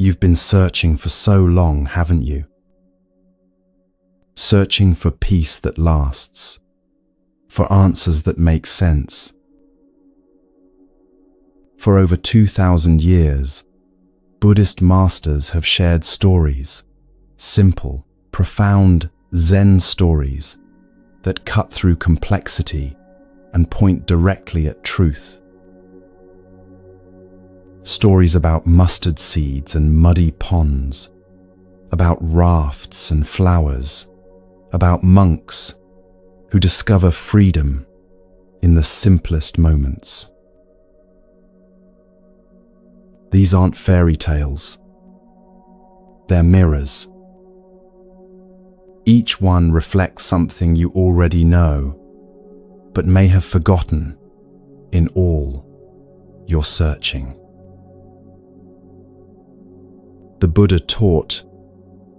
You've been searching for so long, haven't you? Searching for peace that lasts, for answers that make sense. For over 2,000 years, Buddhist masters have shared stories, simple, profound Zen stories that cut through complexity and point directly at truth. Stories about mustard seeds and muddy ponds, about rafts and flowers, about monks who discover freedom in the simplest moments. These aren't fairy tales. They're mirrors. Each one reflects something you already know, but may have forgotten in all your searching. The Buddha taught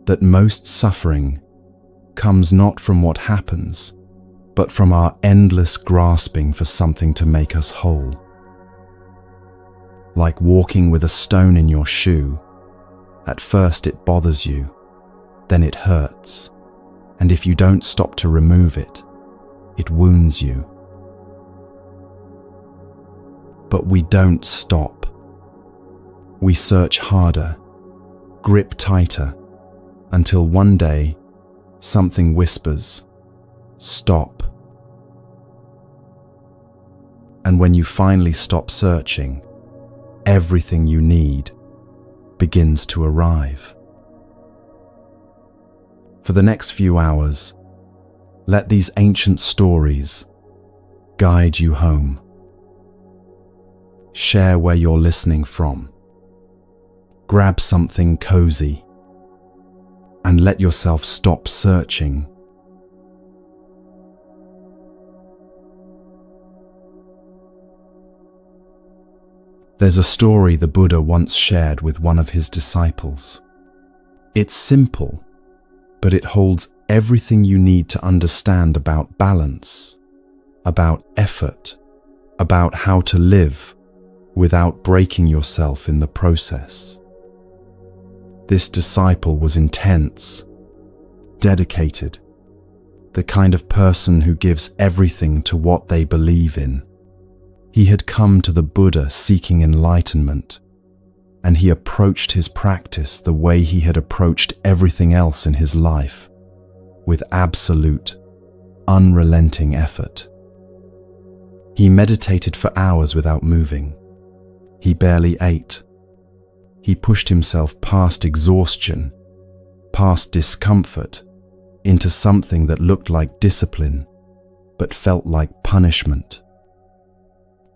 that most suffering comes not from what happens, but from our endless grasping for something to make us whole. Like walking with a stone in your shoe, at first it bothers you, then it hurts, and if you don't stop to remove it, it wounds you. But we don't stop. We search harder, grip tighter, until one day something whispers, "Stop." And when you finally stop searching, everything you need begins to arrive. For the next few hours, let these ancient stories guide you home. Share where you're listening from. Grab something cozy and let yourself stop searching. There's a story the Buddha once shared with one of his disciples. It's simple, but it holds everything you need to understand about balance, about effort, about how to live without breaking yourself in the process. This disciple was intense, dedicated, the kind of person who gives everything to what they believe in. He had come to the Buddha seeking enlightenment, and he approached his practice the way he had approached everything else in his life, with absolute, unrelenting effort. He meditated for hours without moving. He barely ate. He pushed himself past exhaustion, past discomfort, into something that looked like discipline, but felt like punishment.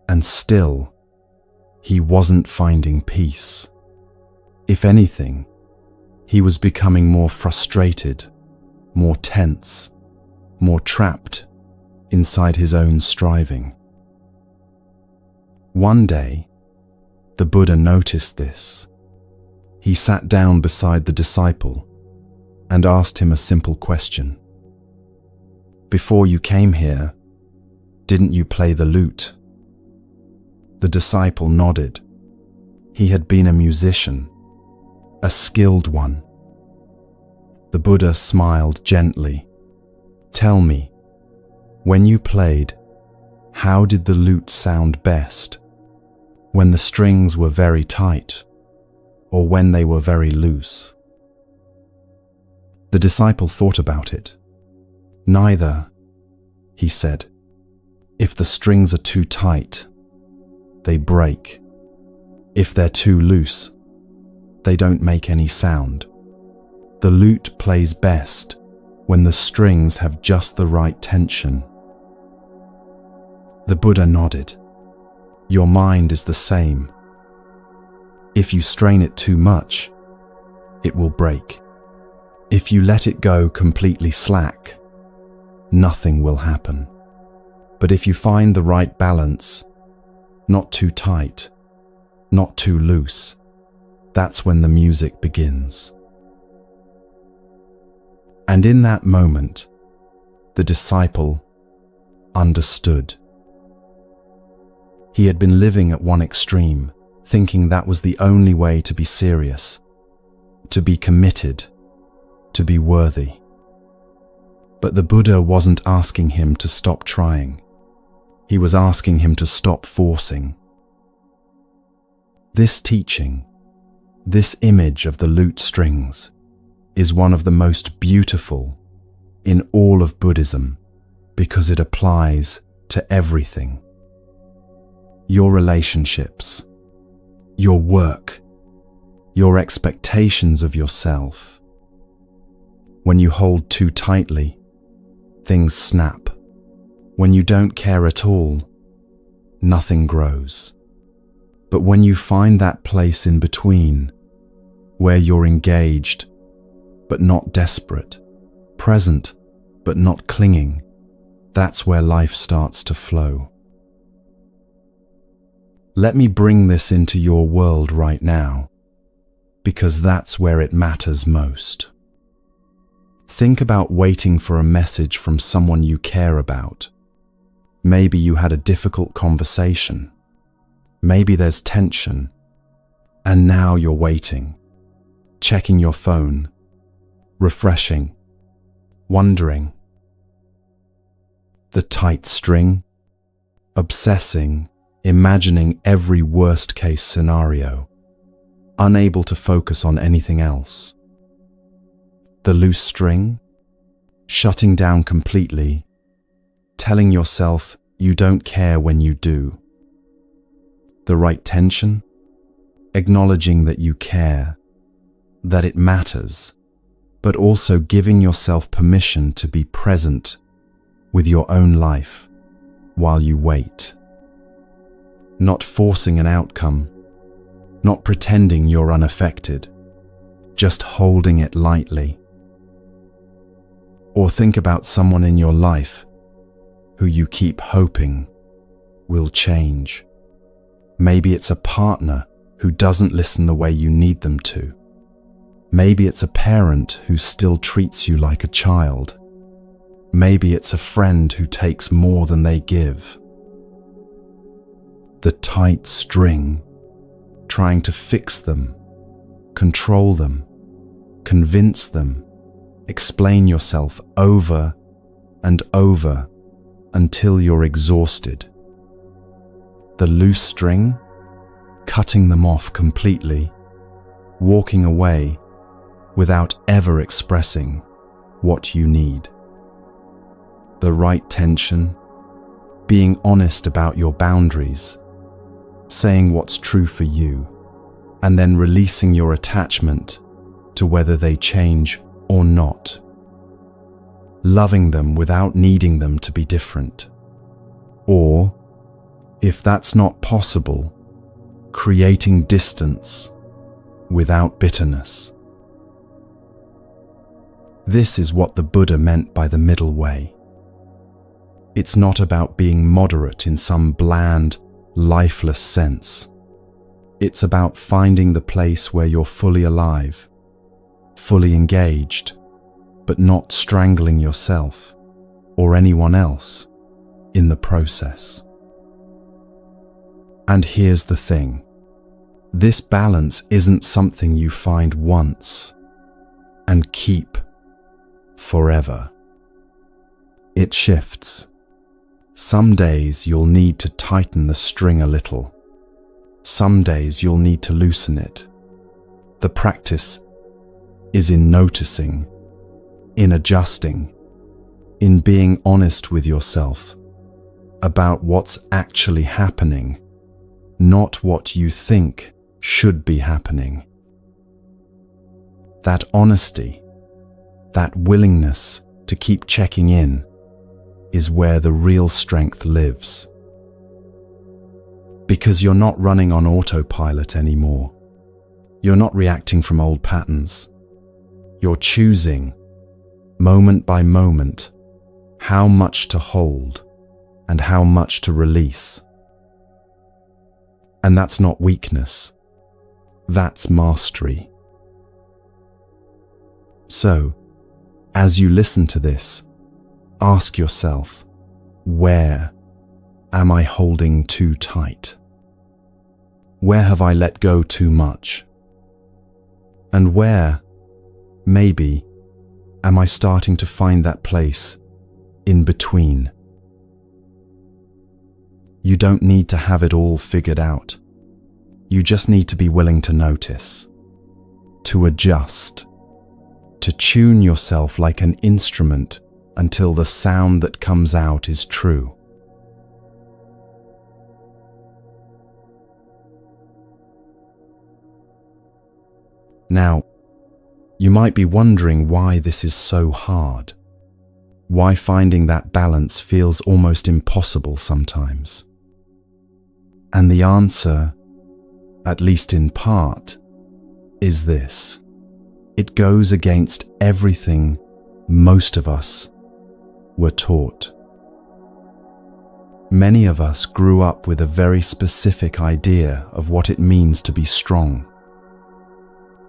And still, he wasn't finding peace. If anything, he was becoming more frustrated, more tense, more trapped inside his own striving. One day, the Buddha noticed this. He sat down beside the disciple and asked him a simple question. "Before you came here, didn't you play the lute?" The disciple nodded. He had been a musician, a skilled one. The Buddha smiled gently. "Tell me, when you played, how did the lute sound best? When the strings were very tight, or when they were very loose?" The disciple thought about it. "Neither," he said. "If the strings are too tight, they break. If they're too loose, they don't make any sound. The lute plays best when the strings have just the right tension." The Buddha nodded. "Your mind is the same. If you strain it too much, it will break. If you let it go completely slack, nothing will happen. But if you find the right balance, not too tight, not too loose, that's when the music begins." And in that moment, the disciple understood. He had been living at one extreme, thinking that was the only way to be serious, to be committed, to be worthy. But the Buddha wasn't asking him to stop trying. He was asking him to stop forcing. This teaching, this image of the lute strings, is one of the most beautiful in all of Buddhism because it applies to everything. Your relationships, your work, your expectations of yourself. When you hold too tightly, things snap. When you don't care at all, nothing grows. But when you find that place in between, where you're engaged but not desperate, present but not clinging, that's where life starts to flow. Let me bring this into your world right now, because that's where it matters most. Think about waiting for a message from someone you care about. Maybe you had a difficult conversation. Maybe there's tension. And now you're waiting, checking your phone, refreshing, wondering. The tight string, obsessing, imagining every worst-case scenario, unable to focus on anything else. The loose string, shutting down completely, telling yourself you don't care when you do. The right tension, acknowledging that you care, that it matters, but also giving yourself permission to be present with your own life while you wait. Not forcing an outcome, not pretending you're unaffected, just holding it lightly. Or think about someone in your life who you keep hoping will change. Maybe it's a partner who doesn't listen the way you need them to. Maybe it's a parent who still treats you like a child. Maybe it's a friend who takes more than they give. The tight string, trying to fix them, control them, convince them, explain yourself over and over until you're exhausted. The loose string, cutting them off completely, walking away without ever expressing what you need. The right tension, being honest about your boundaries, saying what's true for you, and then releasing your attachment to whether they change or not. Loving them without needing them to be different. Or, if that's not possible, creating distance without bitterness. This is what the Buddha meant by the middle way. It's not about being moderate in some bland, lifeless sense. It's about finding the place where you're fully alive, fully engaged, but not strangling yourself or anyone else in the process. And here's the thing. This balance isn't something you find once and keep forever. It shifts. Some days you'll need to tighten the string a little. Some days you'll need to loosen it. The practice is in noticing, in adjusting, in being honest with yourself about what's actually happening, not what you think should be happening. That honesty, that willingness to keep checking in, is where the real strength lives. Because you're not running on autopilot anymore. You're not reacting from old patterns. You're choosing, moment by moment, how much to hold and how much to release. And that's not weakness. That's mastery. So, as you listen to this, ask yourself, where am I holding too tight? Where have I let go too much? And where, maybe, am I starting to find that place in between? You don't need to have it all figured out. You just need to be willing to notice, to adjust, to tune yourself like an instrument until the sound that comes out is true. Now, you might be wondering why this is so hard, why finding that balance feels almost impossible sometimes. And the answer, at least in part, is this. It goes against everything most of us were taught. Many of us grew up with a very specific idea of what it means to be strong.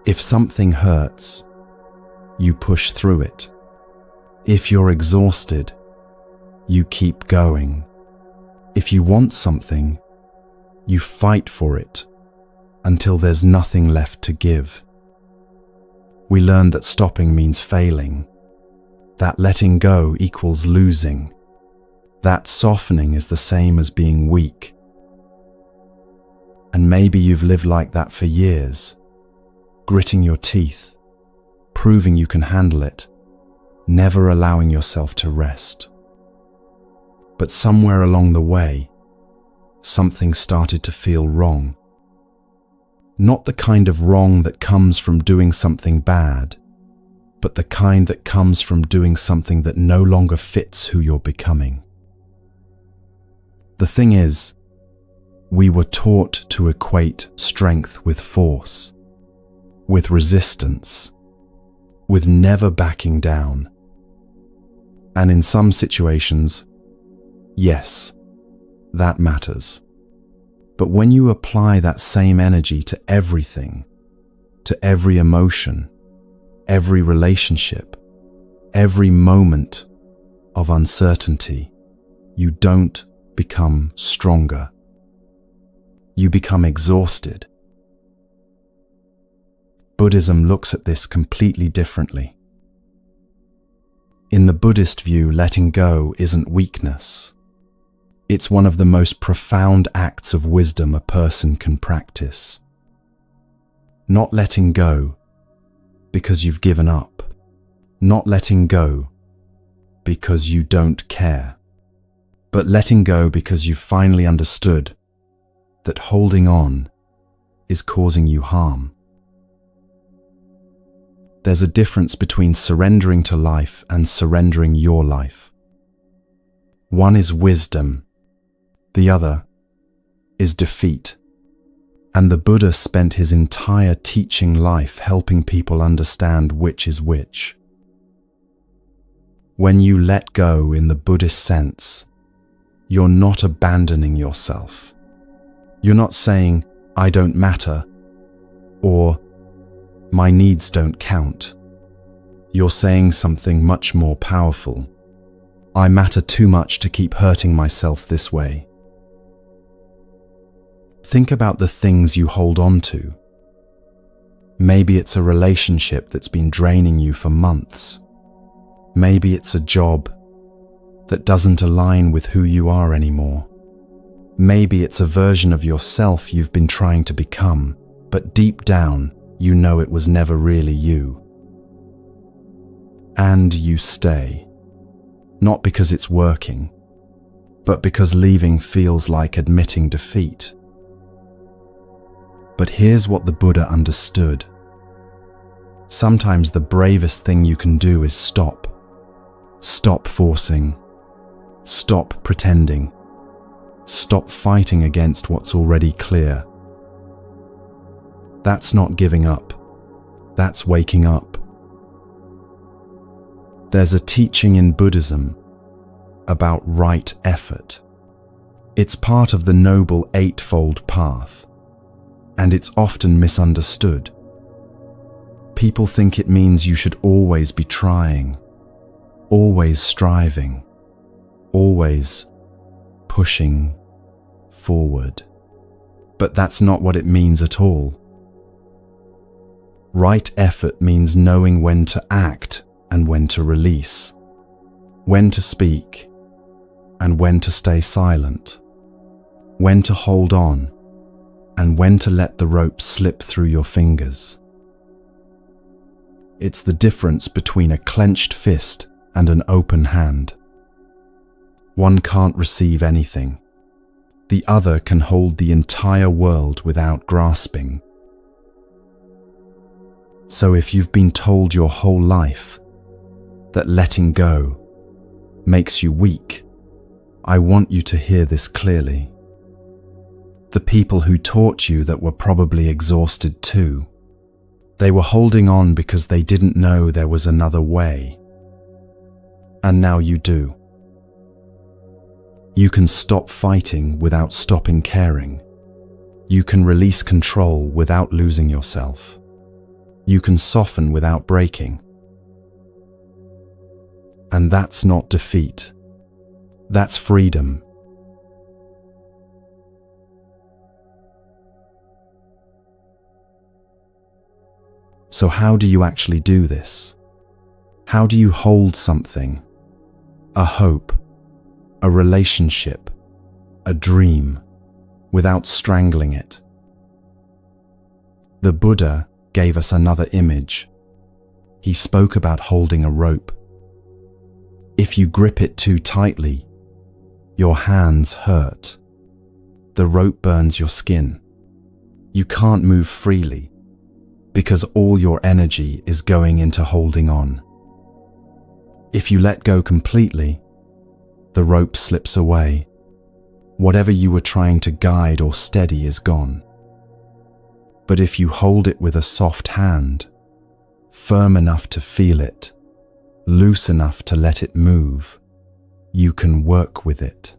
If something hurts, you push through it. If you're exhausted, you keep going. If you want something, you fight for it until there's nothing left to give. We learn that stopping means failing, that letting go equals losing, that softening is the same as being weak. And maybe you've lived like that for years, gritting your teeth, proving you can handle it, never allowing yourself to rest. But somewhere along the way, something started to feel wrong. Not the kind of wrong that comes from doing something bad, but the kind that comes from doing something that no longer fits who you're becoming. The thing is, we were taught to equate strength with force, with resistance, with never backing down. And in some situations, yes, that matters. But when you apply that same energy to everything, to every emotion, every relationship, every moment of uncertainty, you don't become stronger. You become exhausted. Buddhism looks at this completely differently. In the Buddhist view, letting go isn't weakness. It's one of the most profound acts of wisdom a person can practice. Not letting go because you've given up. Not letting go because you don't care. But letting go because you've finally understood that holding on is causing you harm. There's a difference between surrendering to life and surrendering your life. One is wisdom, the other is defeat. And the Buddha spent his entire teaching life helping people understand which is which. When you let go in the Buddhist sense, you're not abandoning yourself. You're not saying, "I don't matter," or "my needs don't count." You're saying something much more powerful. "I matter too much to keep hurting myself this way." Think about the things you hold on to. Maybe it's a relationship that's been draining you for months. Maybe it's a job that doesn't align with who you are anymore. Maybe it's a version of yourself you've been trying to become, but deep down, you know it was never really you. And you stay. Not because it's working, but because leaving feels like admitting defeat. But here's what the Buddha understood. Sometimes the bravest thing you can do is stop. Stop forcing. Stop pretending. Stop fighting against what's already clear. That's not giving up. That's waking up. There's a teaching in Buddhism about right effort. It's part of the Noble Eightfold Path, and it's often misunderstood. People think it means you should always be trying, always striving, always pushing forward. But that's not what it means at all. Right effort means knowing when to act and when to release, when to speak and when to stay silent, when to hold on and when to let the rope slip through your fingers. It's the difference between a clenched fist and an open hand. One can't receive anything. The other can hold the entire world without grasping. So if you've been told your whole life that letting go makes you weak, I want you to hear this clearly. The people who taught you that were probably exhausted too. They were holding on because they didn't know there was another way. And now you do. You can stop fighting without stopping caring. You can release control without losing yourself. You can soften without breaking. And that's not defeat. That's freedom. So how do you actually do this? How do you hold something? A hope, a relationship, a dream, without strangling it? The Buddha gave us another image. He spoke about holding a rope. If you grip it too tightly, your hands hurt. The rope burns your skin. You can't move freely because all your energy is going into holding on. If you let go completely, the rope slips away. Whatever you were trying to guide or steady is gone. But if you hold it with a soft hand, firm enough to feel it, loose enough to let it move, you can work with it.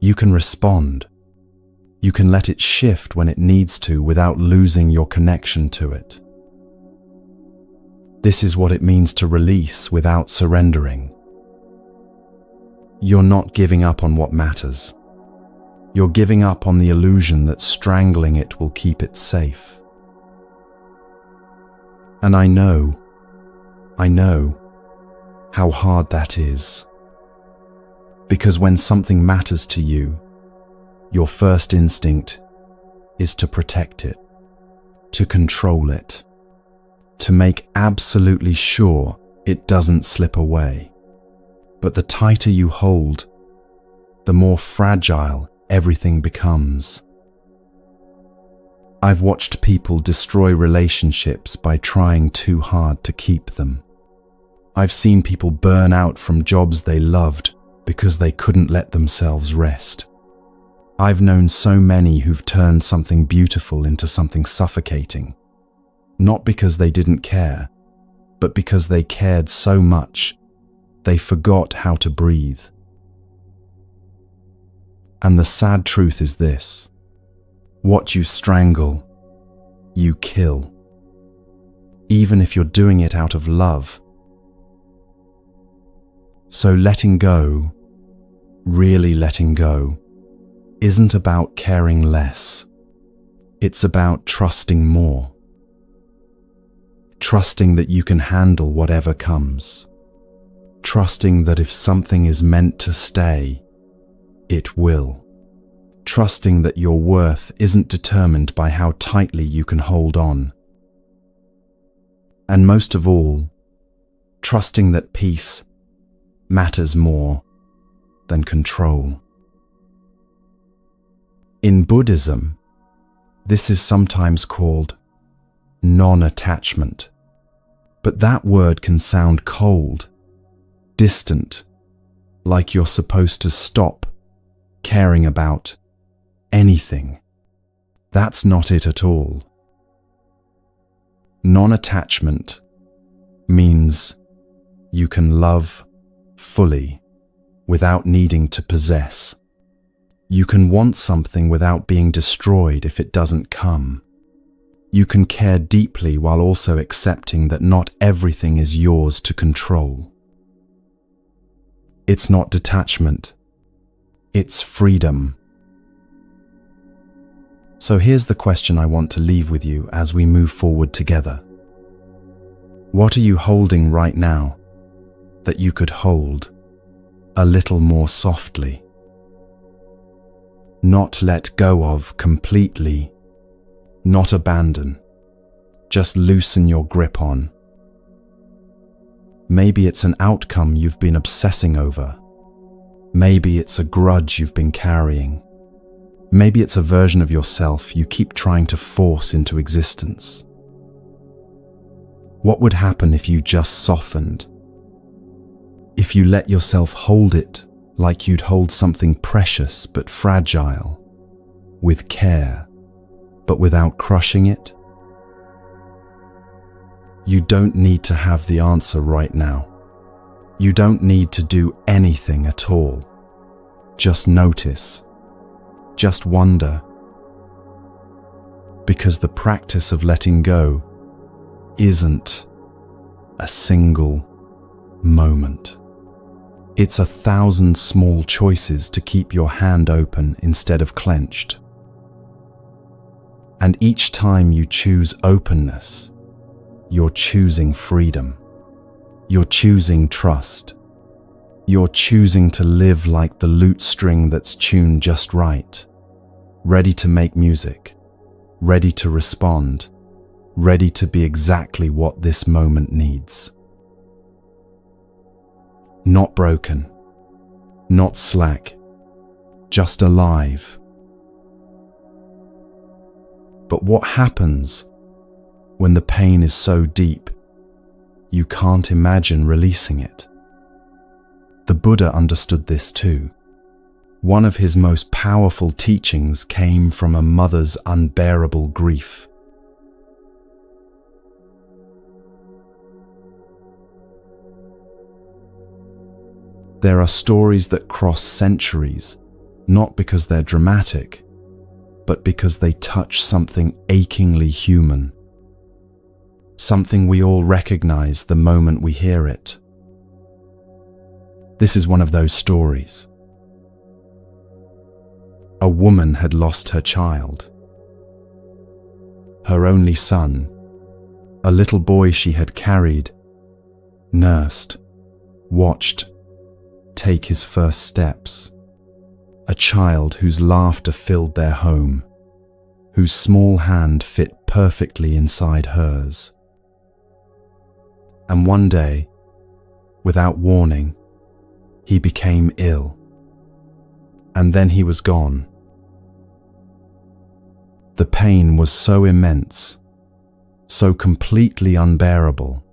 You can respond. You can let it shift when it needs to without losing your connection to it. This is what it means to release without surrendering. You're not giving up on what matters. You're giving up on the illusion that strangling it will keep it safe. And I know how hard that is. Because when something matters to you, your first instinct is to protect it, to control it, to make absolutely sure it doesn't slip away. But the tighter you hold, the more fragile everything becomes. I've watched people destroy relationships by trying too hard to keep them. I've seen people burn out from jobs they loved because they couldn't let themselves rest. I've known so many who've turned something beautiful into something suffocating, not because they didn't care, but because they cared so much they forgot how to breathe. And the sad truth is this: what you strangle, you kill, even if you're doing it out of love. So letting go, really letting go, isn't about caring less. It's about trusting more. Trusting that you can handle whatever comes. Trusting that if something is meant to stay, it will. Trusting that your worth isn't determined by how tightly you can hold on. And most of all, trusting that peace matters more than control. In Buddhism, this is sometimes called non-attachment, but that word can sound cold, distant, like you're supposed to stop caring about anything. That's not it at all. Non-attachment means you can love fully without needing to possess. You can want something without being destroyed if it doesn't come. You can care deeply while also accepting that not everything is yours to control. It's not detachment. It's freedom. So here's the question I want to leave with you as we move forward together. What are you holding right now that you could hold a little more softly? Not let go of completely, not abandon, just loosen your grip on. Maybe it's an outcome you've been obsessing over. Maybe it's a grudge you've been carrying. Maybe it's a version of yourself you keep trying to force into existence. What would happen if you just softened? If you let yourself hold it like you'd hold something precious but fragile, with care, but without crushing it? You don't need to have the answer right now. You don't need to do anything at all. Just notice. Just wonder. Because the practice of letting go isn't a single moment. It's 1,000 small choices to keep your hand open instead of clenched. And each time you choose openness, you're choosing freedom. You're choosing trust. You're choosing to live like the lute string that's tuned just right, ready to make music, ready to respond, ready to be exactly what this moment needs. Not broken, not slack, just alive. But what happens when the pain is so deep, you can't imagine releasing it? The Buddha understood this too. One of his most powerful teachings came from a mother's unbearable grief. There are stories that cross centuries, not because they're dramatic, but because they touch something achingly human. Something we all recognize the moment we hear it. This is one of those stories. A woman had lost her child, her only son, a little boy she had carried, nursed, watched take his first steps, a child whose laughter filled their home, whose small hand fit perfectly inside hers. And one day, without warning, he became ill, and then he was gone. The pain was so immense, so completely unbearable,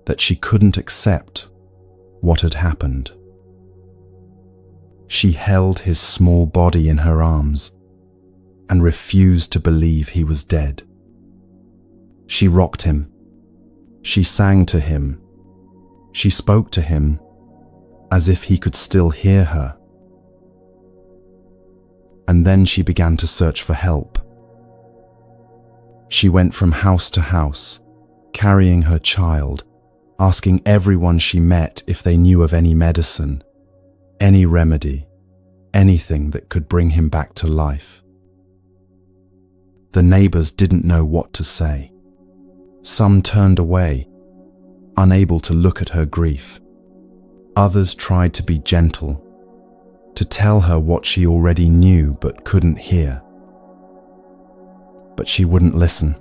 that she couldn't accept what had happened. She held his small body in her arms and refused to believe he was dead. She rocked him. She sang to him. She spoke to him as if he could still hear her. And then she began to search for help. She went from house to house, carrying her child, asking everyone she met if they knew of any medicine, any remedy, anything that could bring him back to life. The neighbors didn't know what to say. Some turned away, unable to look at her grief. Others tried to be gentle, to tell her what she already knew but couldn't hear. But she wouldn't listen.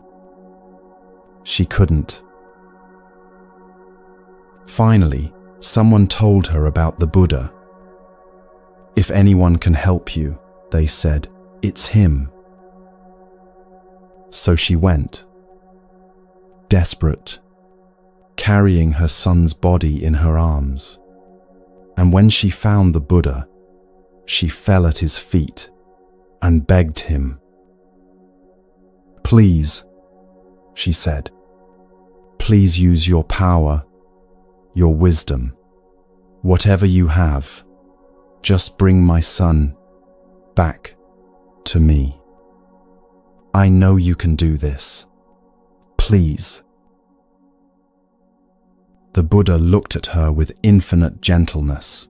She couldn't. Finally, someone told her about the Buddha. If anyone can help you, they said, it's him. So she went, desperate, carrying her son's body in her arms. And when she found the Buddha, she fell at his feet and begged him. Please, she said, please use your power, your wisdom, whatever you have. Just bring my son back to me. I know you can do this. Please. The Buddha looked at her with infinite gentleness.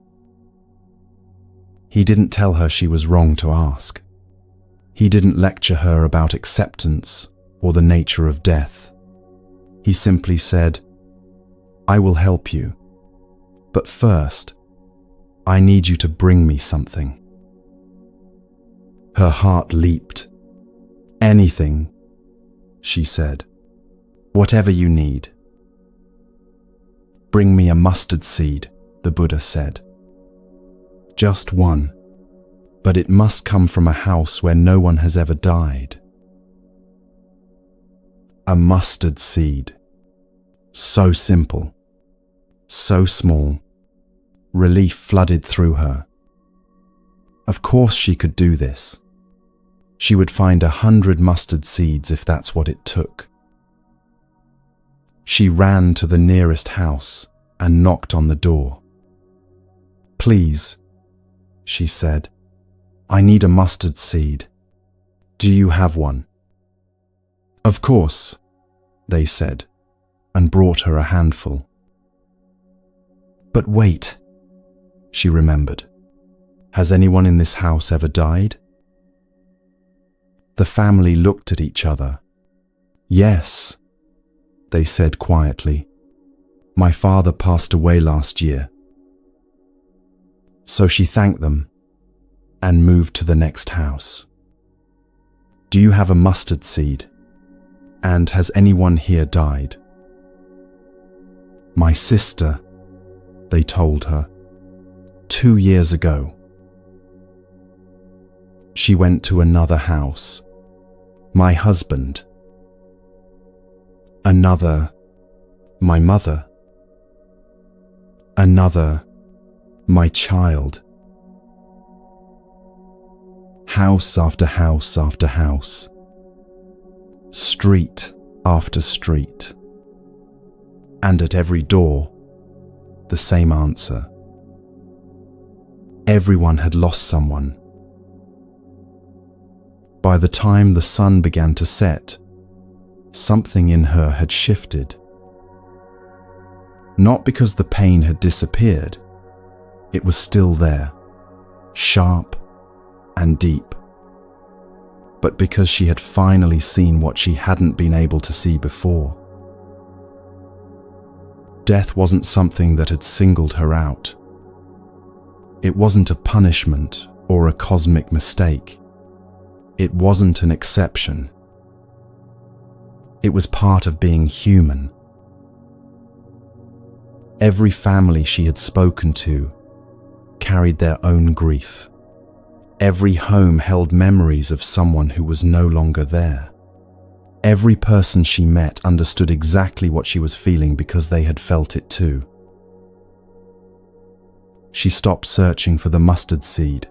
He didn't tell her she was wrong to ask. He didn't lecture her about acceptance or the nature of death. He simply said, I will help you. But first, I need you to bring me something. Her heart leaped. Anything, she said. Whatever you need. Bring me a mustard seed, the Buddha said. Just one, but it must come from a house where no one has ever died. A mustard seed. So simple, so small. Relief flooded through her. Of course she could do this. She would find 100 mustard seeds if that's what it took. She ran to the nearest house and knocked on the door. Please, she said, I need a mustard seed. Do you have one? Of course, they said, and brought her a handful. But wait, she remembered. Has anyone in this house ever died? The family looked at each other. Yes, they said quietly. My father passed away last year. So she thanked them and moved to the next house. Do you have a mustard seed? And has anyone here died? My sister, they told her, 2 years ago. She went to another house. My husband. Another, my mother. Another, my child. House after house after house. Street after street. And at every door, the same answer. Everyone had lost someone. By the time the sun began to set, something in her had shifted. Not because the pain had disappeared, it was still there, sharp and deep, but because she had finally seen what she hadn't been able to see before. Death wasn't something that had singled her out. It wasn't a punishment or a cosmic mistake. It wasn't an exception. It was part of being human. Every family she had spoken to carried their own grief. Every home held memories of someone who was no longer there. Every person she met understood exactly what she was feeling because they had felt it too. She stopped searching for the mustard seed.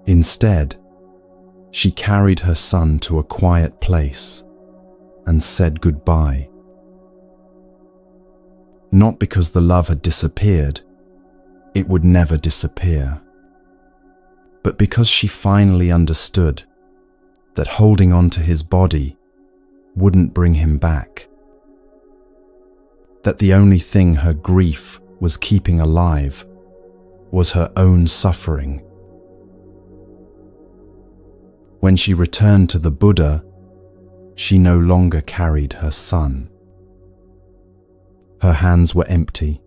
Instead, she carried her son to a quiet place and said goodbye. Not because the love had disappeared, it would never disappear, but because she finally understood that holding on to his body wouldn't bring him back. That the only thing her grief was keeping alive was her own suffering. When she returned to the Buddha, she no longer carried her son. Her hands were empty.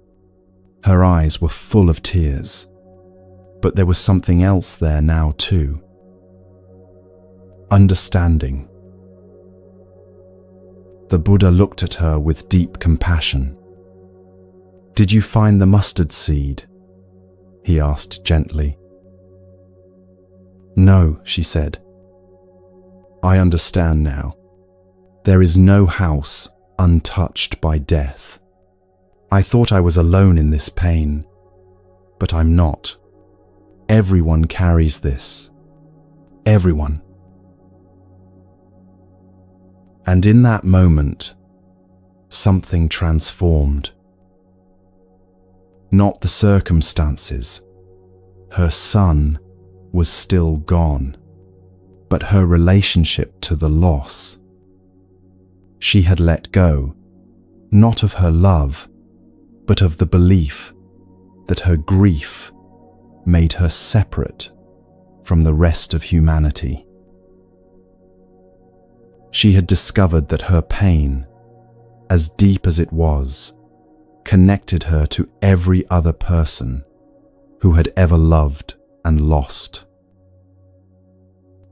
Her eyes were full of tears. But there was something else there now too. Understanding. The Buddha looked at her with deep compassion. Did you find the mustard seed? He asked gently. No, she said. I understand now. There is no house untouched by death. I thought I was alone in this pain, but I'm not. Everyone carries this. Everyone. And in that moment, something transformed. Not the circumstances. Her son was still gone, but her relationship to the loss. She had let go, not of her love, but of the belief that her grief made her separate from the rest of humanity. She had discovered that her pain, as deep as it was, connected her to every other person who had ever loved and lost.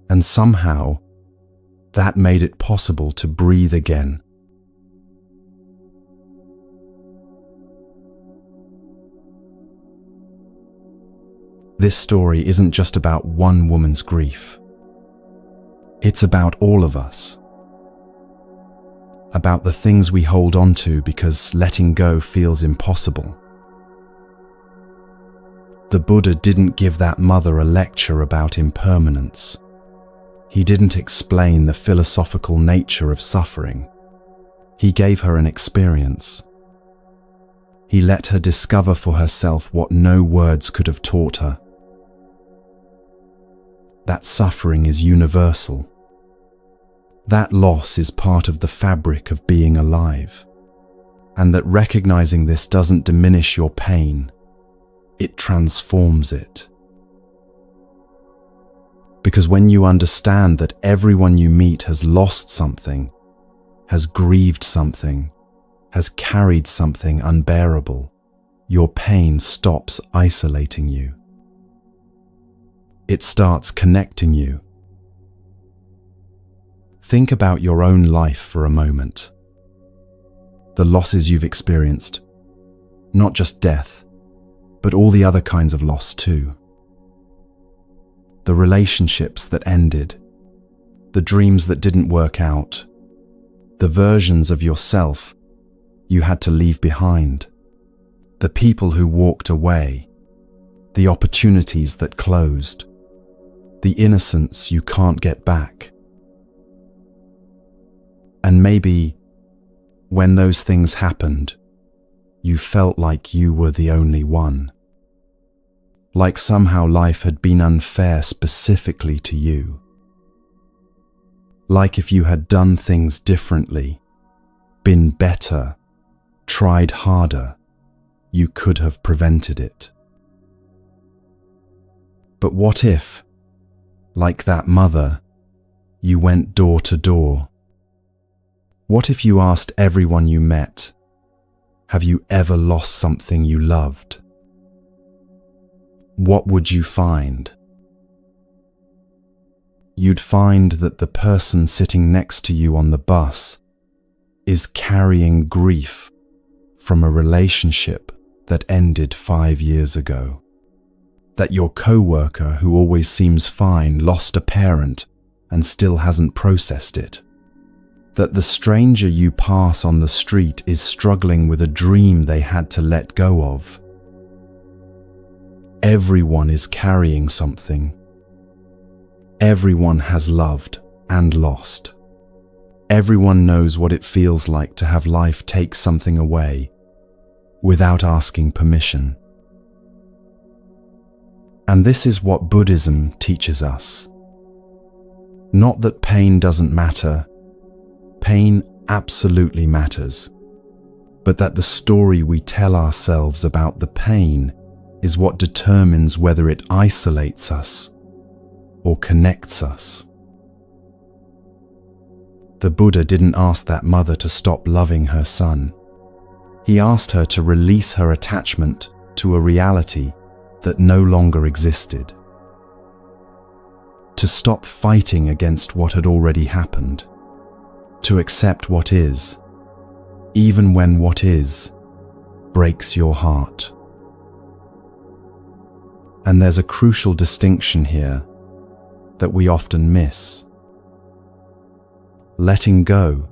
And somehow, that made it possible to breathe again. This story isn't just about one woman's grief. It's about all of us. About the things we hold on to because letting go feels impossible. The Buddha didn't give that mother a lecture about impermanence. He didn't explain the philosophical nature of suffering. He gave her an experience. He let her discover for herself what no words could have taught her. That suffering is universal. That loss is part of the fabric of being alive. And that recognizing this doesn't diminish your pain, it transforms it. Because when you understand that everyone you meet has lost something, has grieved something, has carried something unbearable, your pain stops isolating you. It starts connecting you. Think about your own life for a moment. The losses you've experienced, not just death, but all the other kinds of loss too. The relationships that ended, the dreams that didn't work out, the versions of yourself you had to leave behind, the people who walked away, the opportunities that closed, the innocence you can't get back. And maybe when those things happened, you felt like you were the only one. Like somehow life had been unfair specifically to you. Like if you had done things differently, been better, tried harder, you could have prevented it. But what if, like that mother, you went door to door? What if you asked everyone you met, have you ever lost something you loved? What would you find? You'd find that the person sitting next to you on the bus is carrying grief from a relationship that ended 5 years ago. That your co-worker who always seems fine lost a parent and still hasn't processed it. That the stranger you pass on the street is struggling with a dream they had to let go of. Everyone is carrying something. Everyone has loved and lost. Everyone knows what it feels like to have life take something away without asking permission. And this is what Buddhism teaches us. Not that pain doesn't matter. Pain absolutely matters. But that the story we tell ourselves about the pain is what determines whether it isolates us or connects us. The Buddha didn't ask that mother to stop loving her son. He asked her to release her attachment to a reality that no longer existed. To stop fighting against what had already happened. To accept what is, even when what is breaks your heart. And there's a crucial distinction here that we often miss. Letting go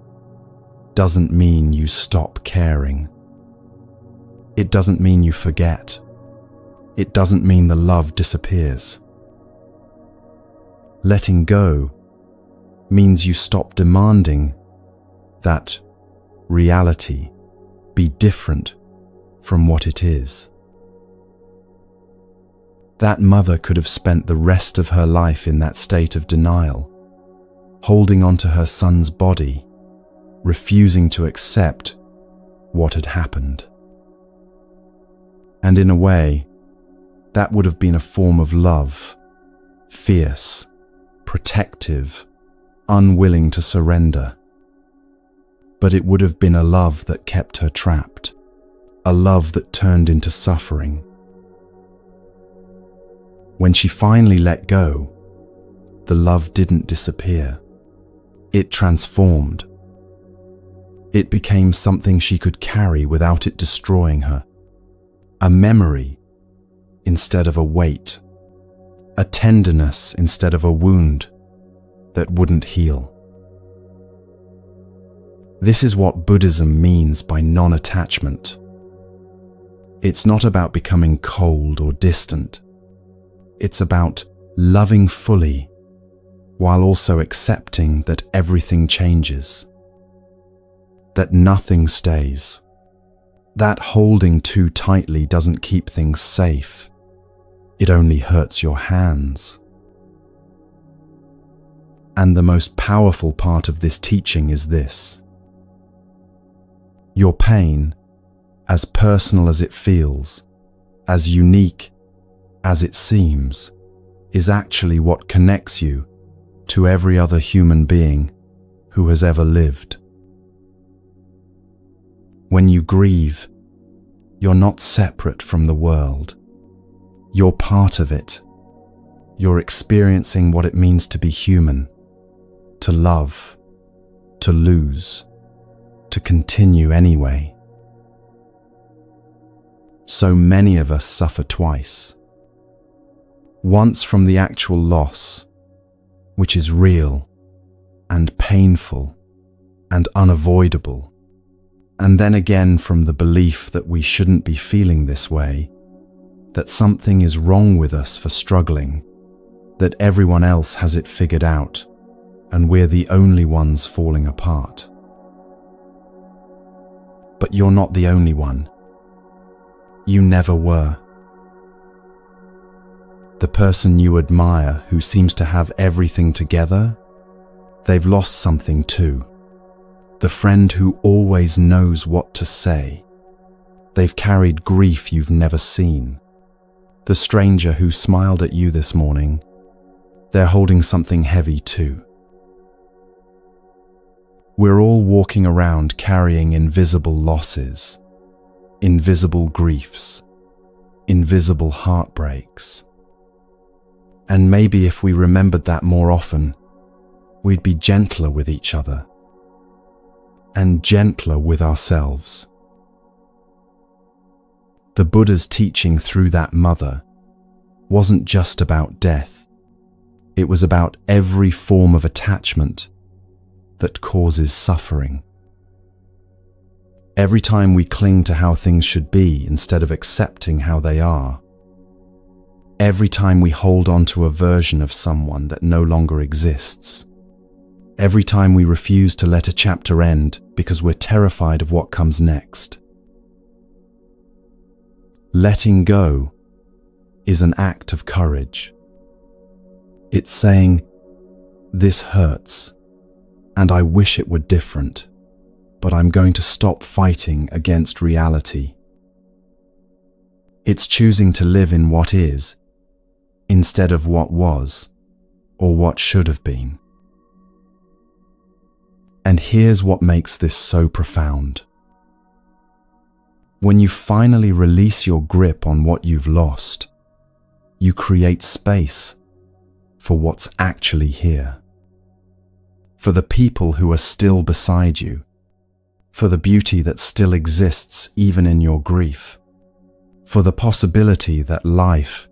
doesn't mean you stop caring. It doesn't mean you forget. It doesn't mean the love disappears. Letting go means you stop demanding that reality be different from what it is. That mother could have spent the rest of her life in that state of denial, holding onto her son's body, refusing to accept what had happened. And in a way, that would have been a form of love, fierce, protective, unwilling to surrender. but it would have been a love that kept her trapped, a love that turned into suffering. When she finally let go, the love didn't disappear. It transformed. It became something she could carry without it destroying her. A memory instead of a weight. A tenderness instead of a wound that wouldn't heal. This is what Buddhism means by non-attachment. It's not about becoming cold or distant. It's about loving fully while also accepting that everything changes, that nothing stays, that holding too tightly doesn't keep things safe. It only hurts your hands. And the most powerful part of this teaching is this: your pain, as personal as it feels, as unique as it seems, is actually what connects you to every other human being who has ever lived. When you grieve, you're not separate from the world. You're part of it. You're experiencing what it means to be human, to love, to lose, to continue anyway. So many of us suffer twice. Once from the actual loss, which is real and painful and unavoidable, and then again from the belief that we shouldn't be feeling this way, that something is wrong with us for struggling, that everyone else has it figured out, and we're the only ones falling apart. But you're not the only one. You never were. The person you admire who seems to have everything together, they've lost something too. The friend who always knows what to say, they've carried grief you've never seen. The stranger who smiled at you this morning, they're holding something heavy too. We're all walking around carrying invisible losses, invisible griefs, invisible heartbreaks. And maybe if we remembered that more often, we'd be gentler with each other and gentler with ourselves. The Buddha's teaching through that mother wasn't just about death. It was about every form of attachment that causes suffering. Every time we cling to how things should be instead of accepting how they are. Every time we hold on to a version of someone that no longer exists. Every time we refuse to let a chapter end because we're terrified of what comes next. Letting go is an act of courage. It's saying, "This hurts, and I wish it were different, but I'm going to stop fighting against reality." It's choosing to live in what is, instead of what was, or what should have been. And here's what makes this so profound. When you finally release your grip on what you've lost, you create space for what's actually here. For the people who are still beside you, for the beauty that still exists even in your grief, for the possibility that life,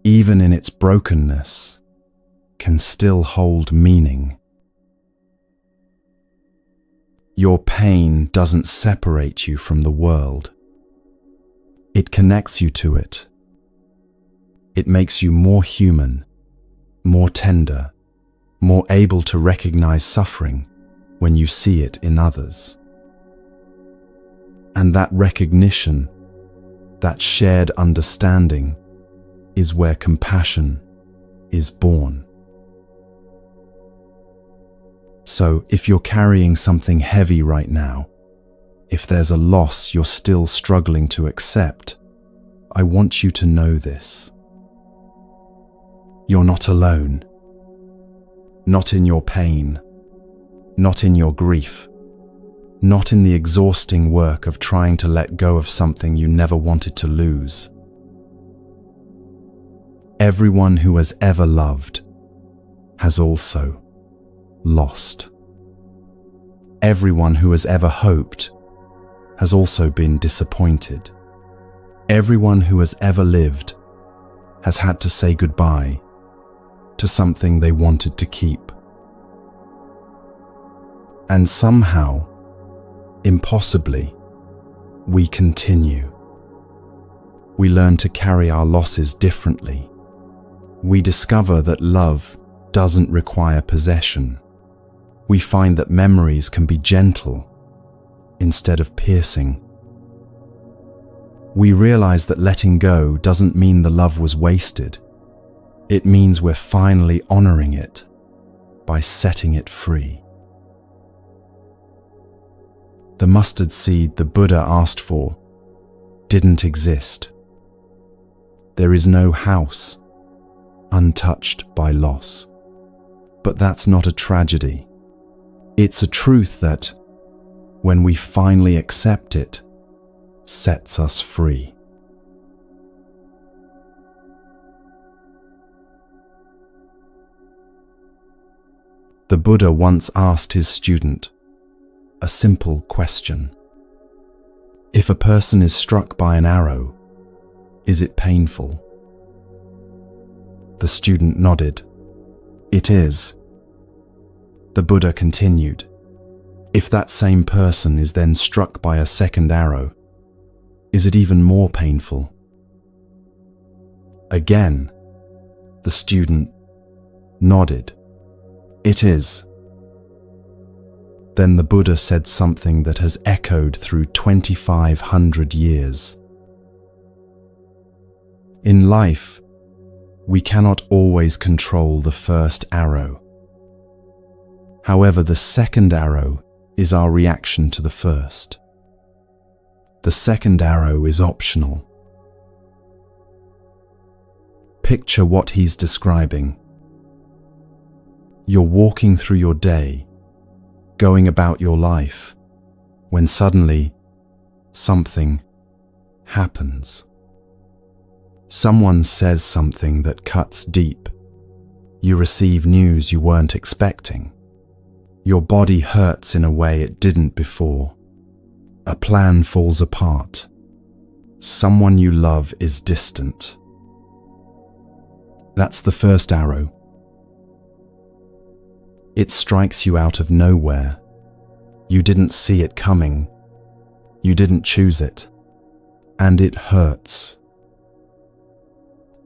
even in its brokenness, can still hold meaning. Your pain doesn't separate you from the world. It connects you to it. It makes you more human, more tender, more able to recognize suffering when you see it in others. And that recognition, that shared understanding, is where compassion is born. So if you're carrying something heavy right now, if there's a loss you're still struggling to accept, I want you to know this. You're not alone. Not in your pain, not in your grief, not in the exhausting work of trying to let go of something you never wanted to lose. Everyone who has ever loved has also lost. Everyone who has ever hoped has also been disappointed. Everyone who has ever lived has had to say goodbye to something they wanted to keep. And somehow, impossibly, we continue. We learn to carry our losses differently. We discover that love doesn't require possession. We find that memories can be gentle instead of piercing. We realize that letting go doesn't mean the love was wasted. It means we're finally honoring it by setting it free. The mustard seed the Buddha asked for didn't exist. There is no house untouched by loss. But that's not a tragedy. It's a truth that, when we finally accept it, sets us free. The Buddha once asked his student a simple question. If a person is struck by an arrow, is it painful? The student nodded. It is. The Buddha continued. If that same person is then struck by a second arrow, is it even more painful? Again, the student nodded. It is. Then the Buddha said something that has echoed through 2,500 years. In life, we cannot always control the first arrow. However, the second arrow is our reaction to the first. The second arrow is optional. Picture what he's describing. You're walking through your day, going about your life, when suddenly something happens. Someone says something that cuts deep. You receive news you weren't expecting. Your body hurts in a way it didn't before. A plan falls apart. Someone you love is distant. That's the first arrow. It strikes you out of nowhere. You didn't see it coming. You didn't choose it. And it hurts.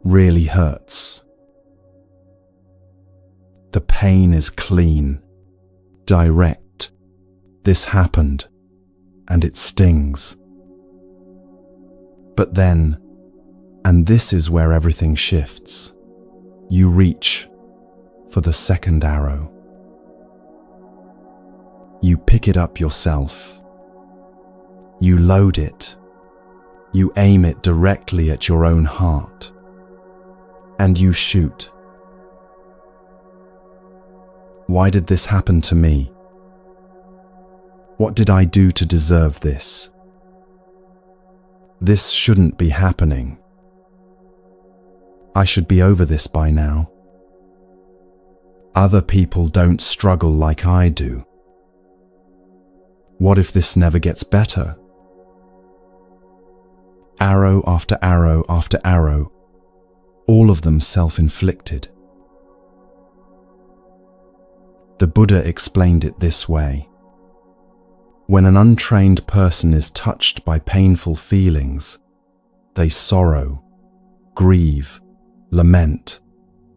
Really hurts. The pain is clean, direct. This happened, and it stings. But then, and this is where everything shifts, you reach for the second arrow. You pick it up yourself. You load it. You aim it directly at your own heart. And you shoot. Why did this happen to me? What did I do to deserve this? This shouldn't be happening. I should be over this by now. Other people don't struggle like I do. What if this never gets better? Arrow after arrow after arrow, all of them self-inflicted. The Buddha explained it this way. When an untrained person is touched by painful feelings, they sorrow, grieve, lament,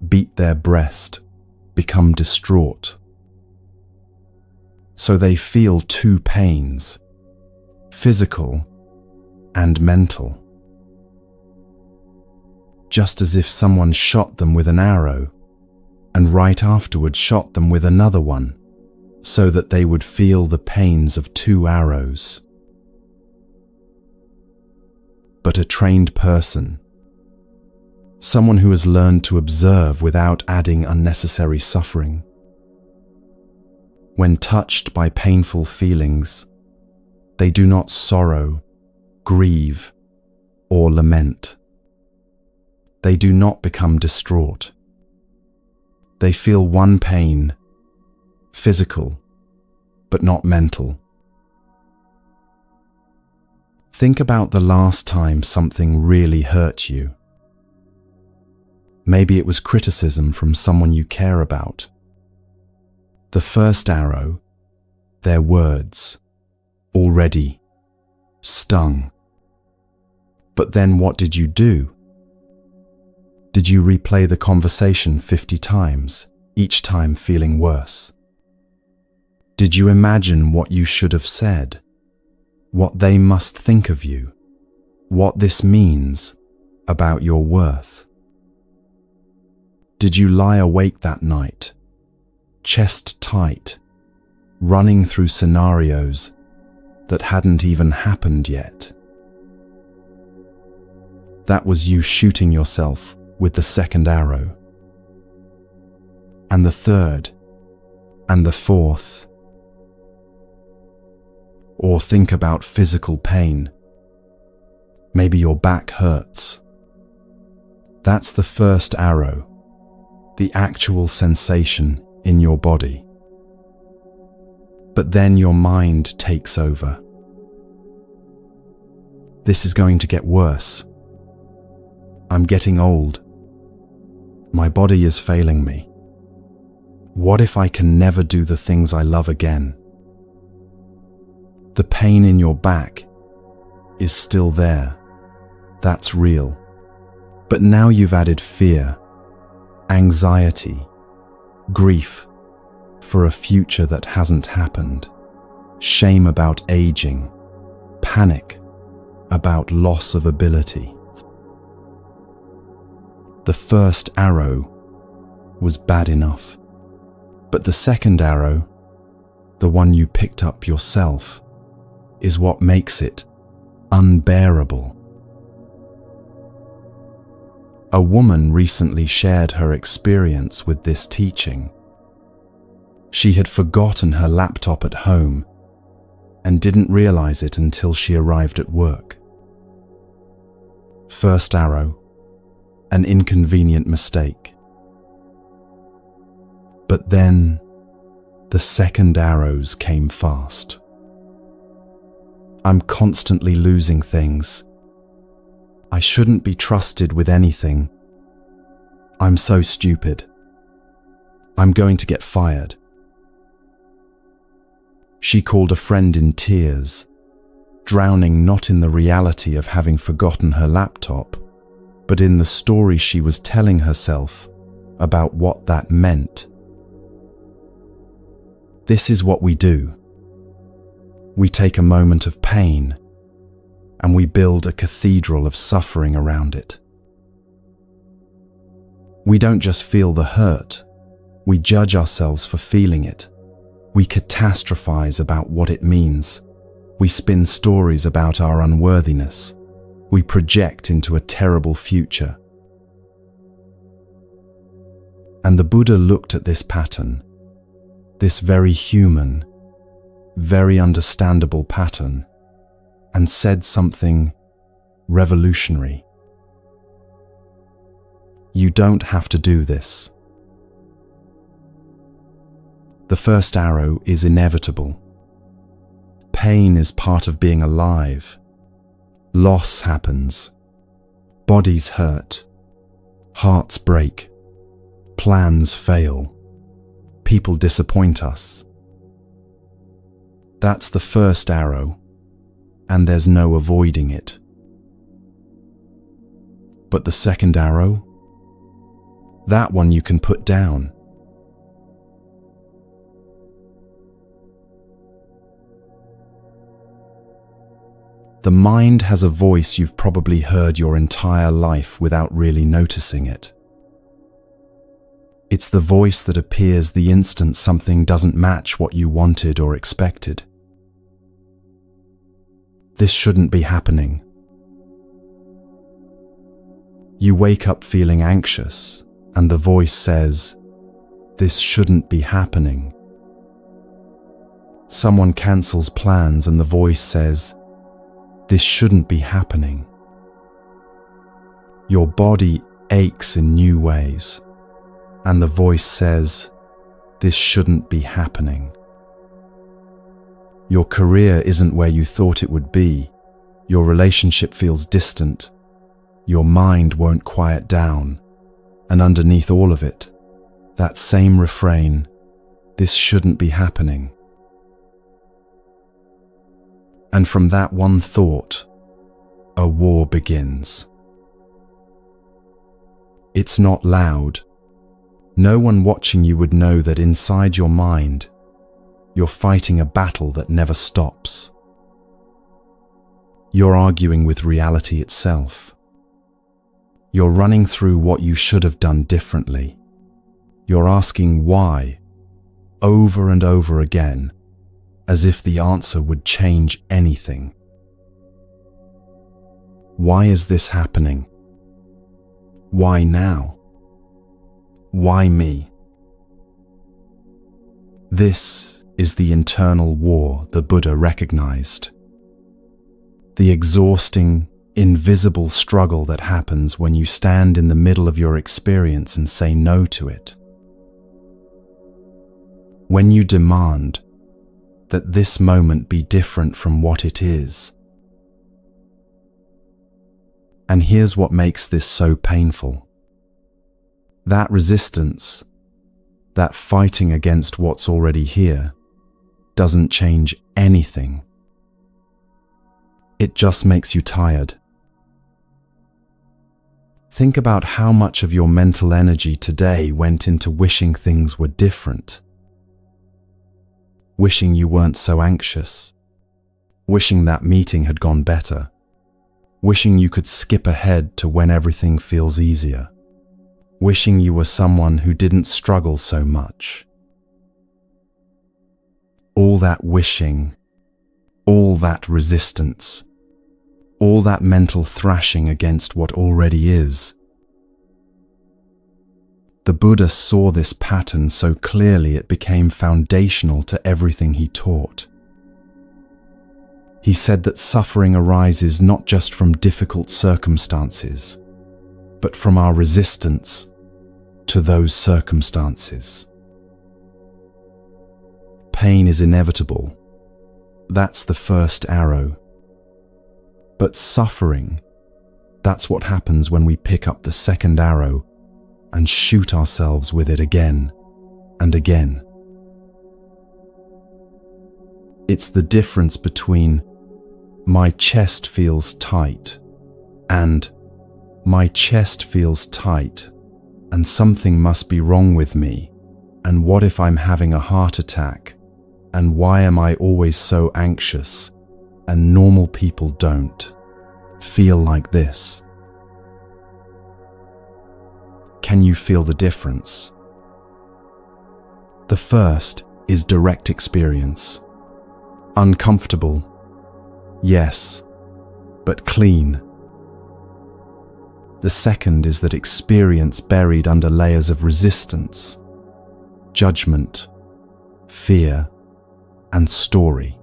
beat their breast, become distraught. So they feel two pains, physical and mental. Just as if someone shot them with an arrow and right afterwards shot them with another one, so that they would feel the pains of two arrows. But a trained person, someone who has learned to observe without adding unnecessary suffering, when touched by painful feelings, They do not sorrow, grieve, or lament. They do not become distraught. They feel one pain, physical, but not mental. Think about the last time something really hurt you. Maybe it was criticism from someone you care about. The first arrow, their words, already stung. But then what did you do? Did you replay the conversation 50 times, each time feeling worse? Did you imagine what you should have said? What they must think of you? What this means about your worth? Did you lie awake that night, chest tight, running through scenarios that hadn't even happened yet? That was you shooting yourself with the second arrow, and the third, and the fourth. Or think about physical pain. Maybe your back hurts. That's the first arrow, the actual sensation in your body. But then your mind takes over. This is going to get worse. I'm getting old. My body is failing me. What if I can never do the things I love again? The pain in your back is still there. That's real. But now you've added fear, anxiety, grief for a future that hasn't happened, shame about aging, panic about loss of ability. The first arrow was bad enough, but the second arrow, the one you picked up yourself, is what makes it unbearable. A woman recently shared her experience with this teaching. She had forgotten her laptop at home and didn't realize it until she arrived at work. First arrow, an inconvenient mistake. But then the second arrows came fast. I'm constantly losing things. I shouldn't be trusted with anything. I'm so stupid. I'm going to get fired. She called a friend in tears, drowning not in the reality of having forgotten her laptop, but in the story she was telling herself about what that meant. This is what we do. We take a moment of pain and we build a cathedral of suffering around it. We don't just feel the hurt, we judge ourselves for feeling it. We catastrophize about what it means. We spin stories about our unworthiness. We project into a terrible future. And the Buddha looked at this pattern, this very human, very understandable pattern, and said something revolutionary. You don't have to do this. The first arrow is inevitable. Pain is part of being alive. Loss happens. Bodies hurt. Hearts break. Plans fail. People disappoint us. That's the first arrow, and there's no avoiding it. But the second arrow? That one you can put down. The mind has a voice you've probably heard your entire life without really noticing it. It's the voice that appears the instant something doesn't match what you wanted or expected. This shouldn't be happening. You wake up feeling anxious, and the voice says, "This shouldn't be happening." Someone cancels plans and the voice says, "This shouldn't be happening." Your body aches in new ways, and the voice says, "This shouldn't be happening." Your career isn't where you thought it would be. Your relationship feels distant. Your mind won't quiet down. And underneath all of it, that same refrain, "This shouldn't be happening." And from that one thought, a war begins. It's not loud. No one watching you would know that inside your mind, you're fighting a battle that never stops. You're arguing with reality itself. You're running through what you should have done differently. You're asking why, over and over again, as if the answer would change anything. Why is this happening? Why now? Why me? This is the internal war the Buddha recognized. The exhausting, invisible struggle that happens when you stand in the middle of your experience and say no to it. When you demand that this moment be different from what it is. And here's what makes this so painful. That resistance, that fighting against what's already here, doesn't change anything. It just makes you tired. Think about how much of your mental energy today went into wishing things were different. Wishing you weren't so anxious. Wishing that meeting had gone better. Wishing you could skip ahead to when everything feels easier. Wishing you were someone who didn't struggle so much. All that wishing, all that resistance, all that mental thrashing against what already is. The Buddha saw this pattern so clearly it became foundational to everything he taught. He said that suffering arises not just from difficult circumstances, but from our resistance to those circumstances. Pain is inevitable. That's the first arrow. But suffering, that's what happens when we pick up the second arrow and shoot ourselves with it again and again. It's the difference between "my chest feels tight" and "my chest feels tight and something must be wrong with me, and what if I'm having a heart attack, and why am I always so anxious, and normal people don't feel like this." Can you feel the difference? The first is direct experience. Uncomfortable, yes, but clean. The second is that experience buried under layers of resistance, judgment, fear, and story.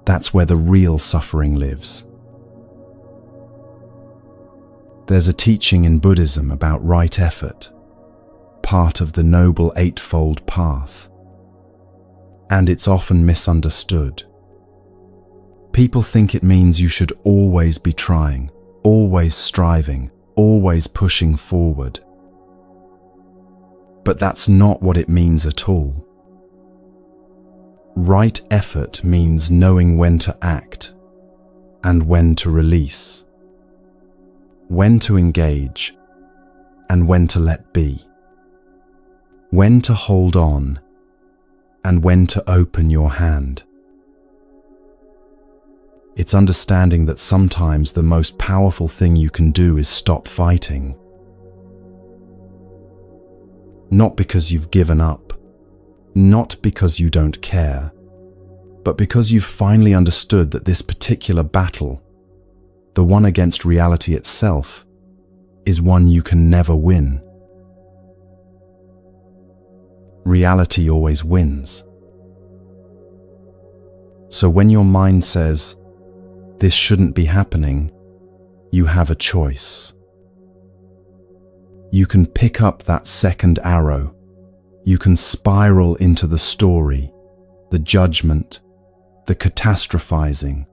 That's where the real suffering lives. There's a teaching in Buddhism about right effort, part of the Noble Eightfold Path, and it's often misunderstood. People think it means you should always be trying, always striving, always pushing forward. But that's not what it means at all. Right effort means knowing when to act and when to release, when to engage and when to let be, when to hold on and when to open your hand. It's understanding that sometimes the most powerful thing you can do is stop fighting. Not because you've given up, not because you don't care, but because you've finally understood that this particular battle, the one against reality itself, is one you can never win. Reality always wins. So when your mind says, "This shouldn't be happening," you have a choice. You can pick up that second arrow. You can spiral into the story, the judgment, the catastrophizing,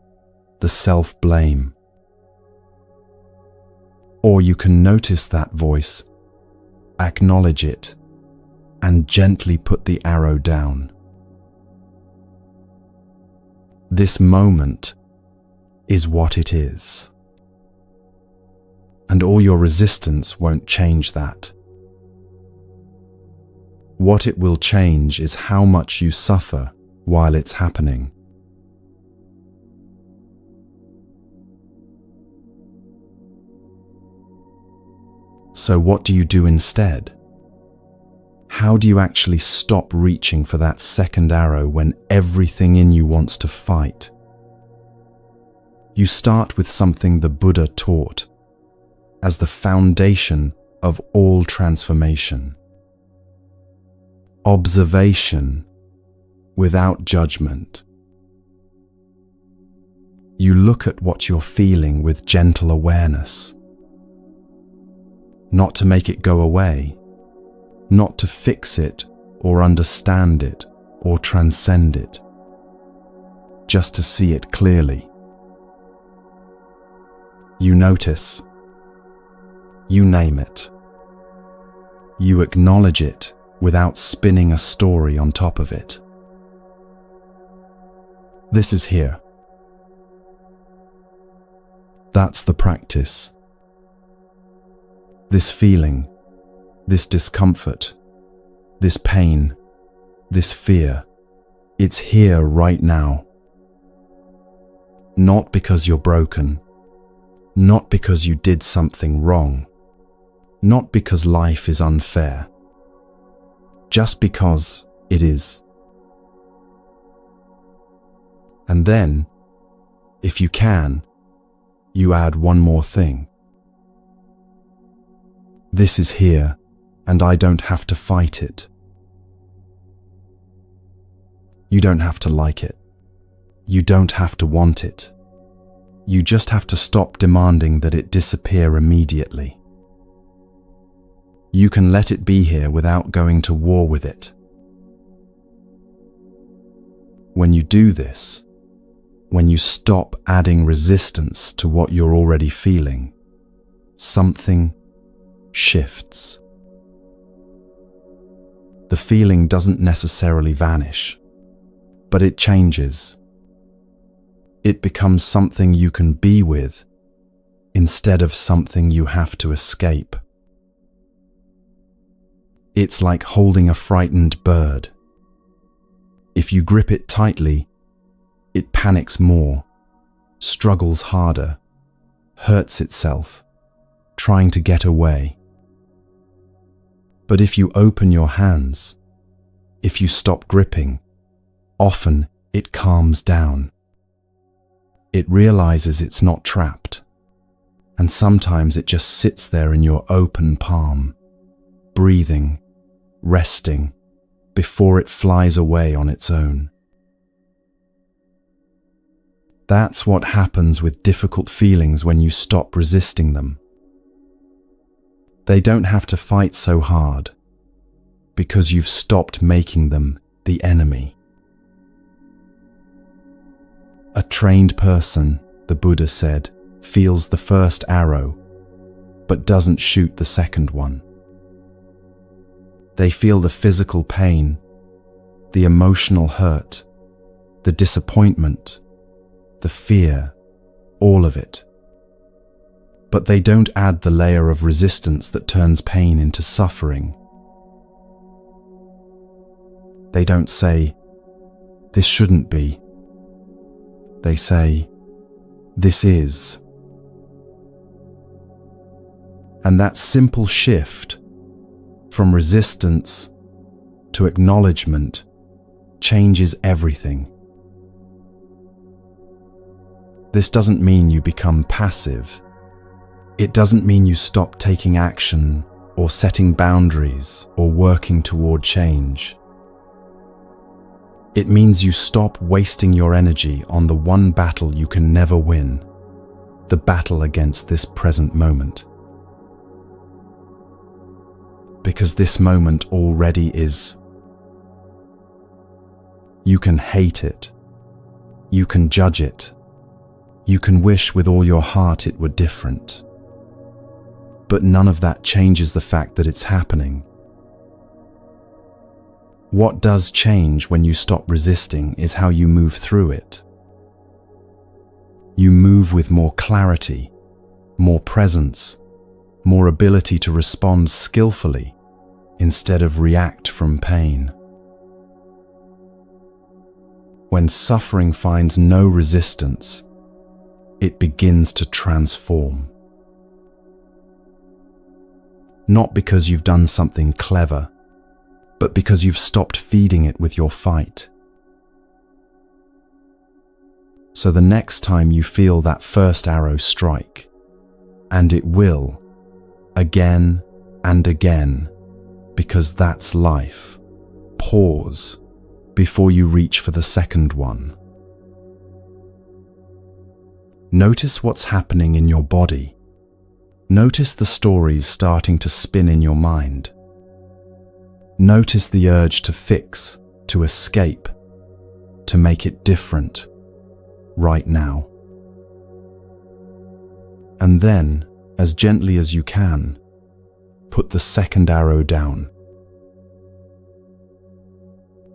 the self-blame. Or you can notice that voice, acknowledge it, and gently put the arrow down. This moment is what it is. And all your resistance won't change that. What it will change is how much you suffer while it's happening. So what do you do instead? How do you actually stop reaching for that second arrow when everything in you wants to fight? You start with something the Buddha taught as the foundation of all transformation. Observation without judgment. You look at what you're feeling with gentle awareness. Not to make it go away, not to fix it or understand it or transcend it, just to see it clearly. You notice, you name it, you acknowledge it without spinning a story on top of it. This is here. That's the practice. This feeling, this discomfort, this pain, this fear, it's here right now. Not because you're broken, not because you did something wrong, not because life is unfair, just because it is. And then, if you can, you add one more thing. This is here, and I don't have to fight it. You don't have to like it. You don't have to want it. You just have to stop demanding that it disappear immediately. You can let it be here without going to war with it. When you do this, when you stop adding resistance to what you're already feeling, something shifts. The feeling doesn't necessarily vanish, but it changes. It becomes something you can be with instead of something you have to escape. It's like holding a frightened bird. If you grip it tightly, it panics more, struggles harder, hurts itself, trying to get away. But if you open your hands, if you stop gripping, often it calms down. It realizes it's not trapped, and sometimes it just sits there in your open palm, breathing, resting, before it flies away on its own. That's what happens with difficult feelings when you stop resisting them. They don't have to fight so hard, because you've stopped making them the enemy. A trained person, the Buddha said, feels the first arrow, but doesn't shoot the second one. They feel the physical pain, the emotional hurt, the disappointment, the fear, all of it. But they don't add the layer of resistance that turns pain into suffering. They don't say, "This shouldn't be." They say, "This is." And that simple shift from resistance to acknowledgement changes everything. This doesn't mean you become passive. It doesn't mean you stop taking action or setting boundaries or working toward change. It means you stop wasting your energy on the one battle you can never win, the battle against this present moment. Because this moment already is. You can hate it. You can judge it. You can wish with all your heart it were different. But none of that changes the fact that it's happening. What does change when you stop resisting is how you move through it. You move with more clarity, more presence, more ability to respond skillfully instead of react from pain. When suffering finds no resistance, it begins to transform. Not because you've done something clever, but because you've stopped feeding it with your fight. So the next time you feel that first arrow strike, and it will, again and again, because that's life, pause before you reach for the second one. Notice what's happening in your body. Notice the stories starting to spin in your mind. Notice the urge to fix, to escape, to make it different, right now. And then, as gently as you can, put the second arrow down.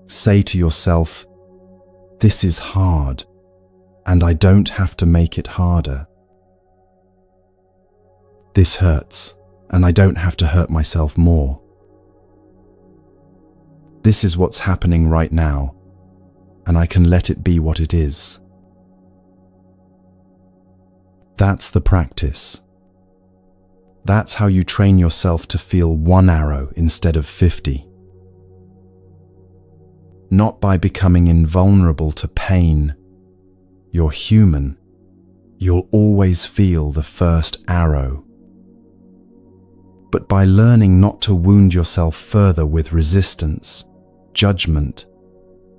Say to yourself, "This is hard, and I don't have to make it harder. This hurts, and I don't have to hurt myself more. This is what's happening right now, and I can let it be what it is." That's the practice. That's how you train yourself to feel one arrow instead of 50. Not by becoming invulnerable to pain. You're human. You'll always feel the first arrow. But by learning not to wound yourself further with resistance, judgment,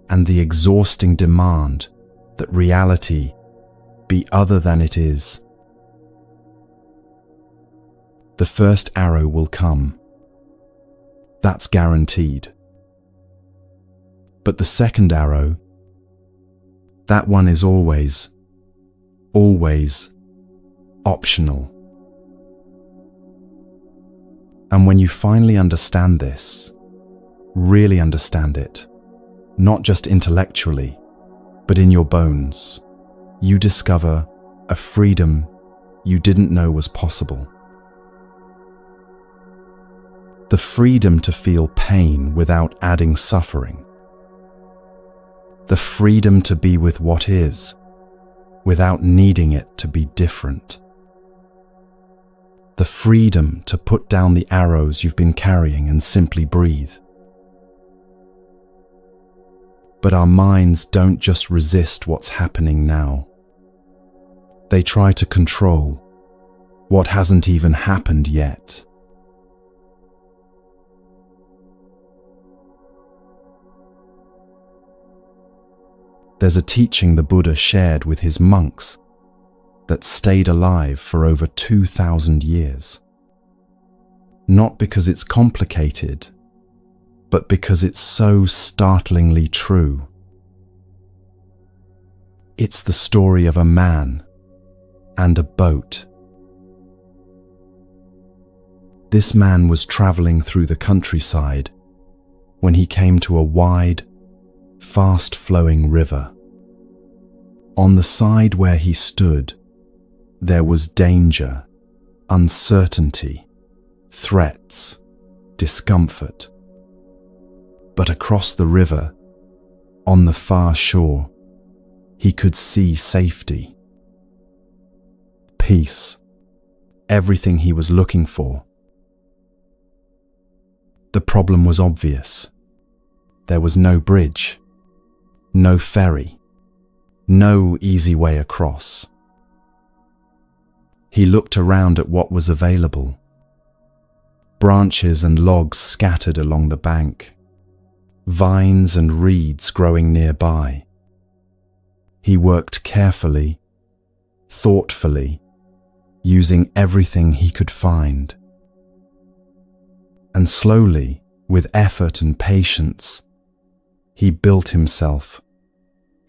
and the exhausting demand that reality be other than it is. The first arrow will come. That's guaranteed. But the second arrow, that one is always optional. And when you finally understand this, really understand it, not just intellectually, but in your bones, you discover a freedom you didn't know was possible. The freedom to feel pain without adding suffering. The freedom to be with what is, without needing it to be different. The freedom to put down the arrows you've been carrying and simply breathe. But our minds don't just resist what's happening now. They try to control what hasn't even happened yet. There's a teaching the Buddha shared with his monks that stayed alive for over 2,000 years. Not because it's complicated, but because it's so startlingly true. It's the story of a man and a boat. This man was traveling through the countryside when he came to a wide, fast-flowing river. On the side where he stood, there was danger, uncertainty, threats, discomfort. But across the river, on the far shore, he could see safety, peace, everything he was looking for. The problem was obvious. There was no bridge, no ferry, no easy way across. He looked around at what was available. Branches and logs scattered along the bank, vines and reeds growing nearby. He worked carefully, thoughtfully, using everything he could find. And slowly, with effort and patience, he built himself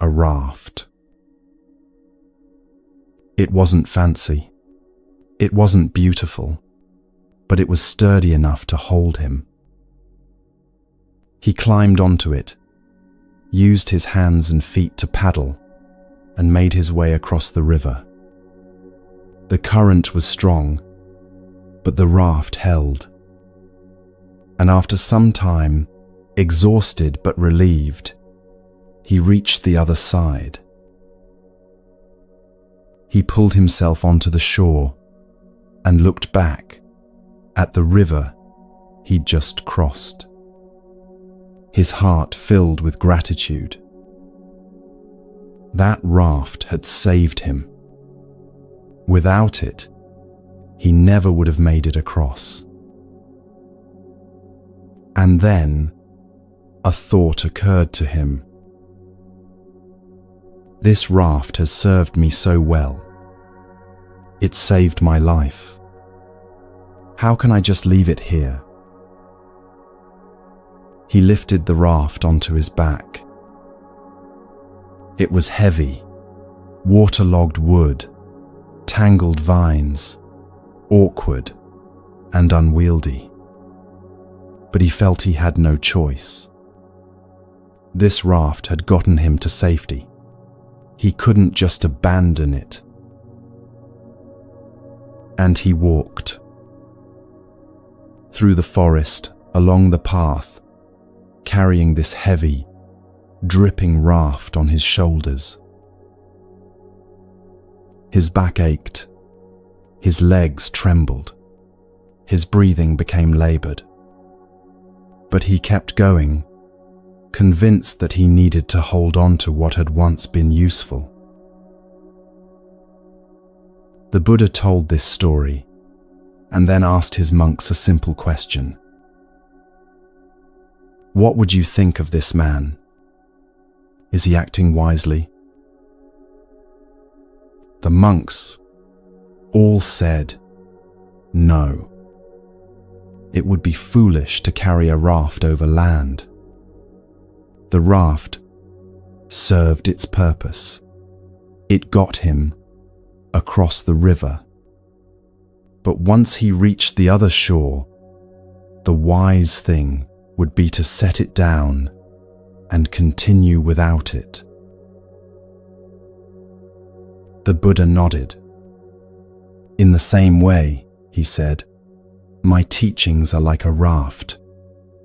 a raft. It wasn't fancy. It wasn't beautiful, but it was sturdy enough to hold him. He climbed onto it, used his hands and feet to paddle, and made his way across the river. The current was strong, but the raft held. And after some time, exhausted but relieved, he reached the other side. He pulled himself onto the shore and looked back at the river he'd just crossed. His heart filled with gratitude. That raft had saved him. Without it, he never would have made it across. And then, a thought occurred to him. This raft has served me so well. It saved my life. How can I just leave it here? He lifted the raft onto his back. It was heavy, waterlogged wood, tangled vines, awkward and unwieldy. But he felt he had no choice. This raft had gotten him to safety. He couldn't just abandon it. And he walked through the forest, along the path, carrying this heavy, dripping raft on his shoulders. His back ached, his legs trembled, his breathing became labored. But he kept going, convinced that he needed to hold on to what had once been useful. The Buddha told this story and then asked his monks a simple question. What would you think of this man? Is he acting wisely? The monks all said, no. It would be foolish to carry a raft over land. The raft served its purpose. It got him across the river. But once he reached the other shore, the wise thing would be to set it down and continue without it. The Buddha nodded. In the same way, he said, my teachings are like a raft,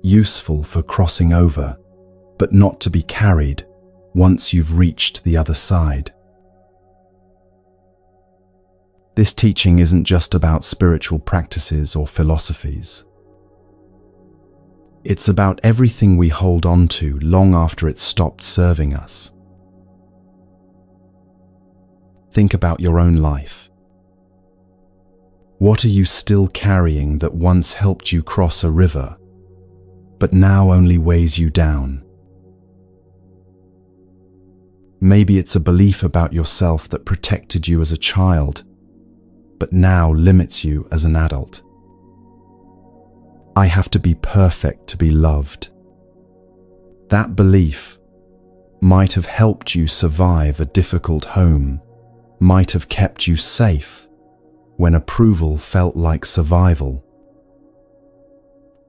useful for crossing over, but not to be carried once you've reached the other side. This teaching isn't just about spiritual practices or philosophies. It's about everything we hold on to long after it stopped serving us. Think about your own life. What are you still carrying that once helped you cross a river, but now only weighs you down? Maybe it's a belief about yourself that protected you as a child, but now limits you as an adult. I have to be perfect to be loved. That belief might have helped you survive a difficult home, might have kept you safe when approval felt like survival.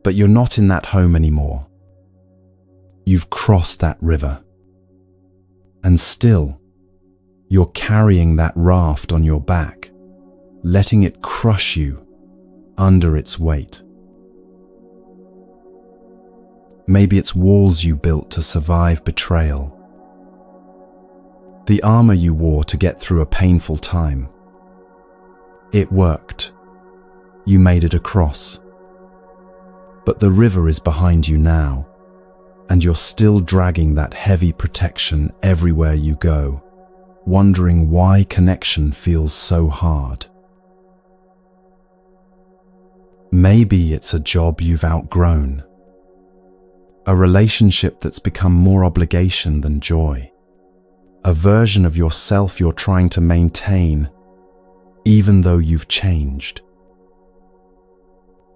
But you're not in that home anymore. You've crossed that river. And still, you're carrying that raft on your back, letting it crush you under its weight. Maybe it's walls you built to survive betrayal. The armor you wore to get through a painful time. It worked. You made it across. But the river is behind you now, and you're still dragging that heavy protection everywhere you go, wondering why connection feels so hard. Maybe it's a job you've outgrown. A relationship that's become more obligation than joy. A version of yourself you're trying to maintain, even though you've changed.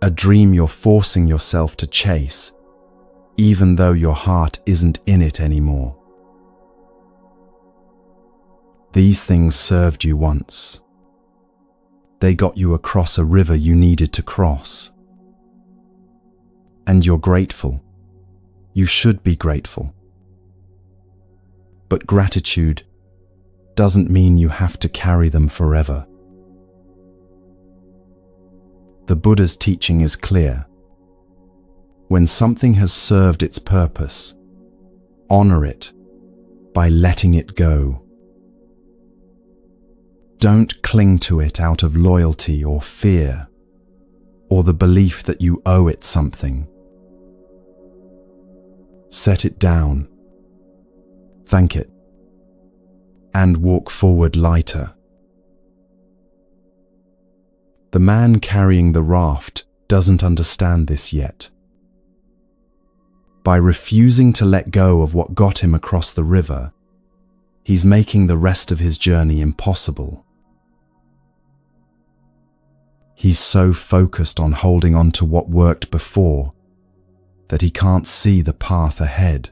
A dream you're forcing yourself to chase, even though your heart isn't in it anymore. These things served you once. They got you across a river you needed to cross. And you're grateful. You should be grateful. But gratitude doesn't mean you have to carry them forever. The Buddha's teaching is clear. When something has served its purpose, honor it by letting it go. Don't cling to it out of loyalty or fear, or the belief that you owe it something. Set it down, thank it, and walk forward lighter. The man carrying the raft doesn't understand this yet. By refusing to let go of what got him across the river, he's making the rest of his journey impossible. He's so focused on holding on to what worked before that he can't see the path ahead.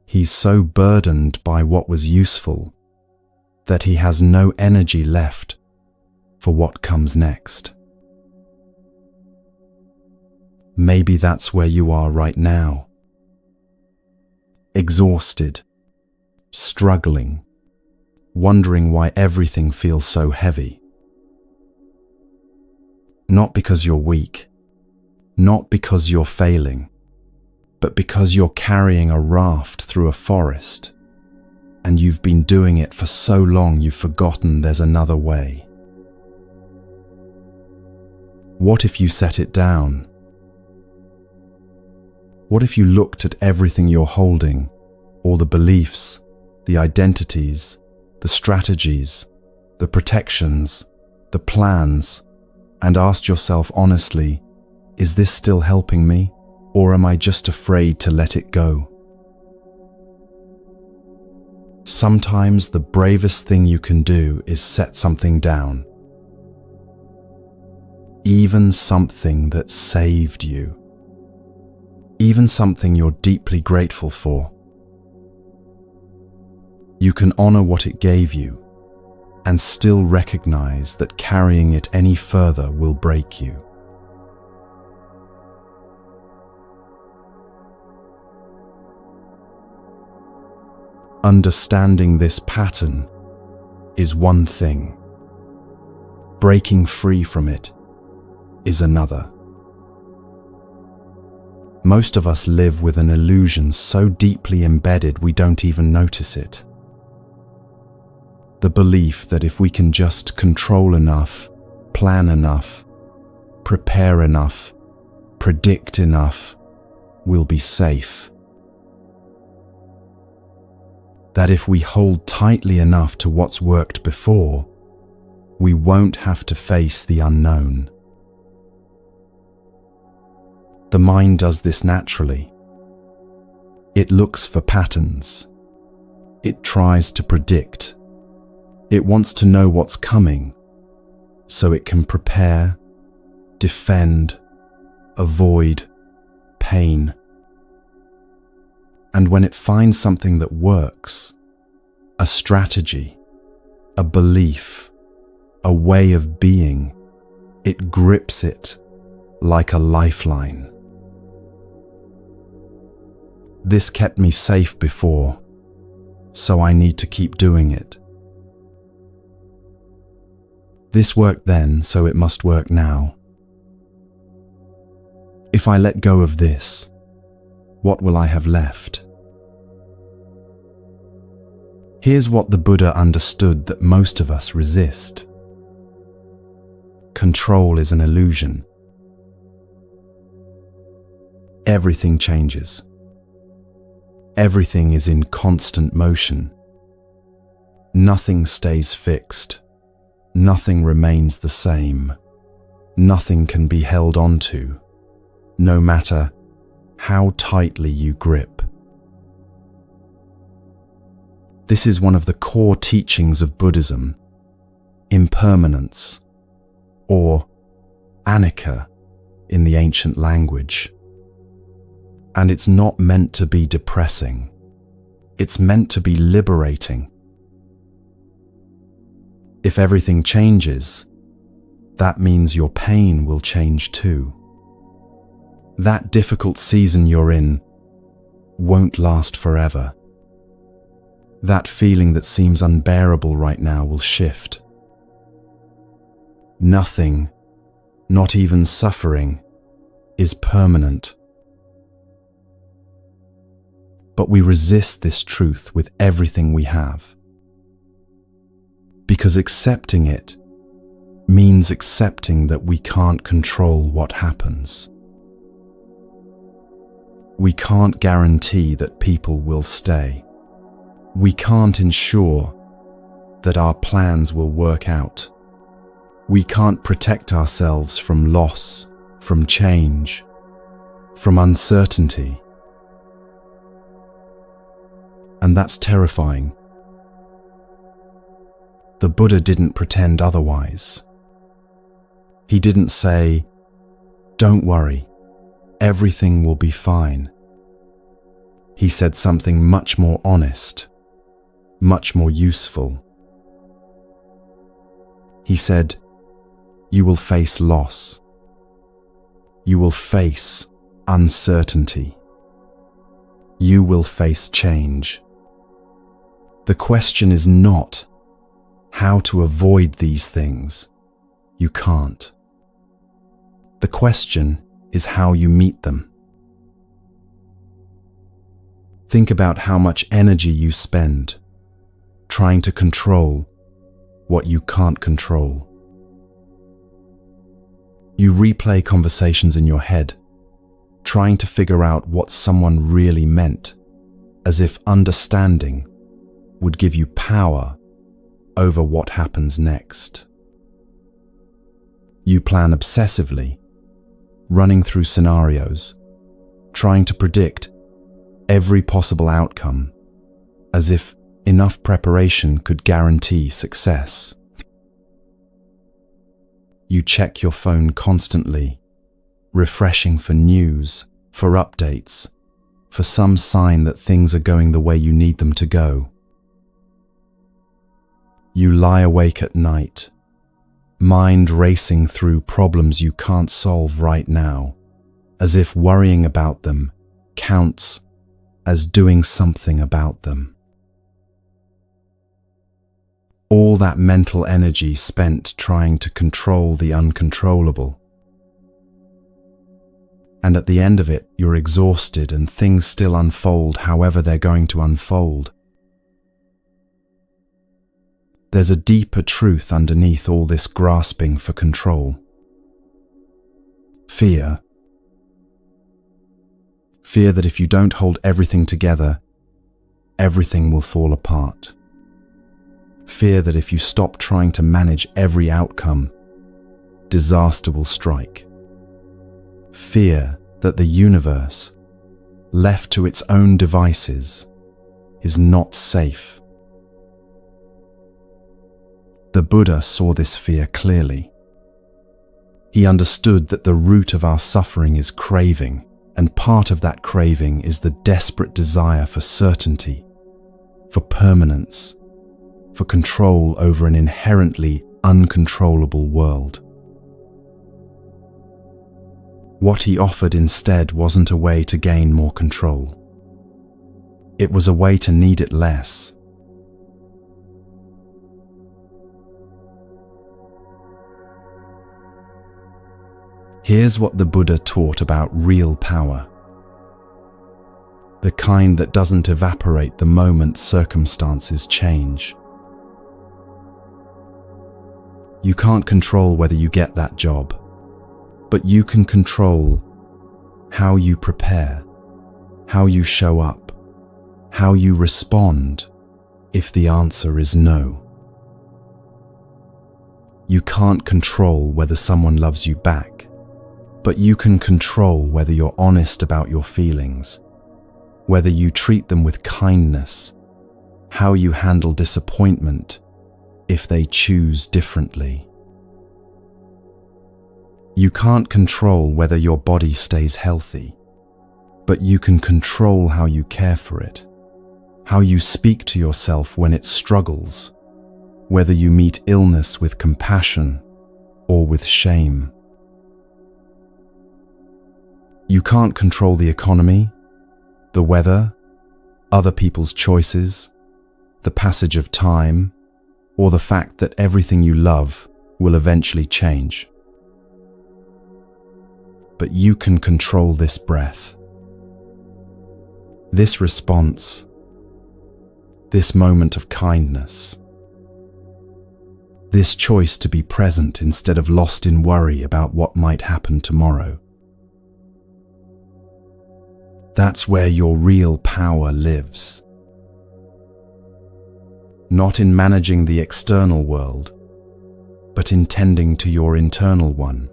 He's so burdened by what was useful that he has no energy left for what comes next. Maybe that's where you are right now. Exhausted, struggling, wondering why everything feels so heavy. Not because you're weak, not because you're failing, but because you're carrying a raft through a forest, and you've been doing it for so long you've forgotten there's another way. What if you set it down? What if you looked at everything you're holding, all the beliefs, the identities, the strategies, the protections, the plans, and asked yourself honestly, is this still helping me, or am I just afraid to let it go? Sometimes the bravest thing you can do is set something down. Even something that saved you. Even something you're deeply grateful for. You can honor what it gave you and still recognize that carrying it any further will break you. Understanding this pattern is one thing. Breaking free from it is another. Most of us live with an illusion so deeply embedded we don't even notice it. The belief that if we can just control enough, plan enough, prepare enough, predict enough, we'll be safe. That if we hold tightly enough to what's worked before, we won't have to face the unknown. The mind does this naturally. It looks for patterns. It tries to predict. It wants to know what's coming, so it can prepare, defend, avoid pain. And when it finds something that works, a strategy, a belief, a way of being, it grips it like a lifeline. This kept me safe before, so I need to keep doing it. This worked then, so it must work now. If I let go of this, what will I have left? Here's what the Buddha understood that most of us resist. Control is an illusion. Everything changes. Everything is in constant motion. Nothing stays fixed. Nothing remains the same. Nothing can be held onto, no matter how tightly you grip. This is one of the core teachings of Buddhism, impermanence, or anicca in the ancient language. And it's not meant to be depressing. It's meant to be liberating. If everything changes, that means your pain will change too. That difficult season you're in won't last forever. That feeling that seems unbearable right now will shift. Nothing, not even suffering, is permanent. But we resist this truth with everything we have. Because accepting it means accepting that we can't control what happens. We can't guarantee that people will stay. We can't ensure that our plans will work out. We can't protect ourselves from loss, from change, from uncertainty. And that's terrifying. The Buddha didn't pretend otherwise. He didn't say, "Don't worry, everything will be fine." He said something much more honest, much more useful. He said, "You will face loss. You will face uncertainty. You will face change. The question is not how to avoid these things. You can't. The question is how you meet them. Think about how much energy you spend trying to control what you can't control. You replay conversations in your head, trying to figure out what someone really meant, as if understanding would give you power over what happens next. You plan obsessively, running through scenarios, trying to predict every possible outcome, as if enough preparation could guarantee success. You check your phone constantly, refreshing for news, for updates, for some sign that things are going the way you need them to go. You lie awake at night, mind racing through problems you can't solve right now, as if worrying about them counts as doing something about them. All that mental energy spent trying to control the uncontrollable. And at the end of it, you're exhausted and things still unfold however they're going to unfold. There's a deeper truth underneath all this grasping for control. Fear. Fear that if you don't hold everything together, everything will fall apart. Fear that if you stop trying to manage every outcome, disaster will strike. Fear that the universe, left to its own devices, is not safe. The Buddha saw this fear clearly. He understood that the root of our suffering is craving, and part of that craving is the desperate desire for certainty, for permanence, for control over an inherently uncontrollable world. What he offered instead wasn't a way to gain more control. It was a way to need it less. Here's what the Buddha taught about real power. The kind that doesn't evaporate the moment circumstances change. You can't control whether you get that job, but you can control how you prepare, how you show up, how you respond if the answer is no. You can't control whether someone loves you back, But you can control whether you're honest about your feelings, whether you treat them with kindness, how you handle disappointment if they choose differently. You can't control whether your body stays healthy, but you can control how you care for it, how you speak to yourself when it struggles, whether you meet illness with compassion or with shame. You can't control the economy, the weather, other people's choices, the passage of time, or the fact that everything you love will eventually change. But you can control this breath, this response, this moment of kindness, this choice to be present instead of lost in worry about what might happen tomorrow. That's where your real power lives. Not in managing the external world, but in tending to your internal one.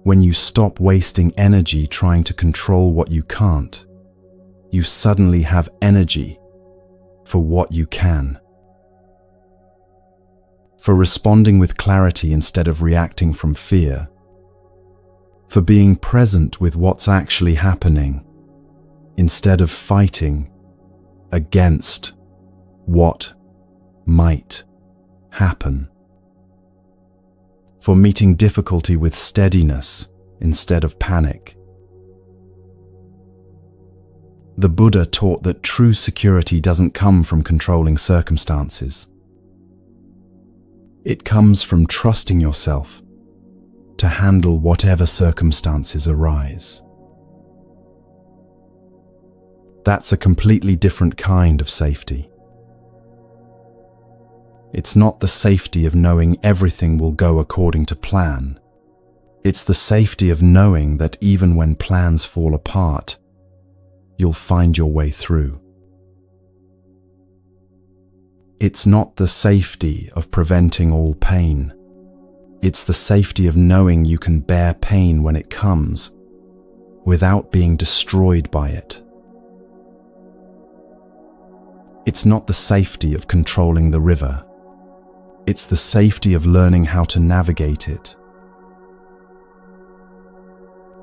When you stop wasting energy trying to control what you can't, you suddenly have energy for what you can. For responding with clarity instead of reacting from fear. For being present with what's actually happening, instead of fighting against what might happen. For meeting difficulty with steadiness instead of panic. The Buddha taught that true security doesn't come from controlling circumstances. It comes from trusting yourself to handle whatever circumstances arise. That's a completely different kind of safety. It's not the safety of knowing everything will go according to plan. It's the safety of knowing that even when plans fall apart, you'll find your way through. It's not the safety of preventing all pain. It's the safety of knowing you can bear pain when it comes, without being destroyed by it. It's not the safety of controlling the river. It's the safety of learning how to navigate it.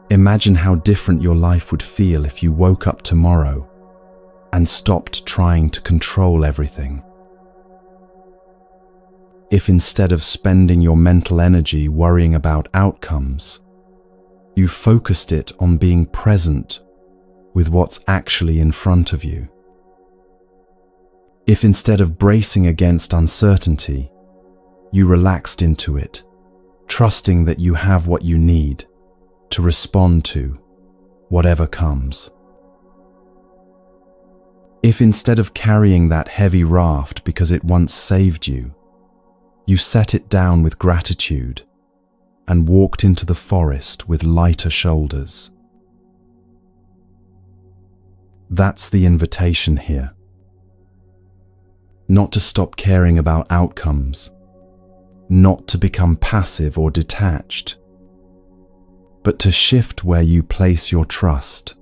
Imagine how different your life would feel if you woke up tomorrow and stopped trying to control everything. If instead of spending your mental energy worrying about outcomes, you focused it on being present with what's actually in front of you. If instead of bracing against uncertainty, you relaxed into it, trusting that you have what you need to respond to whatever comes. If instead of carrying that heavy raft because it once saved you, you set it down with gratitude and walked into the forest with lighter shoulders. That's the invitation here. Not to stop caring about outcomes, not to become passive or detached, but to shift where you place your trust.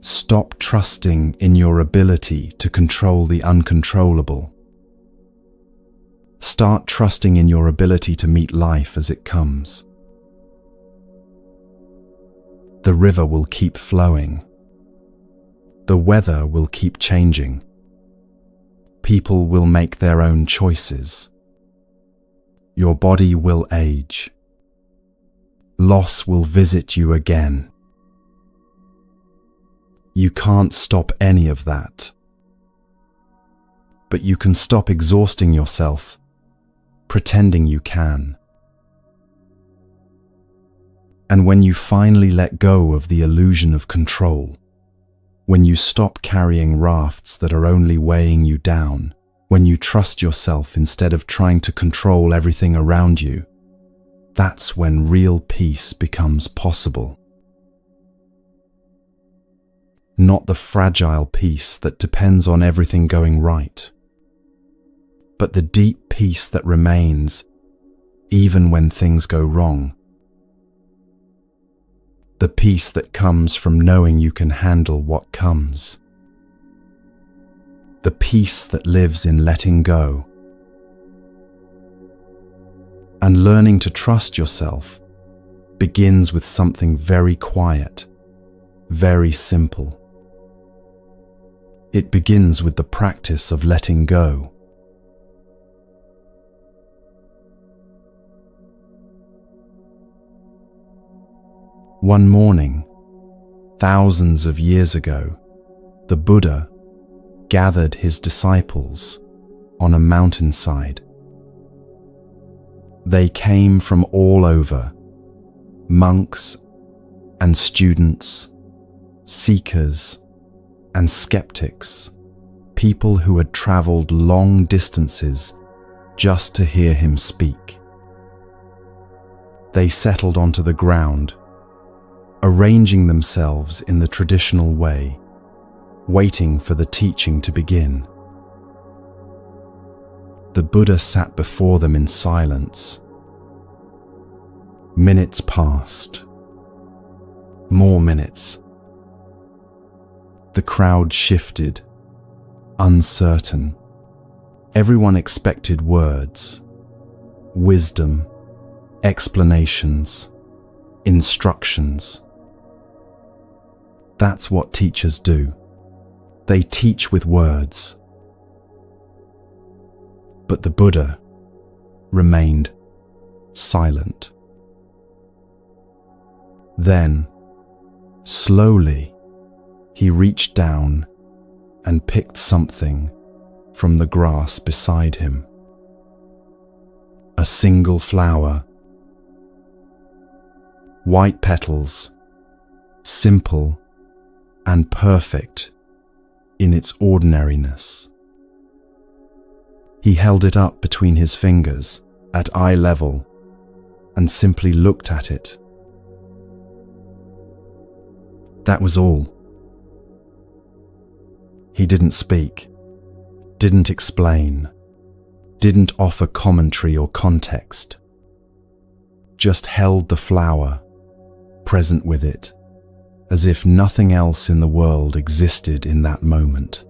Stop trusting in your ability to control the uncontrollable. Start trusting in your ability to meet life as it comes. The river will keep flowing. The weather will keep changing. People will make their own choices. Your body will age. Loss will visit you again. You can't stop any of that. But you can stop exhausting yourself, pretending you can. And when you finally let go of the illusion of control, when you stop carrying rafts that are only weighing you down, when you trust yourself instead of trying to control everything around you, that's when real peace becomes possible. Not the fragile peace that depends on everything going right, but the deep peace that remains even when things go wrong. The peace that comes from knowing you can handle what comes. The peace that lives in letting go. And learning to trust yourself begins with something very quiet, very simple. It begins with the practice of letting go. One morning, thousands of years ago, the Buddha gathered his disciples on a mountainside. They came from all over, monks and students, seekers and skeptics, people who had traveled long distances just to hear him speak. They settled onto the ground, arranging themselves in the traditional way, waiting for the teaching to begin. The Buddha sat before them in silence. Minutes passed. More minutes. The crowd shifted, uncertain. Everyone expected words, wisdom, explanations, instructions. That's what teachers do. They teach with words. But the Buddha remained silent. Then, slowly, he reached down and picked something from the grass beside him. A single flower. White petals, simple and perfect in its ordinariness. He held it up between his fingers at eye level and simply looked at it. That was all. He didn't speak, didn't explain, didn't offer commentary or context. Just held the flower, present with it, as if nothing else in the world existed in that moment.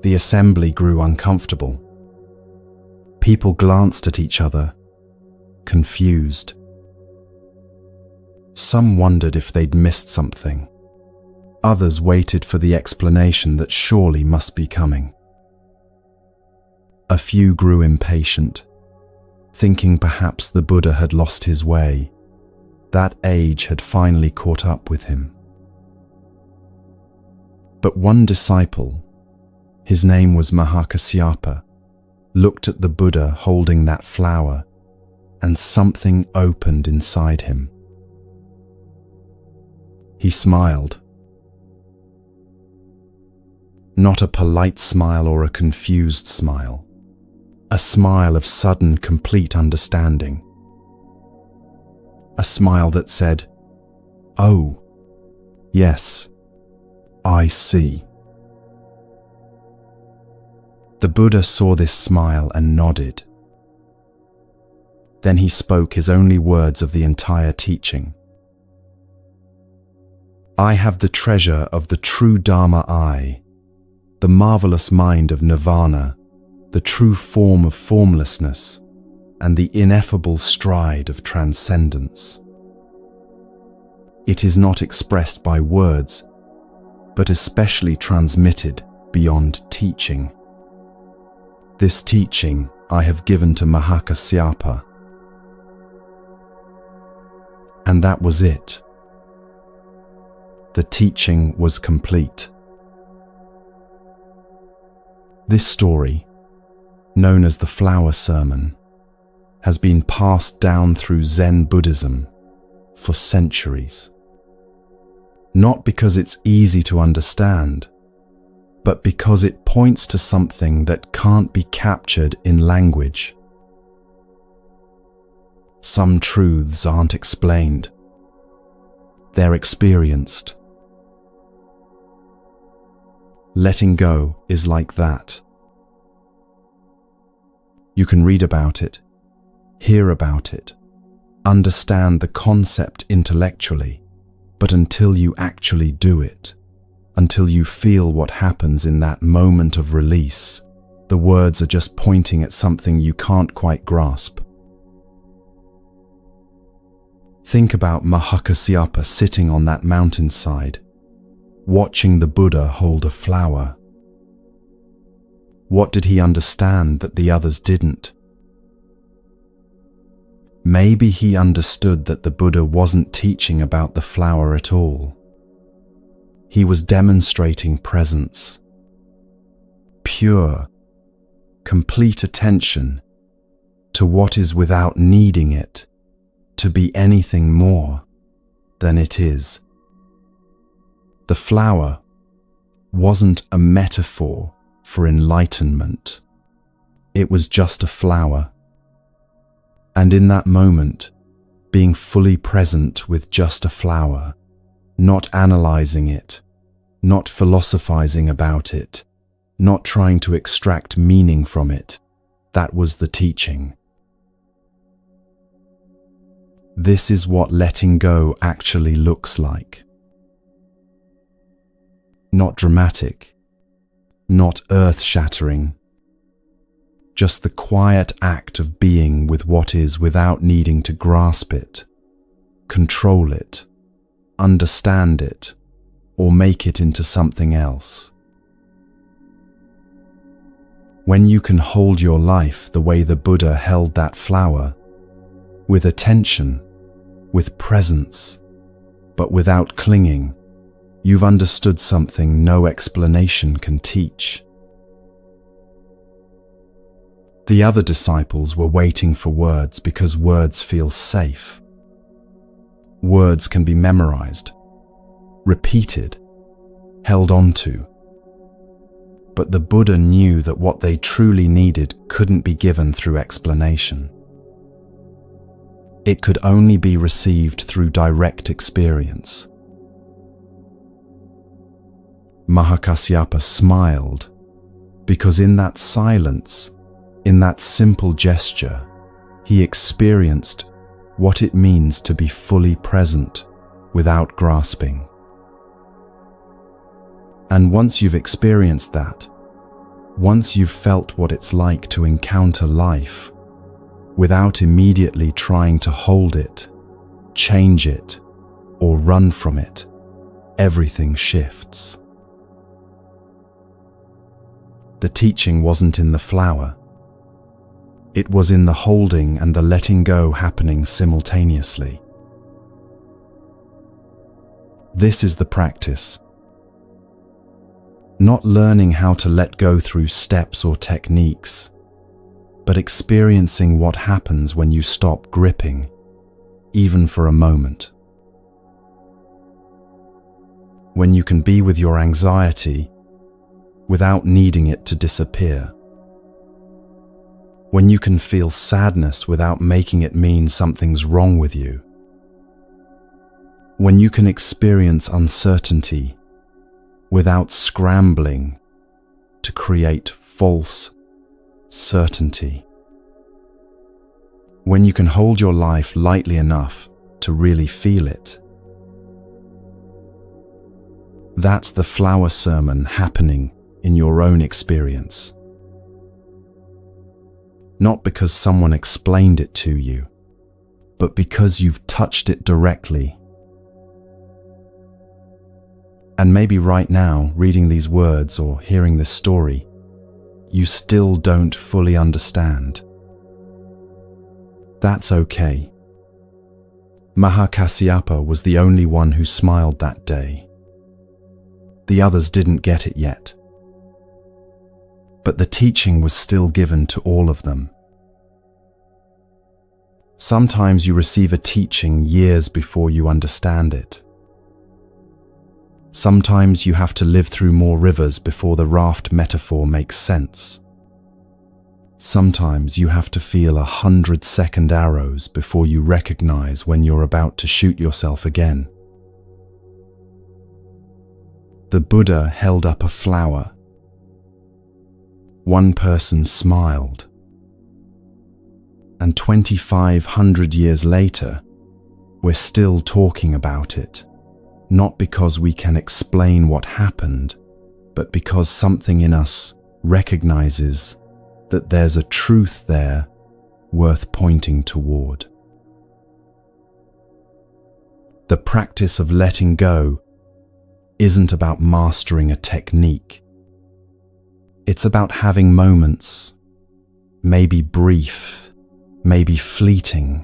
The assembly grew uncomfortable. People glanced at each other, confused. Some wondered if they'd missed something. Others waited for the explanation that surely must be coming. A few grew impatient, thinking perhaps the Buddha had lost his way. That age had finally caught up with him. But one disciple, his name was Mahakasyapa, looked at the Buddha holding that flower, and something opened inside him. He smiled. Not a polite smile or a confused smile. A smile of sudden, complete understanding. A smile that said, "Oh, yes, I see." The Buddha saw this smile and nodded. Then he spoke his only words of the entire teaching. "I have the treasure of the true Dharma I, the marvelous mind of nirvana, the true form of formlessness, and the ineffable stride of transcendence. It is not expressed by words, but especially transmitted beyond teaching. This teaching I have given to Mahakasyapa." And that was it. The teaching was complete. This story, known as the Flower Sermon, has been passed down through Zen Buddhism for centuries. Not because it's easy to understand, but because it points to something that can't be captured in language. Some truths aren't explained. They're experienced. Letting go is like that. You can read about it, hear about it, understand the concept intellectually, but until you actually do it, until you feel what happens in that moment of release, the words are just pointing at something you can't quite grasp. Think about Mahakasyapa sitting on that mountainside, watching the Buddha hold a flower. What did he understand that the others didn't? Maybe he understood that the Buddha wasn't teaching about the flower at all. He was demonstrating presence, pure, complete attention to what is without needing it to be anything more than it is. The flower wasn't a metaphor for enlightenment. It was just a flower. And in that moment, being fully present with just a flower, not analyzing it, not philosophizing about it, not trying to extract meaning from it, that was the teaching. This is what letting go actually looks like. Not dramatic, not earth-shattering, just the quiet act of being with what is without needing to grasp it, control it, understand it, or make it into something else. When you can hold your life the way the Buddha held that flower, with attention, with presence, but without clinging, you've understood something no explanation can teach. The other disciples were waiting for words because words feel safe. Words can be memorized, repeated, held onto. But the Buddha knew that what they truly needed couldn't be given through explanation. It could only be received through direct experience. Mahakasyapa smiled because in that silence, in that simple gesture, he experienced what it means to be fully present without grasping. And once you've experienced that, once you've felt what it's like to encounter life without immediately trying to hold it, change it, or run from it, everything shifts. The teaching wasn't in the flower. It was in the holding and the letting go happening simultaneously. This is the practice. Not learning how to let go through steps or techniques, but experiencing what happens when you stop gripping, even for a moment. When you can be with your anxiety without needing it to disappear. When you can feel sadness without making it mean something's wrong with you. When you can experience uncertainty without scrambling to create false certainty. When you can hold your life lightly enough to really feel it. That's the flower sermon happening in your own experience. Not because someone explained it to you, but because you've touched it directly. And maybe right now, reading these words or hearing this story, you still don't fully understand. That's okay. Mahakasyapa was the only one who smiled that day. The others didn't get it yet. But the teaching was still given to all of them. Sometimes you receive a teaching years before you understand it. Sometimes you have to live through more rivers before the raft metaphor makes sense. Sometimes you have to feel 100-second arrows before you recognize when you're about to shoot yourself again. The Buddha held up a flower. One person smiled. And 2,500 years later, we're still talking about it, not because we can explain what happened, but because something in us recognizes that there's a truth there worth pointing toward. The practice of letting go isn't about mastering a technique. It's about having moments, maybe brief, maybe fleeting,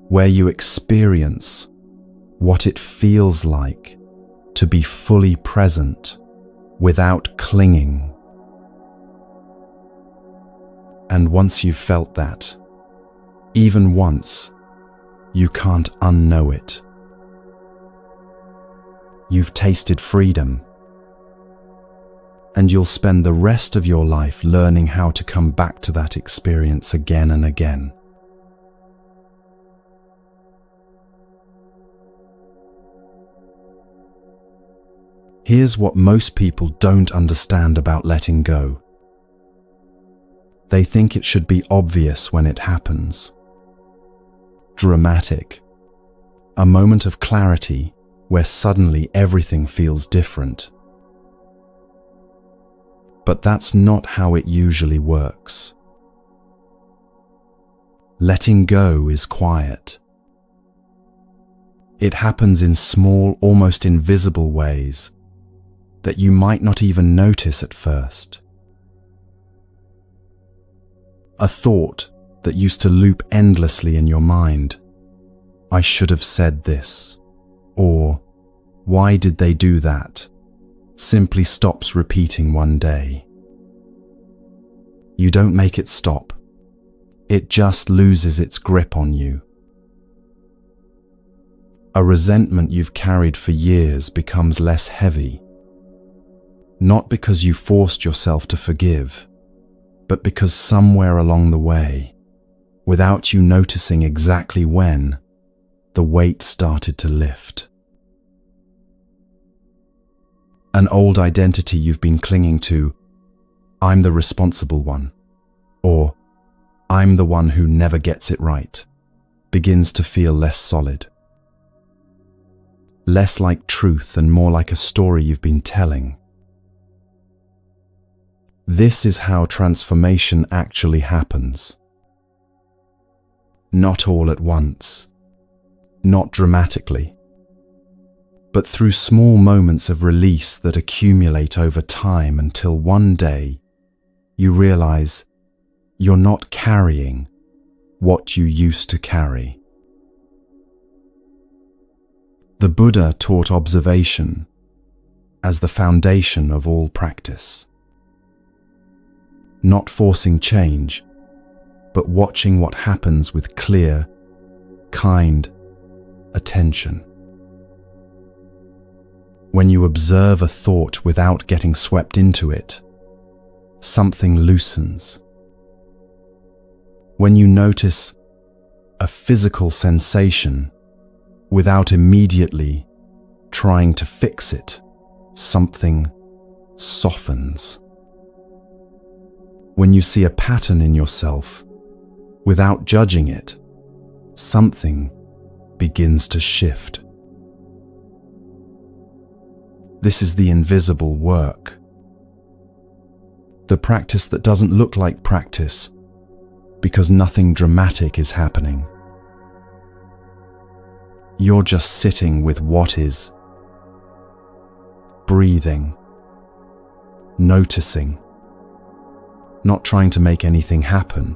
where you experience what it feels like to be fully present without clinging. And once you've felt that, even once, you can't unknow it. You've tasted freedom, and you'll spend the rest of your life learning how to come back to that experience again and again. Here's what most people don't understand about letting go. They think it should be obvious when it happens. Dramatic. A moment of clarity where suddenly everything feels different. But that's not how it usually works. Letting go is quiet. It happens in small, almost invisible ways that you might not even notice at first. A thought that used to loop endlessly in your mind, "I should have said this," or "Why did they do that?" simply stops repeating one day. You don't make it stop. It just loses its grip on you. A resentment you've carried for years becomes less heavy, not because you forced yourself to forgive, but because somewhere along the way, without you noticing exactly when, the weight started to lift. An old identity you've been clinging to, "I'm the responsible one," or "I'm the one who never gets it right," begins to feel less solid. Less like truth and more like a story you've been telling. This is how transformation actually happens. Not all at once, not dramatically, but through small moments of release that accumulate over time until one day you realize you're not carrying what you used to carry. The Buddha taught observation as the foundation of all practice. Not forcing change, but watching what happens with clear, kind attention. When you observe a thought without getting swept into it, something loosens. When you notice a physical sensation without immediately trying to fix it, something softens. When you see a pattern in yourself without judging it, something begins to shift. This is the invisible work. The practice that doesn't look like practice because nothing dramatic is happening. You're just sitting with what is, breathing, noticing, not trying to make anything happen,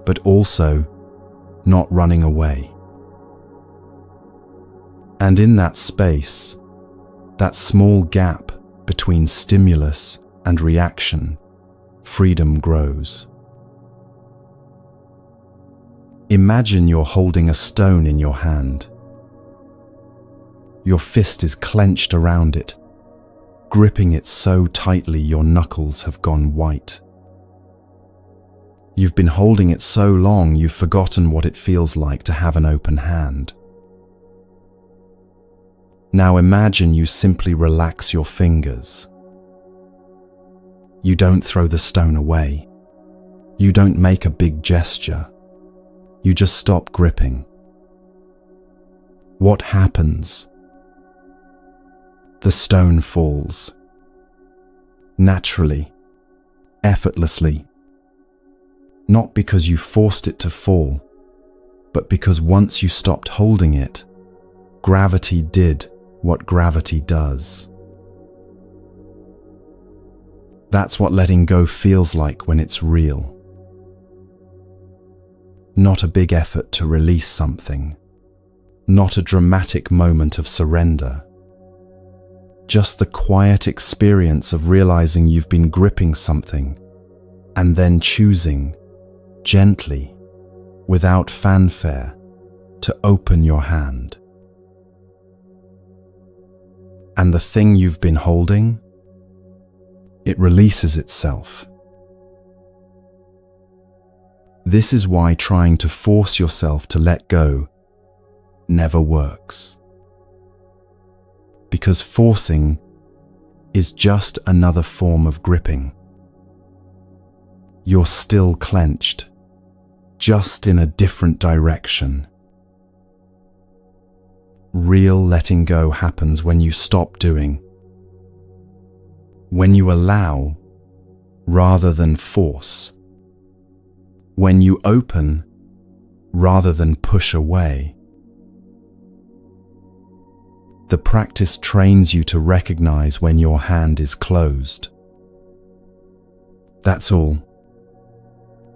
but also not running away. And in that space, that small gap between stimulus and reaction, freedom grows. Imagine you're holding a stone in your hand. Your fist is clenched around it, gripping it so tightly your knuckles have gone white. You've been holding it so long you've forgotten what it feels like to have an open hand. Now imagine you simply relax your fingers. You don't throw the stone away. You don't make a big gesture. You just stop gripping. What happens? The stone falls. Naturally, effortlessly. Not because you forced it to fall, but because once you stopped holding it, gravity did what gravity does. That's what letting go feels like when it's real. Not a big effort to release something. Not a dramatic moment of surrender. Just the quiet experience of realizing you've been gripping something and then choosing, gently, without fanfare, to open your hand. And the thing you've been holding, it releases itself. This is why trying to force yourself to let go never works. Because forcing is just another form of gripping. You're still clenched, just in a different direction. Real letting go happens when you stop doing. When you allow, rather than force. When you open, rather than push away. The practice trains you to recognize when your hand is closed. That's all.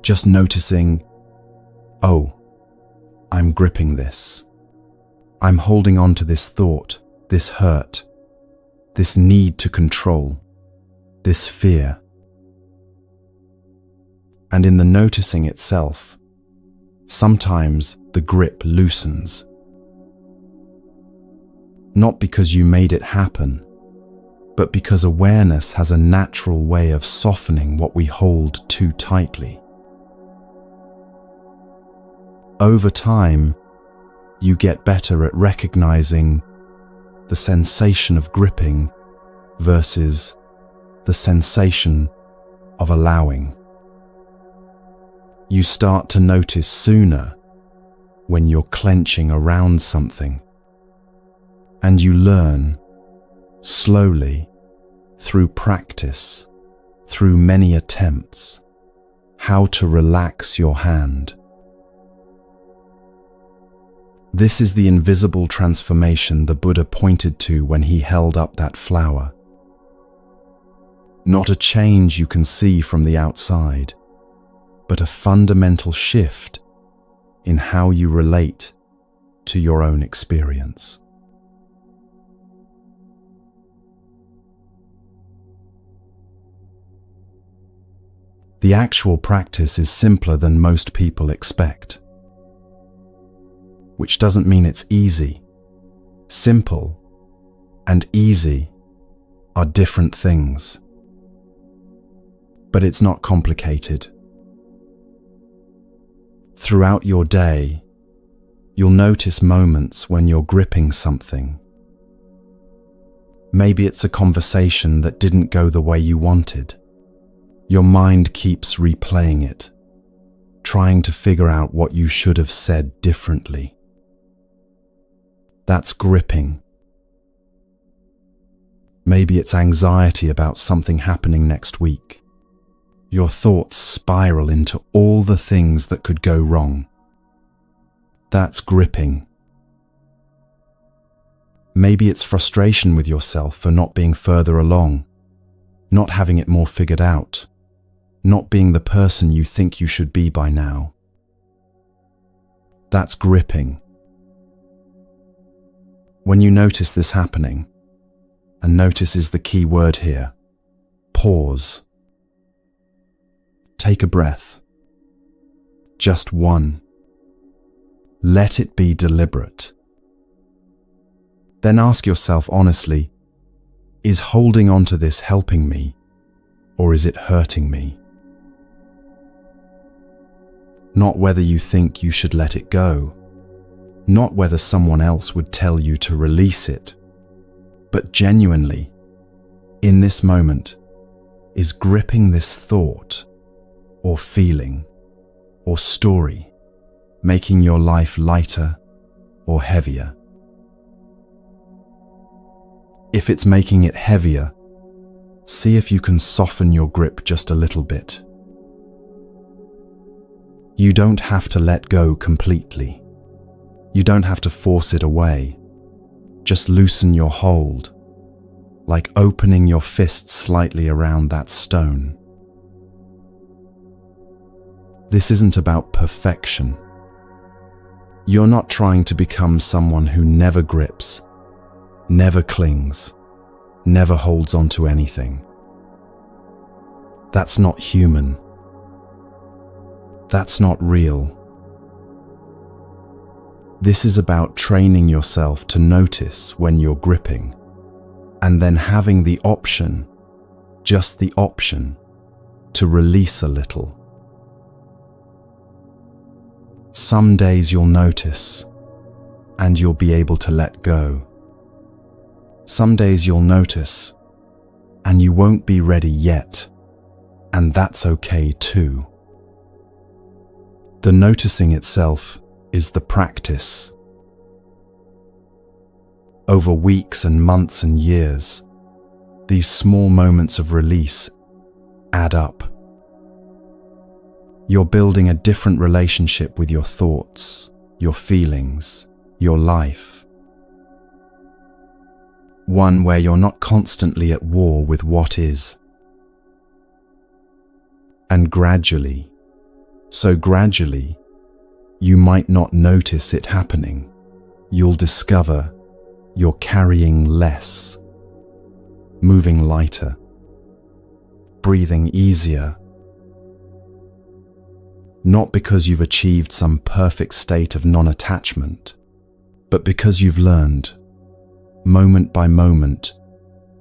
Just noticing, oh, I'm gripping this. I'm holding on to this thought, this hurt, this need to control, this fear. And in the noticing itself, sometimes the grip loosens. Not because you made it happen, but because awareness has a natural way of softening what we hold too tightly. Over time, you get better at recognizing the sensation of gripping versus the sensation of allowing. You start to notice sooner when you're clenching around something. And you learn, slowly, through practice, through many attempts, how to relax your hand. This is the invisible transformation the Buddha pointed to when he held up that flower. Not a change you can see from the outside, but a fundamental shift in how you relate to your own experience. The actual practice is simpler than most people expect. Which doesn't mean it's easy. Simple and easy are different things. But it's not complicated. Throughout your day, you'll notice moments when you're gripping something. Maybe it's a conversation that didn't go the way you wanted. Your mind keeps replaying it, trying to figure out what you should have said differently. That's gripping. Maybe it's anxiety about something happening next week. Your thoughts spiral into all the things that could go wrong. That's gripping. Maybe it's frustration with yourself for not being further along, not having it more figured out, not being the person you think you should be by now. That's gripping. When you notice this happening, and notice is the key word here, pause. Take a breath. Just one. Let it be deliberate. Then ask yourself honestly, is holding on to this helping me, or is it hurting me? Not whether you think you should let it go, not whether someone else would tell you to release it, but genuinely, in this moment, is gripping this thought, or feeling, or story, making your life lighter or heavier. If it's making it heavier, see if you can soften your grip just a little bit. You don't have to let go completely. You don't have to force it away. Just loosen your hold, like opening your fist slightly around that stone. This isn't about perfection. You're not trying to become someone who never grips, never clings, never holds on to anything. That's not human. That's not real. This is about training yourself to notice when you're gripping, and then having the option, just the option, to release a little. Some days you'll notice, and you'll be able to let go. Some days you'll notice, and you won't be ready yet, and that's okay too. The noticing itself is the practice. Over weeks and months and years, these small moments of release add up. You're building a different relationship with your thoughts, your feelings, your life. One where you're not constantly at war with what is. And gradually, so gradually, you might not notice it happening. You'll discover you're carrying less, moving lighter, breathing easier. Not because you've achieved some perfect state of non-attachment, but because you've learned, moment by moment,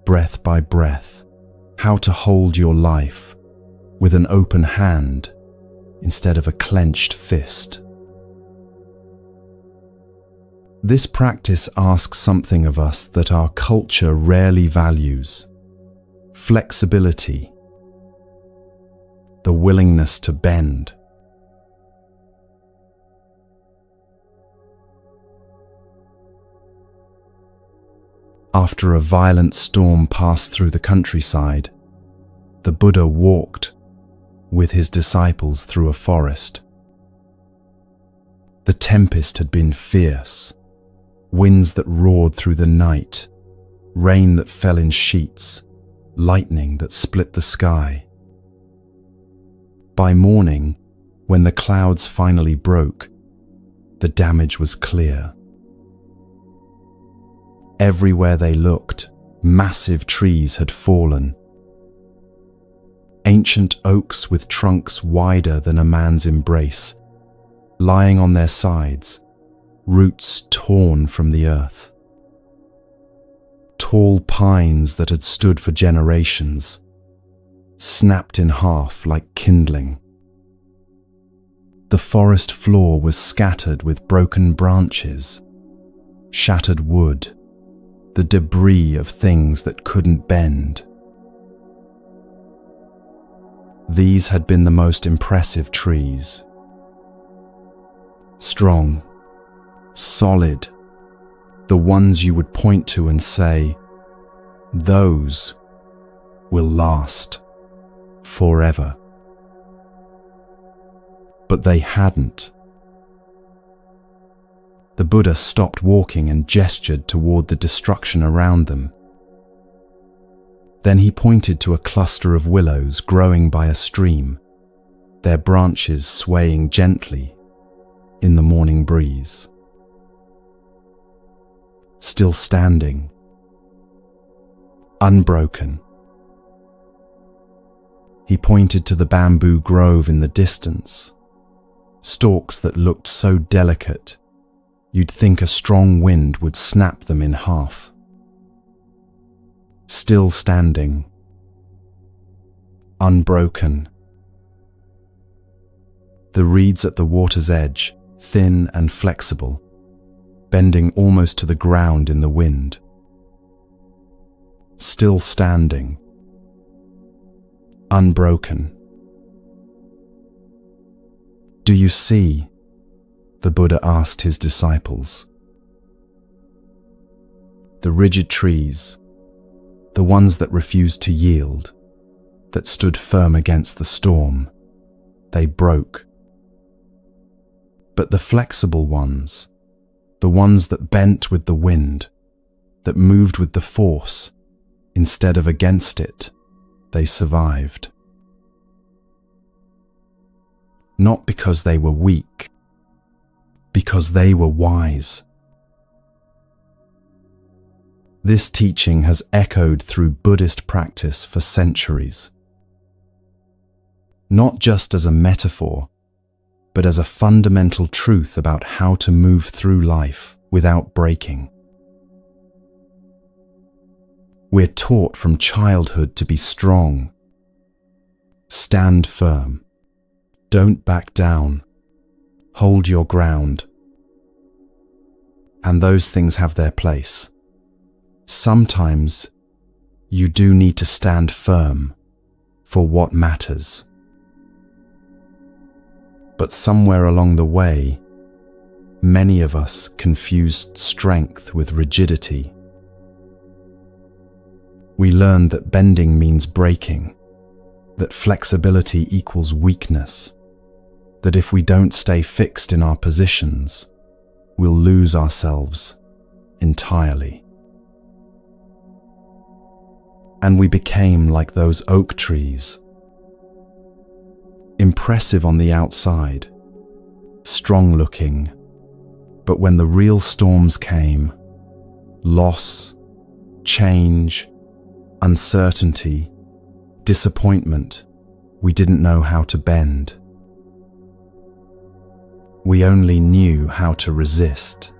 breath by breath, how to hold your life with an open hand instead of a clenched fist. This practice asks something of us that our culture rarely values: flexibility, the willingness to bend. After a violent storm passed through the countryside, the Buddha walked with his disciples through a forest. The tempest had been fierce, winds that roared through the night, rain that fell in sheets, lightning that split the sky. By morning, when the clouds finally broke, the damage was clear. Everywhere they looked, massive trees had fallen. Ancient oaks with trunks wider than a man's embrace, lying on their sides, roots torn from the earth. Tall pines that had stood for generations, snapped in half like kindling. The forest floor was scattered with broken branches, shattered wood, the debris of things that couldn't bend. These had been the most impressive trees. Strong, solid, the ones you would point to and say, "Those will last forever." But they hadn't. The Buddha stopped walking and gestured toward the destruction around them. Then he pointed to a cluster of willows growing by a stream, their branches swaying gently in the morning breeze. Still standing, unbroken. He pointed to the bamboo grove in the distance, stalks that looked so delicate you'd think a strong wind would snap them in half. Still standing, unbroken. The reeds at the water's edge, thin and flexible, bending almost to the ground in the wind. Still standing, unbroken. Do you see? the Buddha asked his disciples. The rigid trees, the ones that refused to yield, that stood firm against the storm, they broke. But the flexible ones, the ones that bent with the wind, that moved with the force instead of against it, they survived. Not because they were weak, because they were wise. This teaching has echoed through Buddhist practice for centuries. Not just as a metaphor, but as a fundamental truth about how to move through life without breaking. We're taught from childhood to be strong, stand firm, don't back down, hold your ground. And those things have their place. Sometimes you do need to stand firm for what matters. But somewhere along the way, many of us confused strength with rigidity. We learned that bending means breaking, that flexibility equals weakness, that if we don't stay fixed in our positions, we'll lose ourselves entirely. And we became like those oak trees, impressive on the outside, strong-looking, but when the real storms came, loss, change, uncertainty, disappointment, we didn't know how to bend. We only knew how to resist.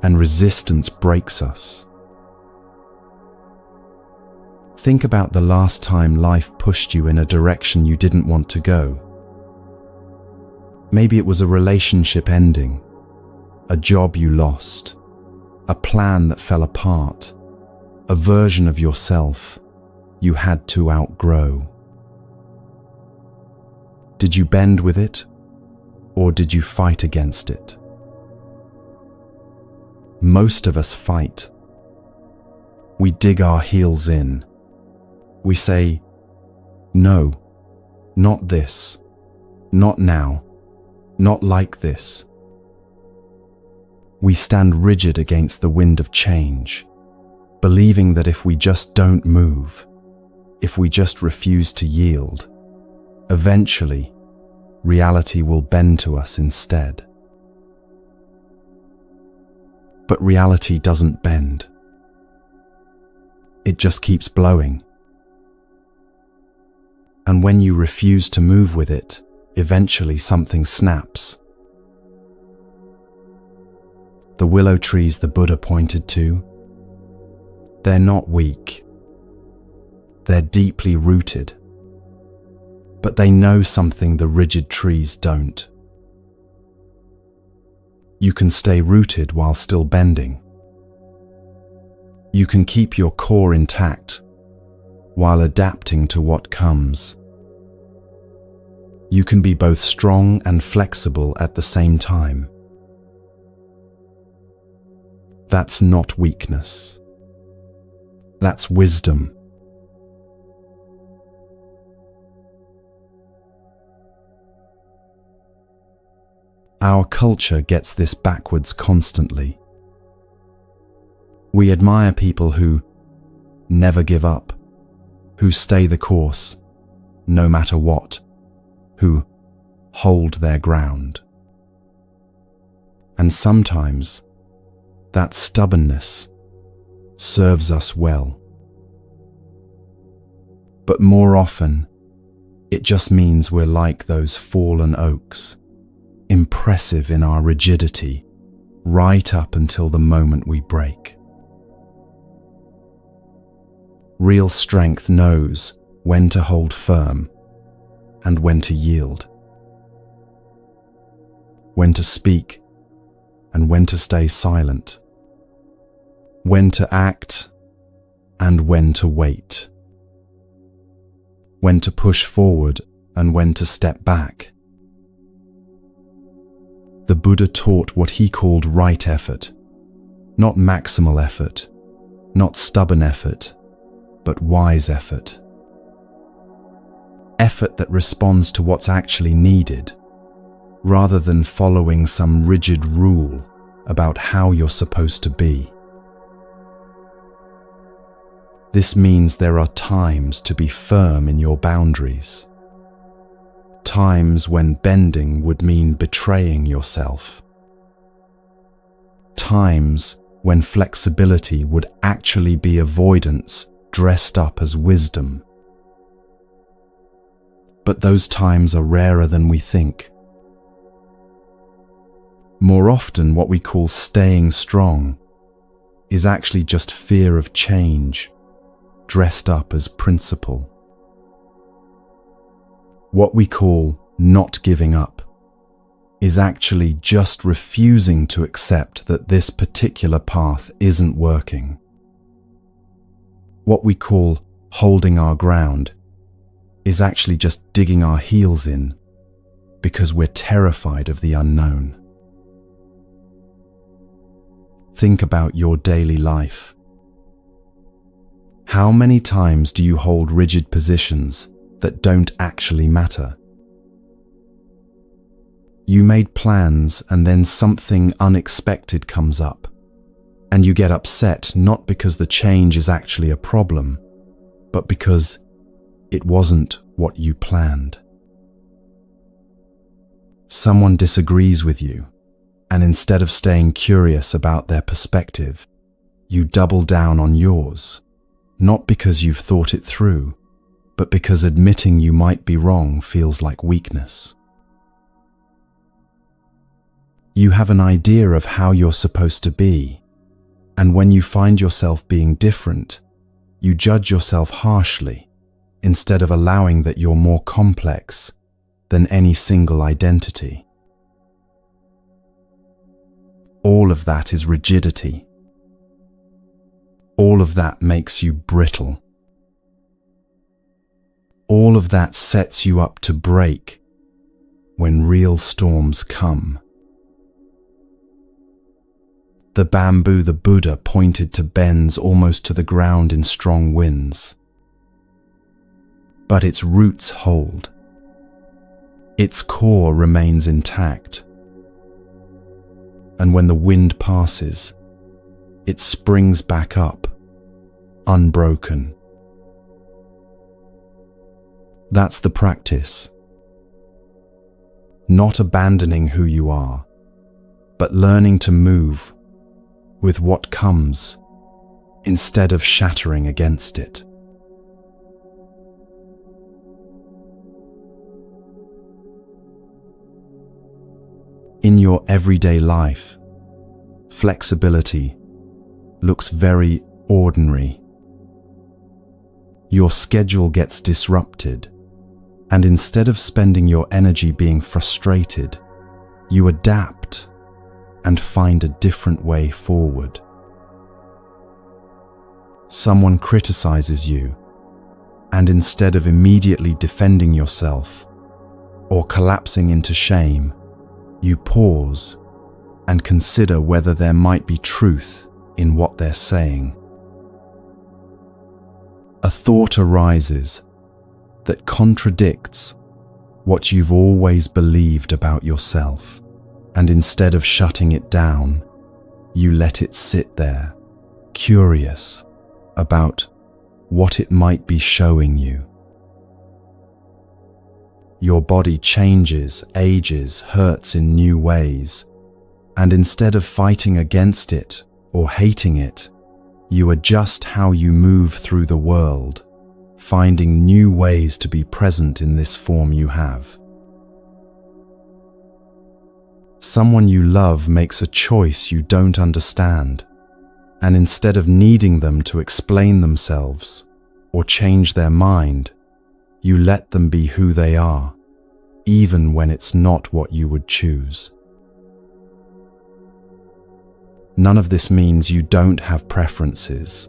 And resistance breaks us. Think about the last time life pushed you in a direction you didn't want to go. Maybe it was a relationship ending, a job you lost, a plan that fell apart, a version of yourself you had to outgrow. Did you bend with it, or did you fight against it? Most of us fight. We dig our heels in. We say, no, not this, not now, not like this. We stand rigid against the wind of change, believing that if we just don't move, if we just refuse to yield, eventually, reality will bend to us instead. But reality doesn't bend. It just keeps blowing. And when you refuse to move with it, eventually something snaps. The willow trees the Buddha pointed to, they're not weak. They're deeply rooted. But they know something the rigid trees don't. You can stay rooted while still bending. You can keep your core intact while adapting to what comes. You can be both strong and flexible at the same time. That's not weakness. That's wisdom. Our culture gets this backwards constantly. We admire people who never give up, who stay the course, no matter what, who hold their ground. And sometimes that stubbornness serves us well. But more often, it just means we're like those fallen oaks, impressive in our rigidity, right up until the moment we break. Real strength knows when to hold firm and when to yield, when to speak and when to stay silent, when to act and when to wait, when to push forward and when to step back. the Buddha taught what he called right effort, not maximal effort, not stubborn effort, but wise effort. Effort that responds to what's actually needed, rather than following some rigid rule about how you're supposed to be. This means there are times to be firm in your boundaries. Times when bending would mean betraying yourself. Times when flexibility would actually be avoidance dressed up as wisdom. But those times are rarer than we think. More often, what we call staying strong is actually just fear of change, dressed up as principle. What we call not giving up is actually just refusing to accept that this particular path isn't working. What we call holding our ground is actually just digging our heels in because we're terrified of the unknown. Think about your daily life. How many times do you hold rigid positions that don't actually matter? You made plans and then something unexpected comes up, and you get upset not because the change is actually a problem, but because it wasn't what you planned. Someone disagrees with you, and instead of staying curious about their perspective, you double down on yours, not because you've thought it through, but because admitting you might be wrong feels like weakness. You have an idea of how you're supposed to be, and when you find yourself being different, you judge yourself harshly instead of allowing that you're more complex than any single identity. All of that is rigidity. All of that makes you brittle. All of that sets you up to break when real storms come. The bamboo the Buddha pointed to bends almost to the ground in strong winds. But its roots hold. Its core remains intact. And when the wind passes, it springs back up, unbroken. That's the practice. Not abandoning who you are, but learning to move with what comes instead of shattering against it. In your everyday life, flexibility looks very ordinary. Your schedule gets disrupted, and instead of spending your energy being frustrated, you adapt and find a different way forward. Someone criticizes you, and instead of immediately defending yourself or collapsing into shame, you pause and consider whether there might be truth in what they're saying. A thought arises that contradicts what you've always believed about yourself, and instead of shutting it down, you let it sit there, curious about what it might be showing you. Your body changes, ages, hurts in new ways, and instead of fighting against it or hating it, you adjust how you move through the world, finding new ways to be present in this form you have. Someone you love makes a choice you don't understand, and instead of needing them to explain themselves or change their mind, you let them be who they are, even when it's not what you would choose. None of this means you don't have preferences.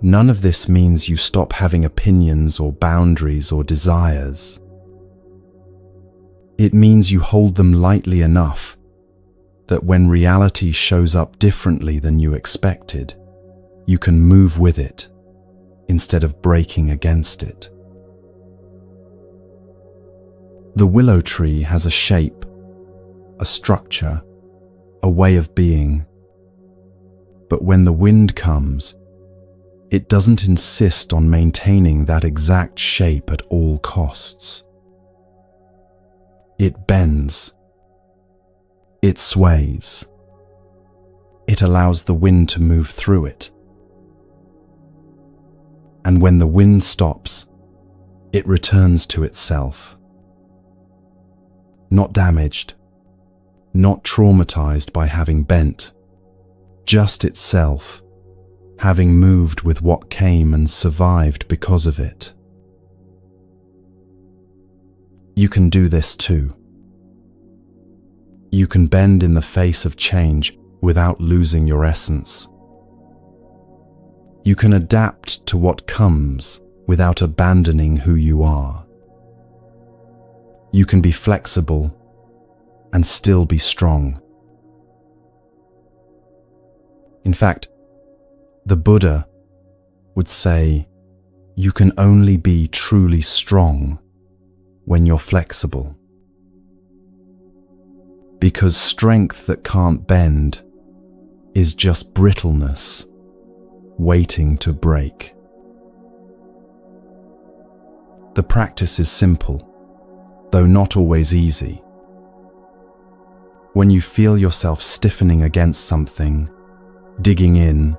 None of this means you stop having opinions or boundaries or desires. It means you hold them lightly enough that when reality shows up differently than you expected, you can move with it instead of breaking against it. The willow tree has a shape, a structure, a way of being. But when the wind comes, it doesn't insist on maintaining that exact shape at all costs. It bends. It sways. It allows the wind to move through it. And when the wind stops, it returns to itself. Not damaged, not traumatized by having bent, just itself, having moved with what came and survived because of it. You can do this too. You can bend in the face of change without losing your essence. You can adapt to what comes without abandoning who you are. You can be flexible and still be strong. In fact, the Buddha would say, you can only be truly strong when you're flexible. Because strength that can't bend is just brittleness waiting to break. The practice is simple, though not always easy. When you feel yourself stiffening against something, digging in,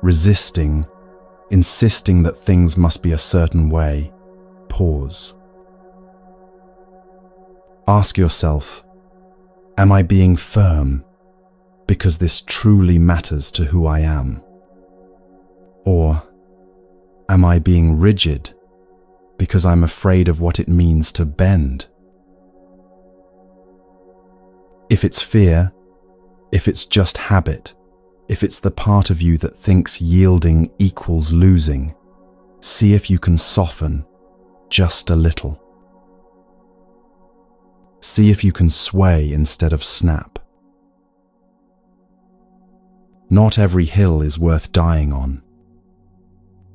resisting, insisting that things must be a certain way, pause. Ask yourself, am I being firm because this truly matters to who I am? Or am I being rigid because I'm afraid of what it means to bend? If it's fear, if it's just habit, if it's the part of you that thinks yielding equals losing, see if you can soften just a little. See if you can sway instead of snap. Not every hill is worth dying on.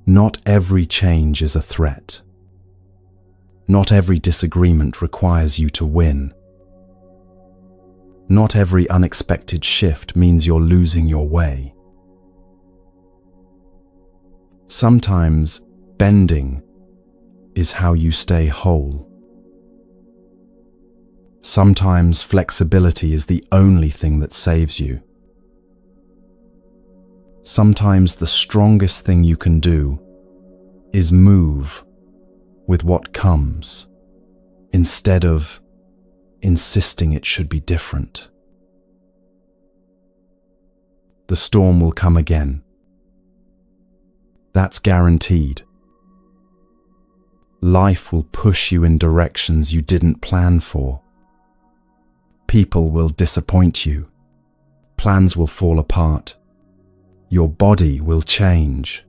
Not every change is a threat. Not every disagreement requires you to win. Not every unexpected shift means you're losing your way. Sometimes bending is how you stay whole. Sometimes flexibility is the only thing that saves you. Sometimes the strongest thing you can do is move with what comes, instead of insisting it should be different. The storm will come again. That's guaranteed. Life will push you in directions you didn't plan for. People will disappoint you. Plans will fall apart. Your body will change.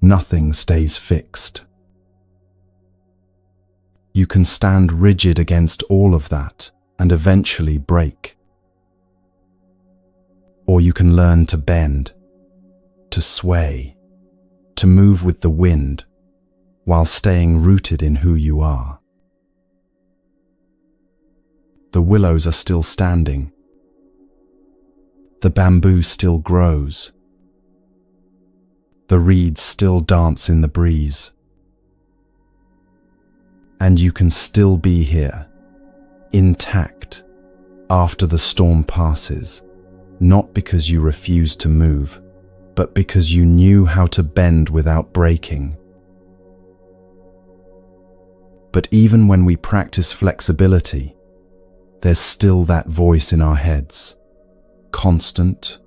Nothing stays fixed. You can stand rigid against all of that and eventually break. Or you can learn to bend, to sway, to move with the wind while staying rooted in who you are. The willows are still standing. The bamboo still grows. The reeds still dance in the breeze. And you can still be here, intact, after the storm passes, not because you refused to move, but because you knew how to bend without breaking. But even when we practice flexibility, there's still that voice in our heads, constant,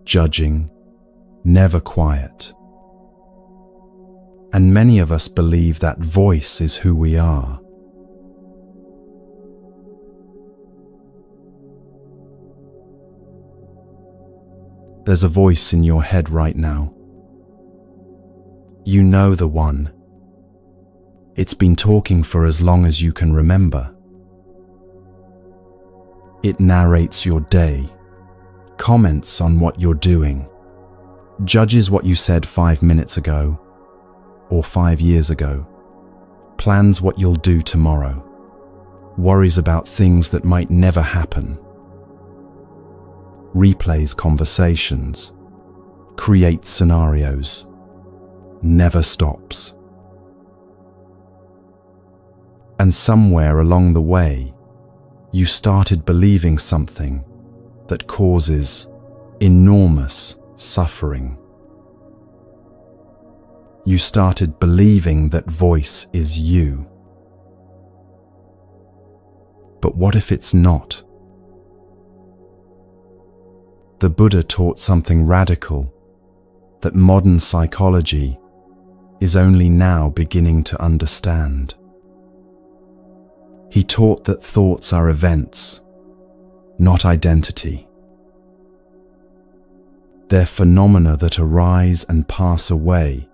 judging, never quiet. And many of us believe that voice is who we are. There's a voice in your head right now. You know the one. It's been talking for as long as you can remember. It narrates your day, comments on what you're doing, judges what you said 5 minutes ago or 5 years ago, plans what you'll do tomorrow, worries about things that might never happen, replays conversations, creates scenarios, never stops. And somewhere along the way, you started believing something that causes enormous suffering. You started believing that voice is you. But what if it's not? The Buddha taught something radical that modern psychology is only now beginning to understand. He taught that thoughts are events, not identity. They're phenomena that arise and pass away,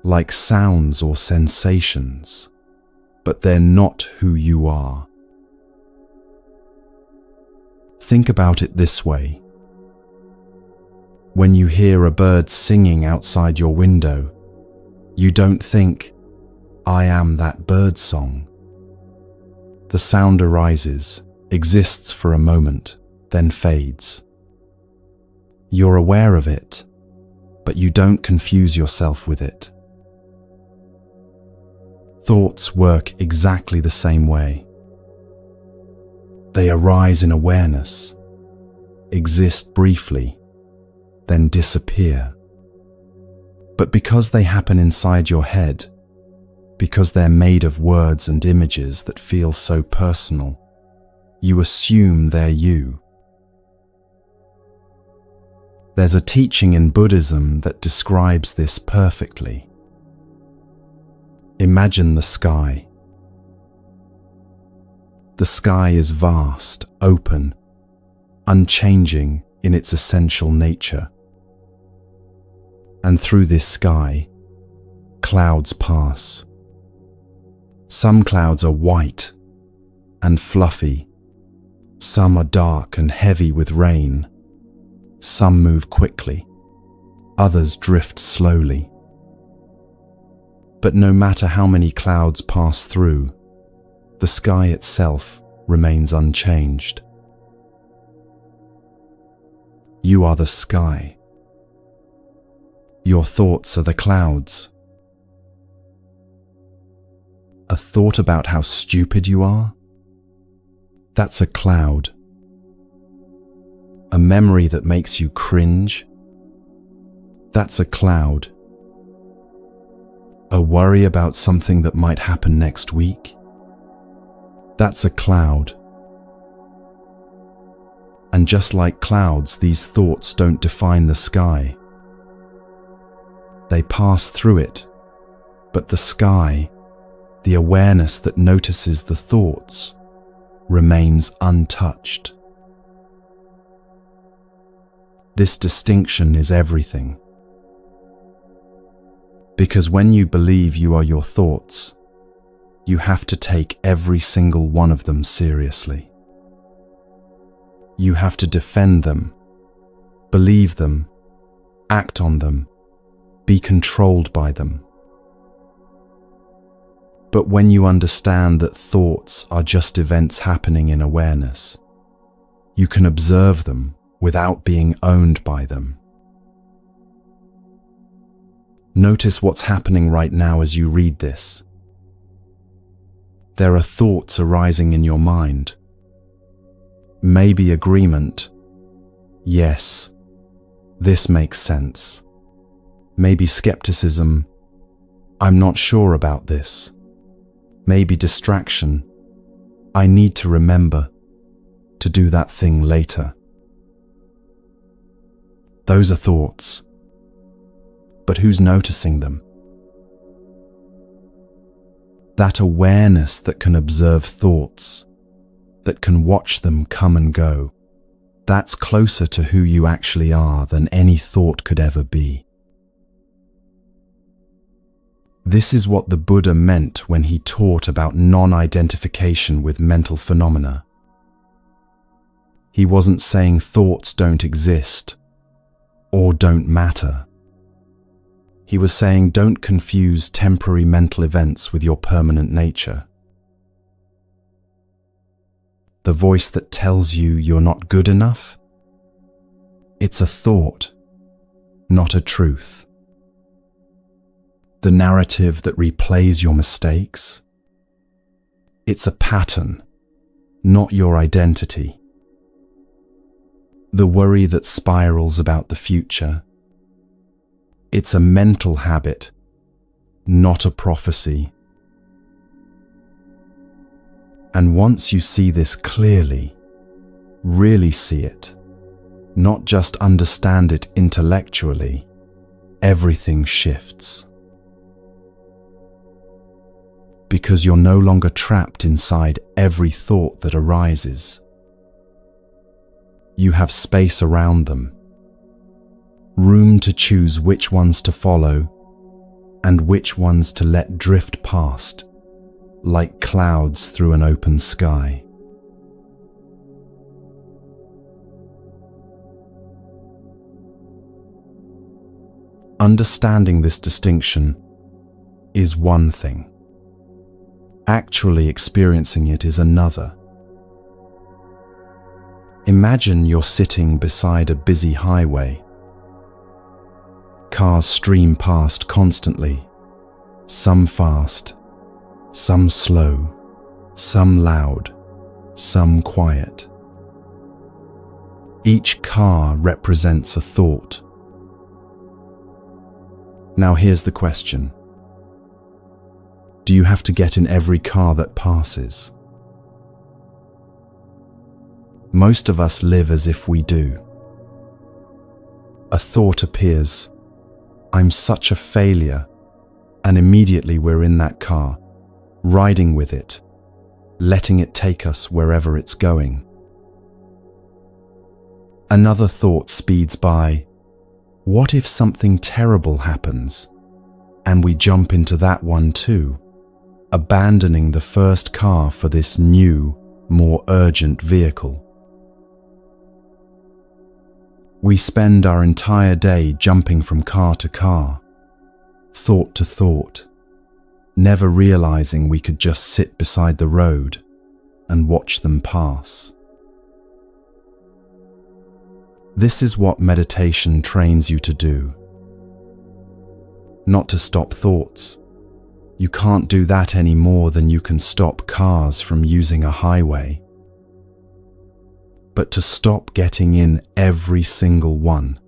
like sounds or sensations, but they're not who you are. Think about it this way. When you hear a bird singing outside your window, you don't think, "I am that bird song." The sound arises, exists for a moment, then fades. You're aware of it, but you don't confuse yourself with it. Thoughts work exactly the same way. They arise in awareness, exist briefly, then disappear. But because they happen inside your head, because they're made of words and images that feel so personal, you assume they're you. There's a teaching in Buddhism that describes this perfectly. Imagine the sky. The sky is vast, open, unchanging in its essential nature. And through this sky, clouds pass. Some clouds are white and fluffy. Some are dark and heavy with rain. Some move quickly. Others drift slowly. But no matter how many clouds pass through, the sky itself remains unchanged. You are the sky. Your thoughts are the clouds. A thought about how stupid you are? That's a cloud. A memory that makes you cringe? That's a cloud. A worry about something that might happen next week? That's a cloud. And just like clouds, these thoughts don't define the sky. They pass through it, but the sky, the awareness that notices the thoughts, remains untouched. This distinction is everything. Because when you believe you are your thoughts, you have to take every single one of them seriously. You have to defend them, believe them, act on them, be controlled by them. But when you understand that thoughts are just events happening in awareness, you can observe them without being owned by them. Notice what's happening right now as you read this. There are thoughts arising in your mind. Maybe agreement. Yes, this makes sense. Maybe skepticism. I'm not sure about this. Maybe distraction. I need to remember to do that thing later. Those are thoughts. But who's noticing them? That awareness that can observe thoughts, that can watch them come and go, that's closer to who you actually are than any thought could ever be. This is what the Buddha meant when he taught about non-identification with mental phenomena. He wasn't saying thoughts don't exist or don't matter. He was saying don't confuse temporary mental events with your permanent nature. The voice that tells you you're not good enough? It's a thought, not a truth. The narrative that replays your mistakes? It's a pattern, not your identity. The worry that spirals about the future? It's a mental habit, not a prophecy. And once you see this clearly, really see it, not just understand it intellectually, everything shifts. Because you're no longer trapped inside every thought that arises. You have space around them, room to choose which ones to follow and which ones to let drift past, like clouds through an open sky. Understanding this distinction is one thing. Actually experiencing it is another. Imagine you're sitting beside a busy highway. Cars stream past constantly, some fast, some slow, some loud, some quiet. Each car represents a thought. Now here's the question. Do you have to get in every car that passes? Most of us live as if we do. A thought appears, I'm such a failure, and immediately we're in that car, riding with it, letting it take us wherever it's going. Another thought speeds by, what if something terrible happens? And we jump into that one too, abandoning the first car for this new, more urgent vehicle. We spend our entire day jumping from car to car, thought to thought, never realizing we could just sit beside the road and watch them pass. This is what meditation trains you to do. Not to stop thoughts. You can't do that any more than you can stop cars from using a highway. But to stop getting in every single one.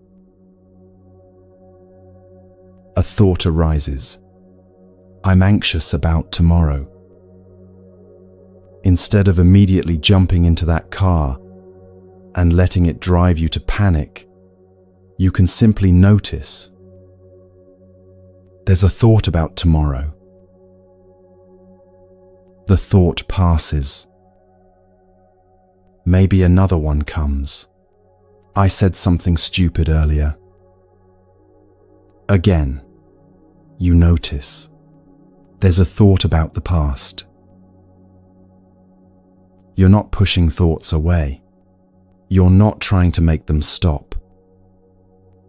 A thought arises. I'm anxious about tomorrow. Instead of immediately jumping into that car and letting it drive you to panic, you can simply notice. There's a thought about tomorrow. The thought passes. Maybe another one comes. I said something stupid earlier. Again, you notice. There's a thought about the past. You're not pushing thoughts away. You're not trying to make them stop.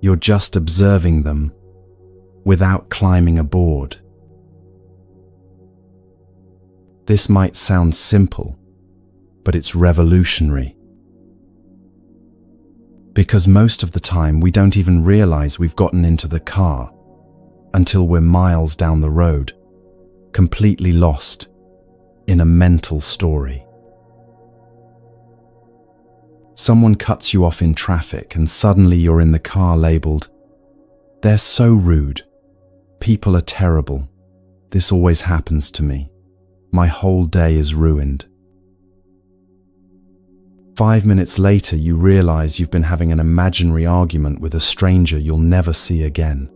You're just observing them without climbing aboard. This might sound simple, but it's revolutionary. Because most of the time we don't even realize we've gotten into the car until we're miles down the road, completely lost in a mental story. Someone cuts you off in traffic and suddenly you're in the car labeled, "They're so rude. People are terrible. This always happens to me. My whole day is ruined." 5 minutes later, you realize you've been having an imaginary argument with a stranger you'll never see again.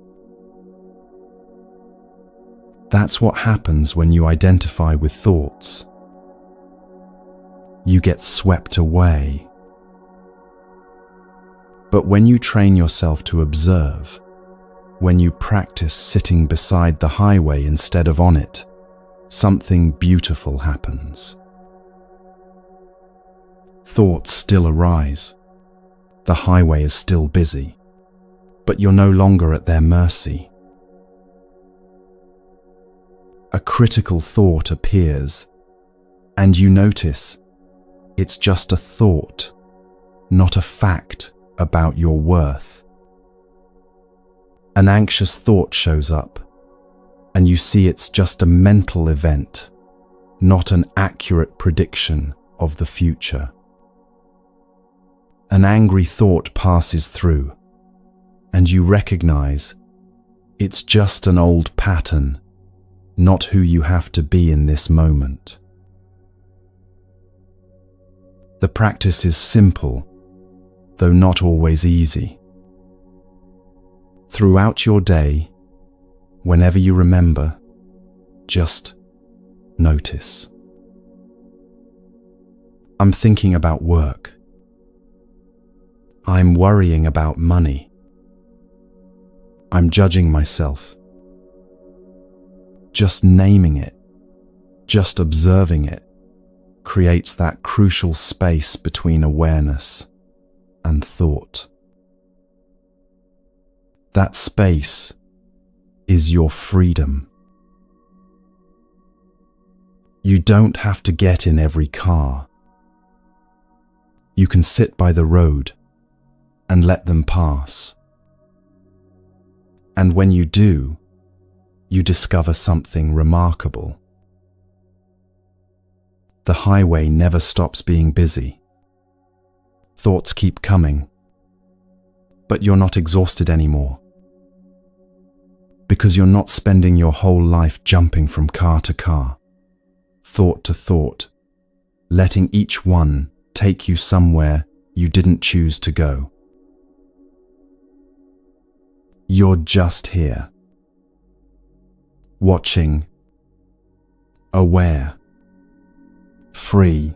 That's what happens when you identify with thoughts. You get swept away. But when you train yourself to observe, when you practice sitting beside the highway instead of on it, something beautiful happens. Thoughts still arise. The highway is still busy, but you're no longer at their mercy. A critical thought appears, and you notice it's just a thought, not a fact about your worth. An anxious thought shows up, and you see it's just a mental event, not an accurate prediction of the future. An angry thought passes through, and you recognize it's just an old pattern, not who you have to be in this moment. The practice is simple, though not always easy. Throughout your day, whenever you remember, just notice. I'm thinking about work. I'm worrying about money. I'm judging myself. Just naming it, just observing it, creates that crucial space between awareness and thought. That space is your freedom. You don't have to get in every car. You can sit by the road and let them pass. And when you do, you discover something remarkable. The highway never stops being busy. Thoughts keep coming, but you're not exhausted anymore. Because you're not spending your whole life jumping from car to car, thought to thought, letting each one take you somewhere you didn't choose to go. You're just here, watching, aware, free.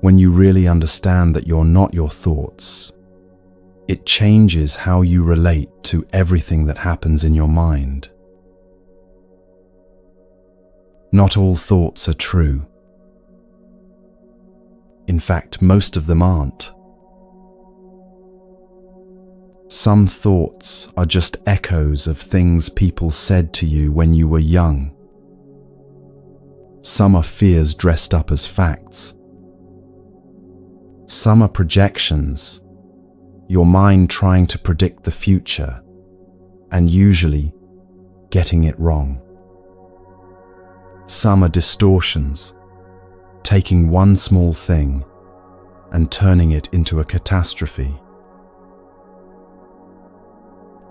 When you really understand that you're not your thoughts, it changes how you relate to everything that happens in your mind. Not all thoughts are true. In fact, most of them aren't. Some thoughts are just echoes of things people said to you when you were young. Some are fears dressed up as facts. Some are projections, your mind trying to predict the future, and usually getting it wrong. Some are distortions, taking one small thing and turning it into a catastrophe.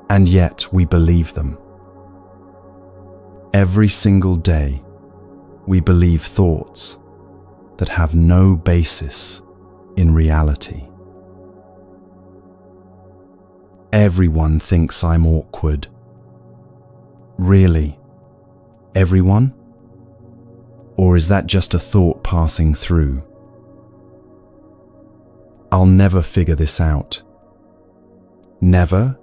And yet we believe them. Every single day, we believe thoughts that have no basis in reality. Everyone thinks I'm awkward. Really? Everyone? Or is that just a thought passing through? I'll never figure this out. Never?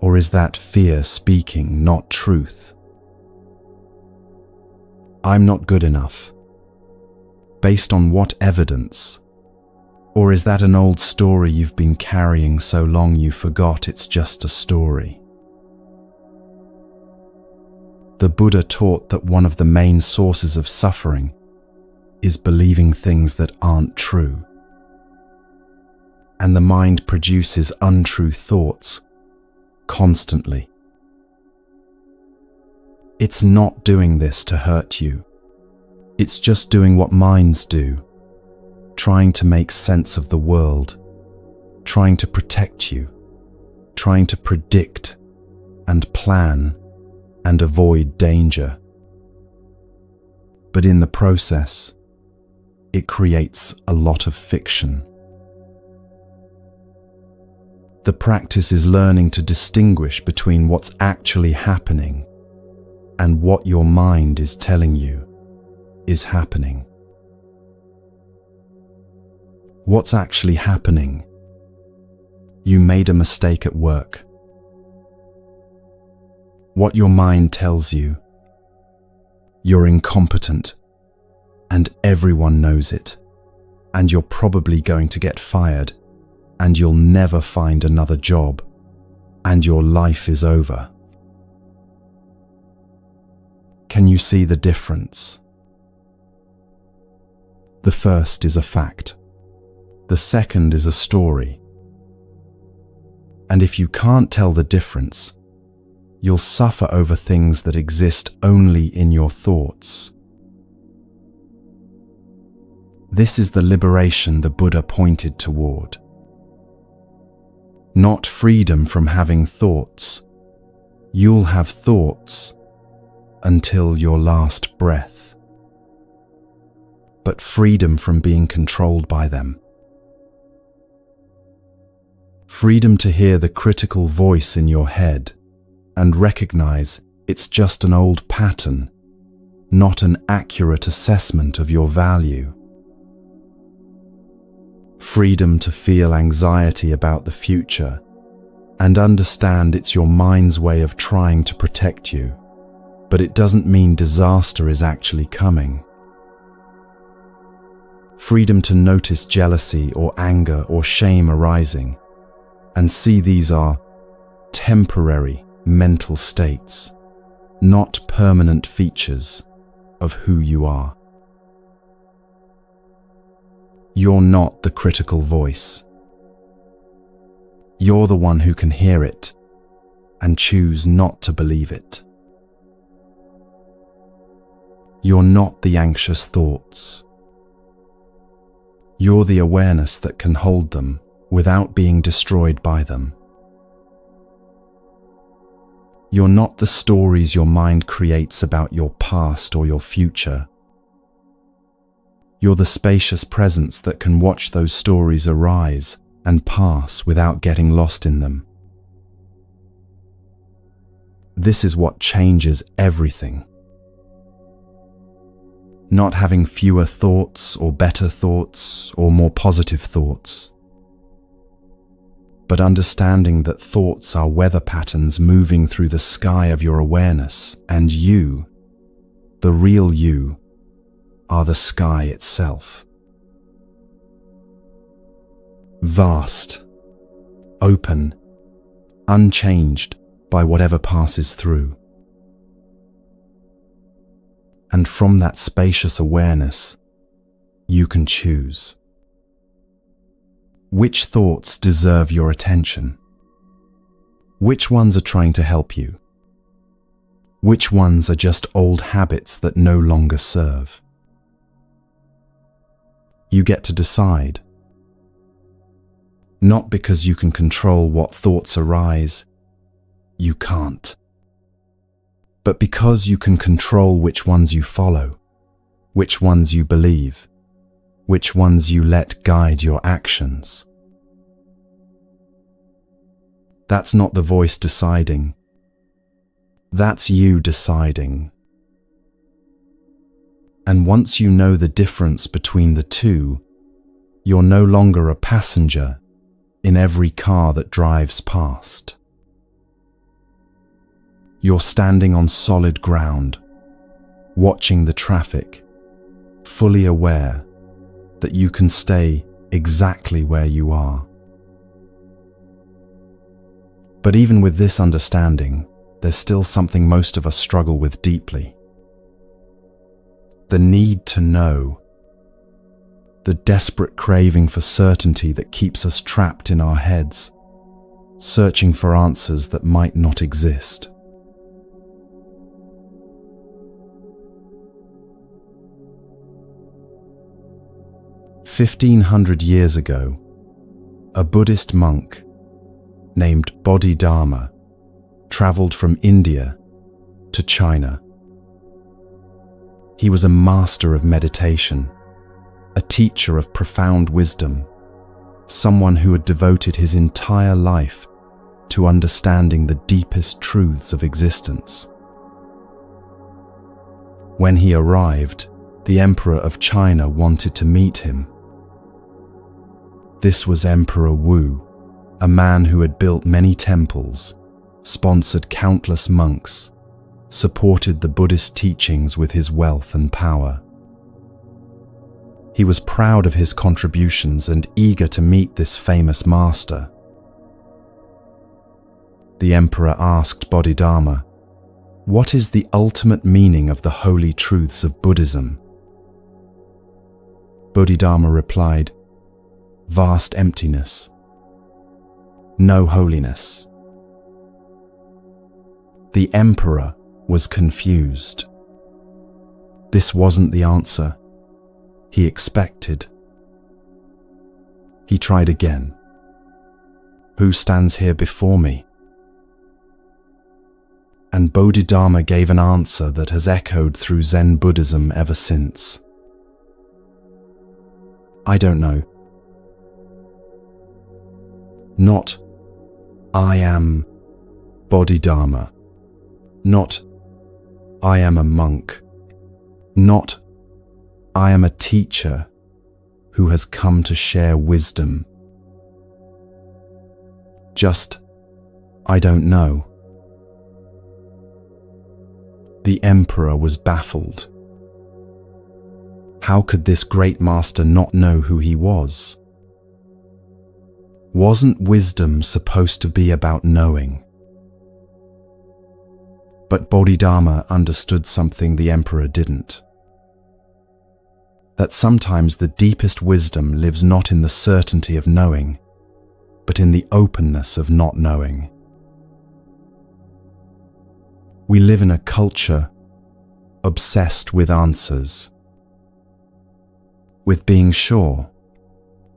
Or is that fear speaking, not truth? I'm not good enough. Based on what evidence? Or is that an old story you've been carrying so long you forgot it's just a story? The Buddha taught that one of the main sources of suffering is believing things that aren't true. And the mind produces untrue thoughts constantly. It's not doing this to hurt you. It's just doing what minds do, trying to make sense of the world, trying to protect you, trying to predict and plan and avoid danger. But in the process, it creates a lot of fiction. The practice is learning to distinguish between what's actually happening and what your mind is telling you is happening. What's actually happening? You made a mistake at work. what your mind tells you. You're incompetent, and everyone knows it, and you're probably going to get fired, and you'll never find another job, and your life is over. Can you see the difference? The first is a fact. The second is a story. And if you can't tell the difference, you'll suffer over things that exist only in your thoughts. This is the liberation the Buddha pointed toward. Not freedom from having thoughts. You'll have thoughts until your last breath. But freedom from being controlled by them. Freedom to hear the critical voice in your head and recognize it's just an old pattern, not an accurate assessment of your value. Freedom to feel anxiety about the future and understand it's your mind's way of trying to protect you, but it doesn't mean disaster is actually coming. Freedom to notice jealousy or anger or shame arising and see these are temporary mental states, not permanent features of who you are. You're not the critical voice. You're the one who can hear it and choose not to believe it. You're not the anxious thoughts. You're the awareness that can hold them without being destroyed by them. You're not the stories your mind creates about your past or your future. You're the spacious presence that can watch those stories arise and pass without getting lost in them. This is what changes everything. Not having fewer thoughts or better thoughts or more positive thoughts, but understanding that thoughts are weather patterns moving through the sky of your awareness, and you, the real you, are the sky itself. Vast, open, unchanged by whatever passes through. And from that spacious awareness, you can choose. Which thoughts deserve your attention? Which ones are trying to help you? Which ones are just old habits that no longer serve? You get to decide. Not because you can control what thoughts arise, you can't. But because you can control which ones you follow, which ones you believe, which ones you let guide your actions. That's not the voice deciding. That's you deciding. And once you know the difference between the two, you're no longer a passenger in every car that drives past. You're standing on solid ground, watching the traffic, fully aware that you can stay exactly where you are. But even with this understanding, there's still something most of us struggle with deeply. The need to know. The desperate craving for certainty that keeps us trapped in our heads, searching for answers that might not exist. "1,500 years ago, a Buddhist monk named Bodhidharma traveled from India to China. He was a master of meditation, a teacher of profound wisdom, someone who had devoted his entire life to understanding the deepest truths of existence. When he arrived, the Emperor of China wanted to meet him. This was Emperor Wu, a man who had built many temples, sponsored countless monks, supported the Buddhist teachings with his wealth and power. He was proud of his contributions and eager to meet this famous master. The emperor asked Bodhidharma, "What is the ultimate meaning of the holy truths of Buddhism?" Bodhidharma replied, "Vast emptiness, no holiness." The emperor was confused. This wasn't the answer he expected. He tried again. "Who stands here before me?" And Bodhidharma gave an answer that has echoed through Zen Buddhism ever since. "I don't know. Not, I am Bodhidharma. Not, I am a monk. Not, I am a teacher who has come to share wisdom. Just, I don't know." The emperor was baffled. How could this great master not know who he was? Wasn't wisdom supposed to be about knowing? But Bodhidharma understood something the emperor didn't. That sometimes the deepest wisdom lives not in the certainty of knowing, but in the openness of not knowing. We live in a culture obsessed with answers, with being sure,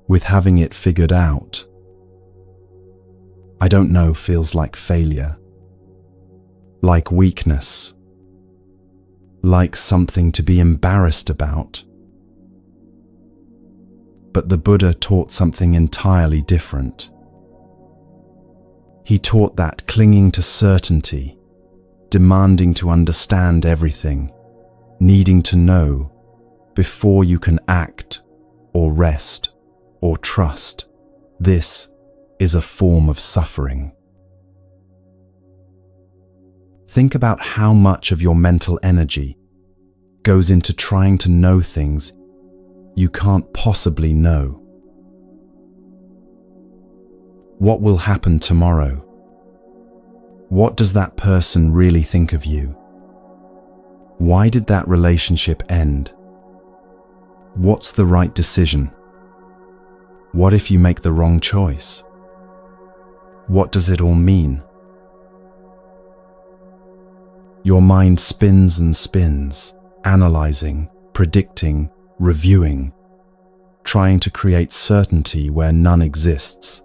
with having it figured out. "I don't know" feels like failure, like weakness, like something to be embarrassed about. But the Buddha taught something entirely different. He taught that clinging to certainty, demanding to understand everything, needing to know before you can act or rest or trust, this is a form of suffering. Think about how much of your mental energy goes into trying to know things you can't possibly know. What will happen tomorrow? What does that person really think of you? Why did that relationship end? What's the right decision? What if you make the wrong choice? What does it all mean? Your mind spins and spins, analyzing, predicting, reviewing, trying to create certainty where none exists.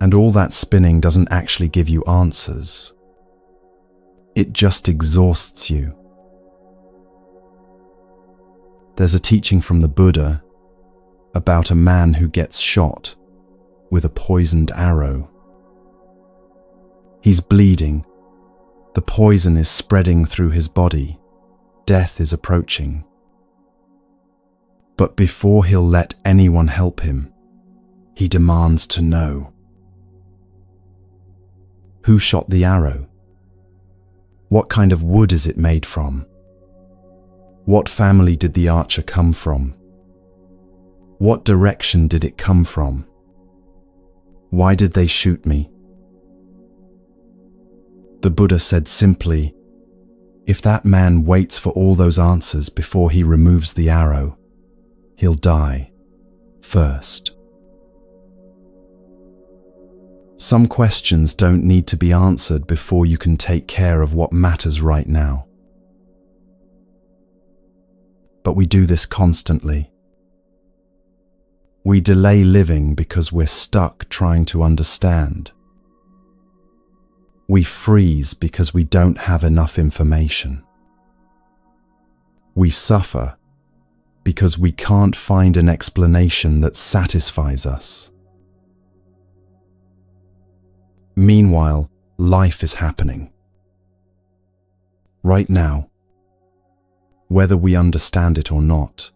And all that spinning doesn't actually give you answers. It just exhausts you. There's a teaching from the Buddha about a man who gets shot with a poisoned arrow. He's bleeding. The poison is spreading through his body. Death is approaching. But before he'll let anyone help him, he demands to know. Who shot the arrow? What kind of wood is it made from? What family did the archer come from? What direction did it come from? Why did they shoot me? The Buddha said simply, if that man waits for all those answers before he removes the arrow, he'll die first. Some questions don't need to be answered before you can take care of what matters right now. But we do this constantly. We delay living because we're stuck trying to understand. We freeze because we don't have enough information. We suffer because we can't find an explanation that satisfies us. Meanwhile, life is happening. Right now, whether we understand it or not.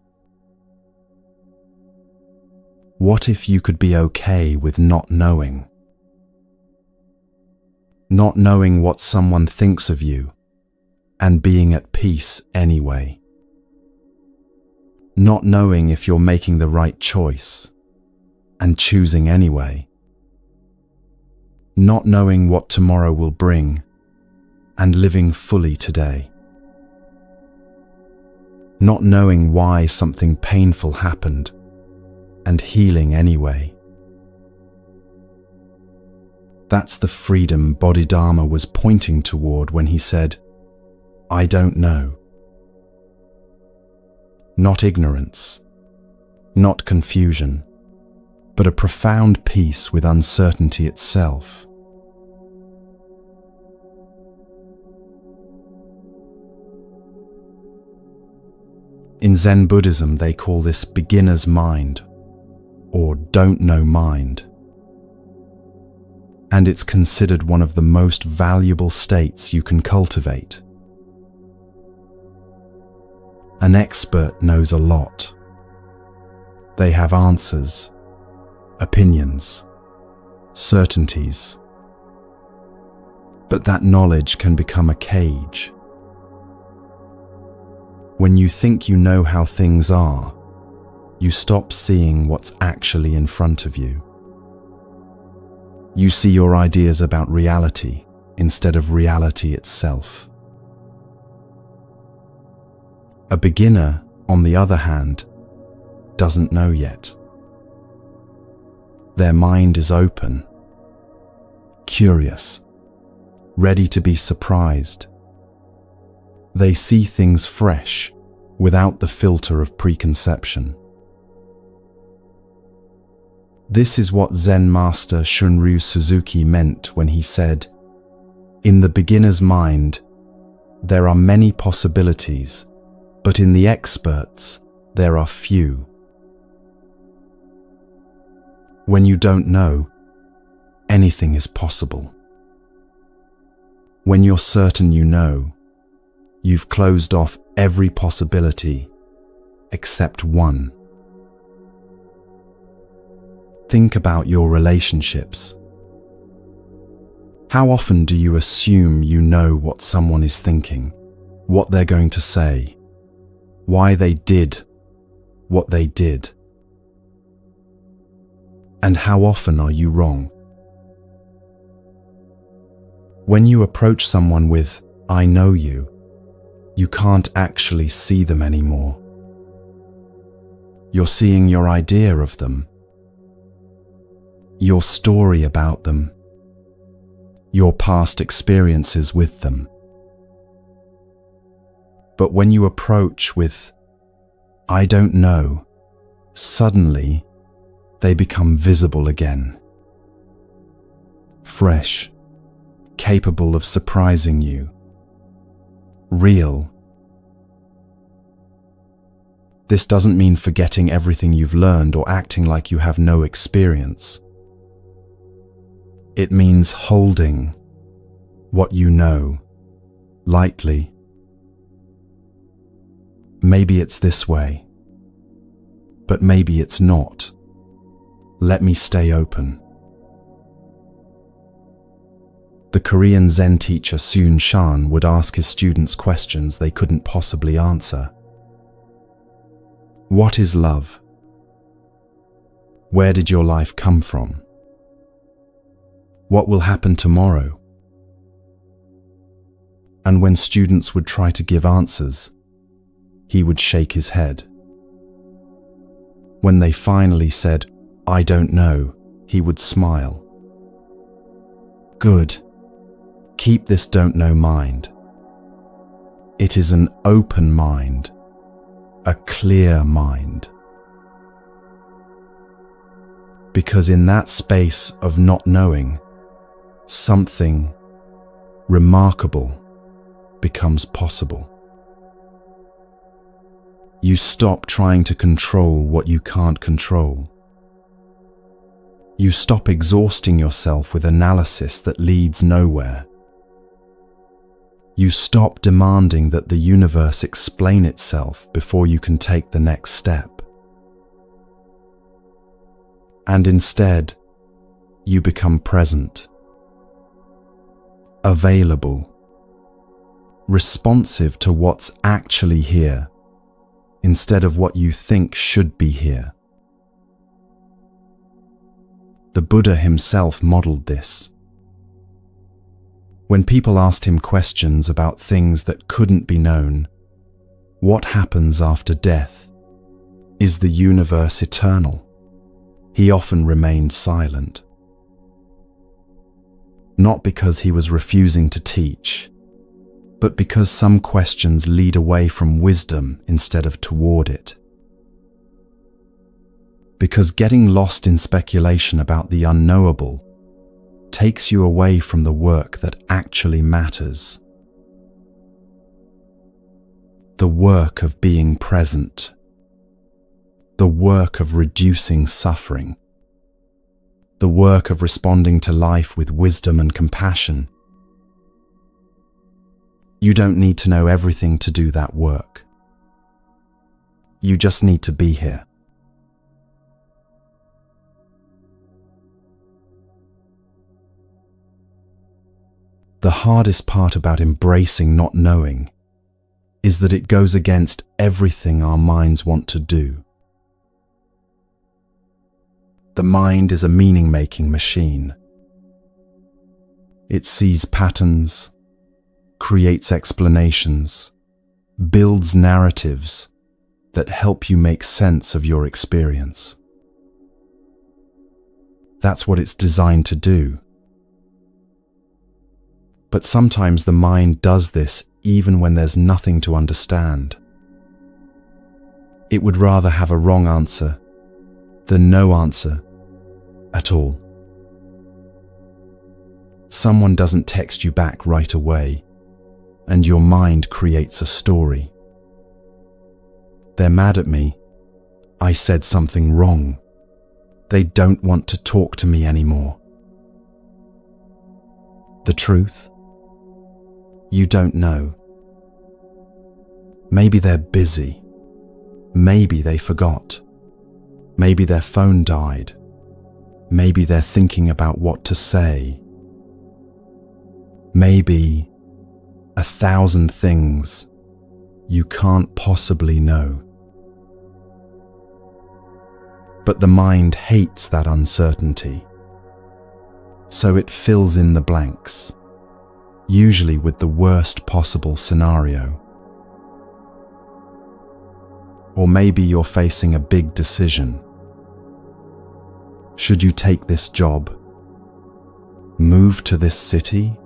What if you could be okay with not knowing? not knowing what someone thinks of you, and being at peace anyway. Not knowing if you're making the right choice, and choosing anyway. Not knowing what tomorrow will bring, and living fully today. Not knowing why something painful happened, and healing anyway. That's the freedom Bodhidharma was pointing toward when he said, "I don't know." Not ignorance, not confusion, but a profound peace with uncertainty itself. In Zen Buddhism, they call this beginner's mind, or don't know mind. And it's considered one of the most valuable states you can cultivate. An expert knows a lot. They have answers, opinions, certainties. But that knowledge can become a cage. When you think you know how things are, you stop seeing what's actually in front of you. You see your ideas about reality instead of reality itself. A beginner, on the other hand, doesn't know yet. Their mind is open, curious, ready to be surprised. They see things fresh, without the filter of preconception. This is what Zen master Shunryu Suzuki meant when he said, "In the beginner's mind, there are many possibilities, but in the experts, there are few." When you don't know, anything is possible. When you're certain you know, you've closed off every possibility except one. Think about your relationships. How often do you assume you know what someone is thinking, what they're going to say, why they did what they did? And how often are you wrong? When you approach someone with, "I know you," you can't actually see them anymore. You're seeing your idea of them, your story about them, your past experiences with them. But when you approach with, "I don't know," suddenly they become visible again. Fresh, capable of surprising you. Real. This doesn't mean forgetting everything you've learned or acting like you have no experience. It means holding what you know lightly. Maybe it's this way, but maybe it's not. Let me stay open. The Korean Zen teacher Soon Shan would ask his students questions they couldn't possibly answer. What is love? Where did your life come from? What will happen tomorrow? And when students would try to give answers, he would shake his head. When they finally said, "I don't know," he would smile. Good. Keep this don't know mind. It is an open mind, a clear mind. Because in that space of not knowing, something remarkable becomes possible. You stop trying to control what you can't control. You stop exhausting yourself with analysis that leads nowhere. You stop demanding that the universe explain itself before you can take the next step. And instead, you become present. available, responsive to what's actually here, instead of what you think should be here. The Buddha himself modeled this. When people asked him questions about things that couldn't be known, what happens after death? Is the universe eternal? He often remained silent. Not because he was refusing to teach, but because some questions lead away from wisdom instead of toward it. Because getting lost in speculation about the unknowable takes you away from the work that actually matters. The work of being present. The work of reducing suffering. The work of responding to life with wisdom and compassion. You don't need to know everything to do that work. You just need to be here. The hardest part about embracing not knowing is that it goes against everything our minds want to do. The mind is a meaning-making machine. It sees patterns, creates explanations, builds narratives that help you make sense of your experience. That's what it's designed to do. But sometimes the mind does this even when there's nothing to understand. It would rather have a wrong answer than no answer at all. Someone doesn't text you back right away, and your mind creates a story. They're mad at me. I said something wrong. They don't want to talk to me anymore. The truth? You don't know. Maybe they're busy. Maybe they forgot. Maybe their phone died. Maybe they're thinking about what to say. Maybe 1,000 things you can't possibly know. But the mind hates that uncertainty. So it fills in the blanks, usually with the worst possible scenario. Or maybe you're facing a big decision. Should you take this job? Move to this city?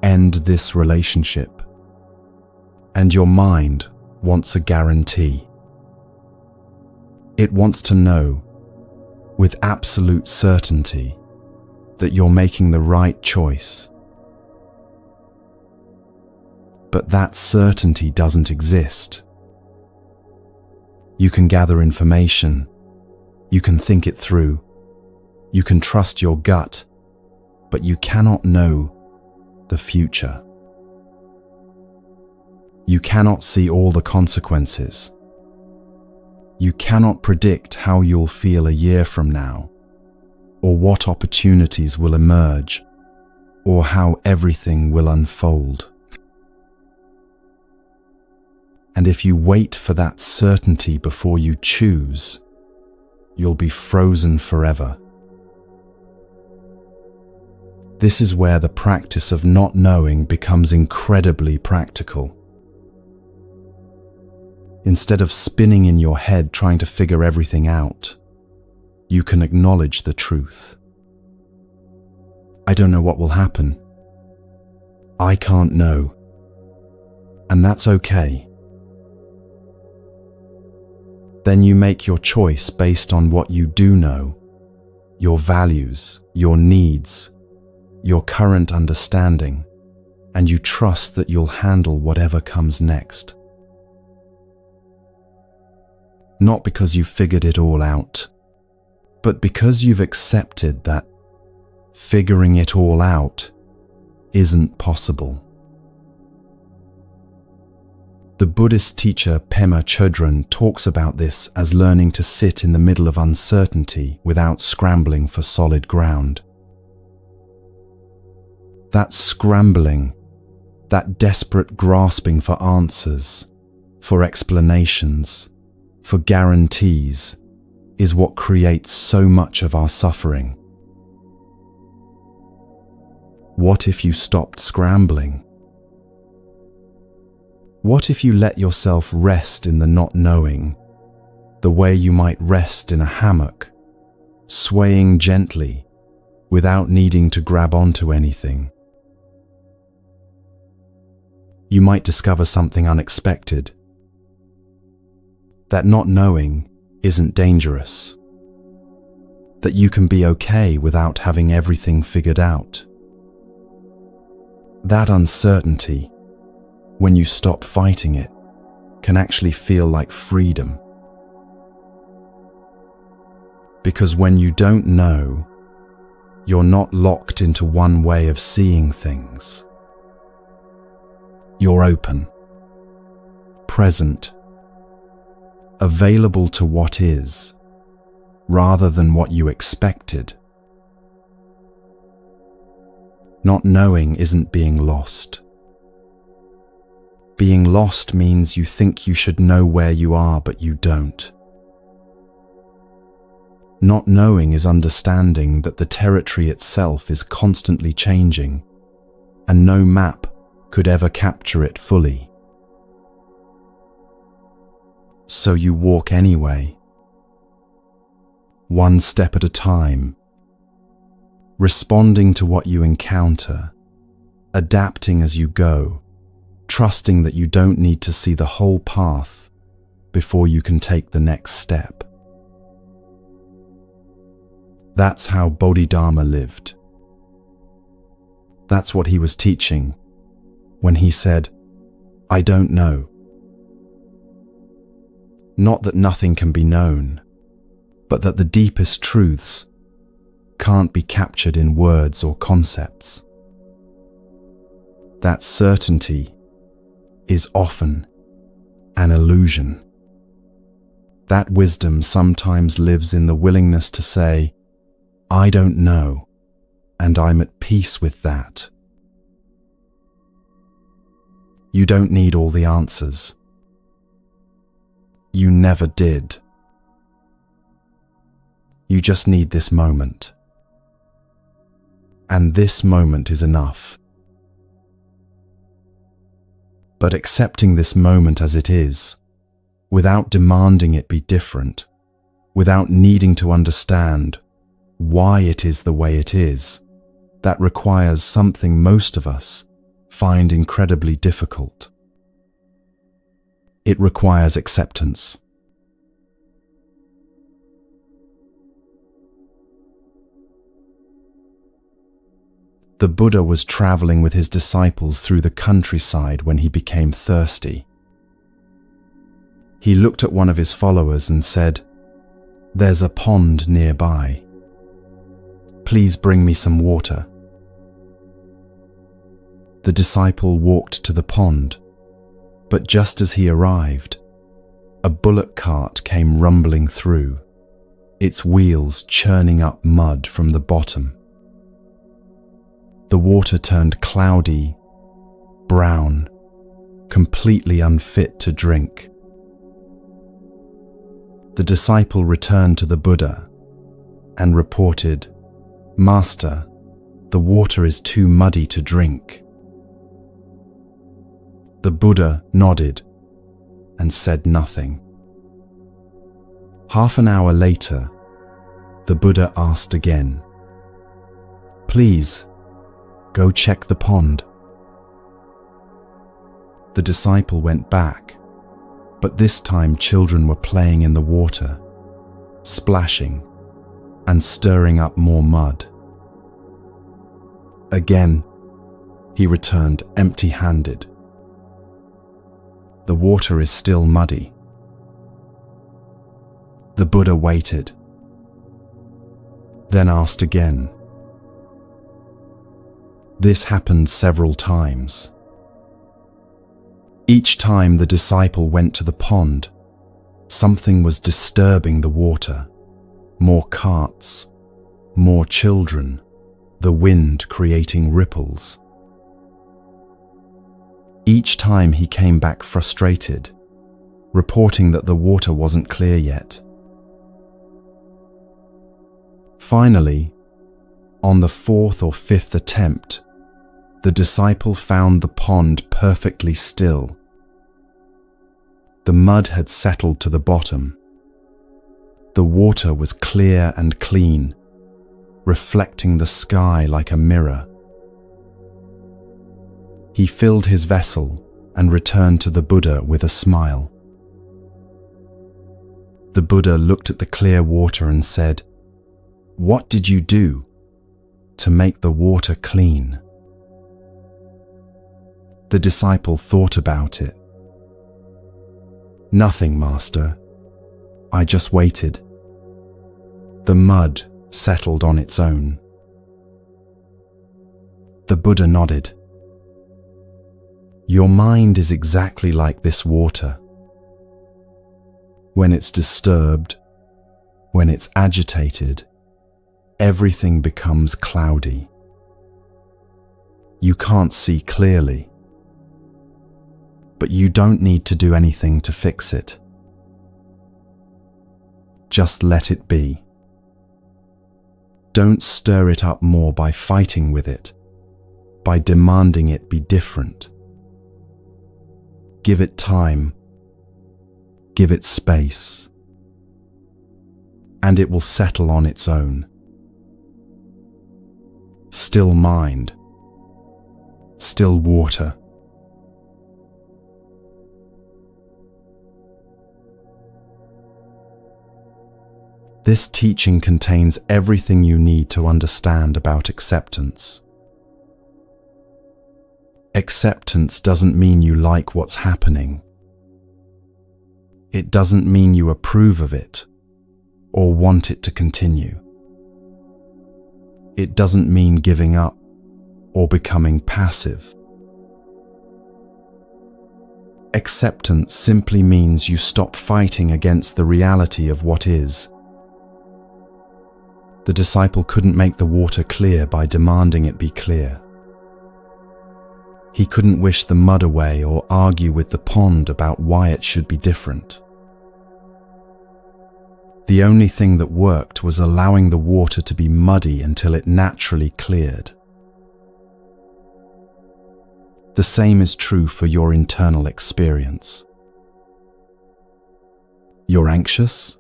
End this relationship? And your mind wants a guarantee. It wants to know, with absolute certainty, that you're making the right choice. But that certainty doesn't exist. You can gather information, you can think it through, you can trust your gut, but you cannot know the future. You cannot see all the consequences. You cannot predict how you'll feel a year from now, or what opportunities will emerge, or how everything will unfold. And if you wait for that certainty before you choose, you'll be frozen forever. This is where the practice of not knowing becomes incredibly practical. Instead of spinning in your head trying to figure everything out, you can acknowledge the truth. I don't know what will happen. I can't know. And that's okay. Then you make your choice based on what you do know, your values, your needs, your current understanding, and you trust that you'll handle whatever comes next. Not because you've figured it all out, but because you've accepted that figuring it all out isn't possible. The Buddhist teacher Pema Chodron talks about this as learning to sit in the middle of uncertainty without scrambling for solid ground. That scrambling, that desperate grasping for answers, for explanations, for guarantees, is what creates so much of our suffering. What if you stopped scrambling? What if you let yourself rest in the not knowing, the way you might rest in a hammock, swaying gently without needing to grab onto anything? You might discover something unexpected. That not knowing isn't dangerous. That you can be okay without having everything figured out. That uncertainty, when you stop fighting it, can actually feel like freedom. Because when you don't know, you're not locked into one way of seeing things. You're open, present, available to what is, rather than what you expected. Not knowing isn't being lost. Being lost means you think you should know where you are, but you don't. Not knowing is understanding that the territory itself is constantly changing, and no map could ever capture it fully. So you walk anyway, one step at a time, responding to what you encounter, adapting as you go, trusting that you don't need to see the whole path before you can take the next step. That's how Bodhidharma lived. That's what he was teaching when he said, "I don't know." Not that nothing can be known, but that the deepest truths can't be captured in words or concepts. That certainty is often an illusion. That wisdom sometimes lives in the willingness to say, "I don't know, and I'm at peace with that." You don't need all the answers. You never did. You just need this moment. And this moment is enough. But accepting this moment as it is, without demanding it be different, without needing to understand why it is the way it is, that requires something most of us find incredibly difficult. It requires acceptance. The Buddha was traveling with his disciples through the countryside when he became thirsty. He looked at one of his followers and said, "There's a pond nearby. Please bring me some water." The disciple walked to the pond, but just as he arrived, a bullock cart came rumbling through, its wheels churning up mud from the bottom. The water turned cloudy, brown, completely unfit to drink. The disciple returned to the Buddha and reported, "Master, the water is too muddy to drink." The Buddha nodded and said nothing. Half an hour later, the Buddha asked again, "Please, go check the pond." The disciple went back, but this time children were playing in the water, splashing and stirring up more mud. Again, he returned empty-handed. The water is still muddy. The Buddha waited, then asked again. This happened several times. Each time the disciple went to the pond, something was disturbing the water. More carts, more children, the wind creating ripples. Each time he came back frustrated, reporting that the water wasn't clear yet. Finally, on the fourth or fifth attempt, the disciple found the pond perfectly still. The mud had settled to the bottom. The water was clear and clean, reflecting the sky like a mirror. He filled his vessel and returned to the Buddha with a smile. The Buddha looked at the clear water and said, "What did you do to make the water clean?" The disciple thought about it. "Nothing, Master. I just waited. The mud settled on its own." The Buddha nodded. Your mind is exactly like this water. When it's disturbed, when it's agitated, everything becomes cloudy. You can't see clearly, but you don't need to do anything to fix it. Just let it be. Don't stir it up more by fighting with it, by demanding it be different. Give it time. Give it space. And it will settle on its own. Still mind. Still water. This teaching contains everything you need to understand about acceptance. Acceptance doesn't mean you like what's happening. It doesn't mean you approve of it or want it to continue. It doesn't mean giving up or becoming passive. Acceptance simply means you stop fighting against the reality of what is. The disciple couldn't make the water clear by demanding it be clear. He couldn't wish the mud away or argue with the pond about why it should be different. The only thing that worked was allowing the water to be muddy until it naturally cleared. The same is true for your internal experience. You're anxious?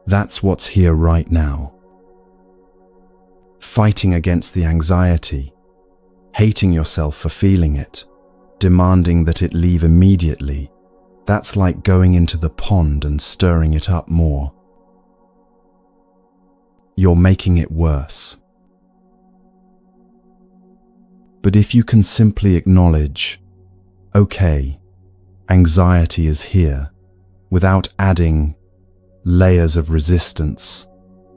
That's what's here right now. Fighting against the anxiety, hating yourself for feeling it, demanding that it leave immediately, that's like going into the pond and stirring it up more. You're making it worse. But if you can simply acknowledge, okay, anxiety is here, without adding layers of resistance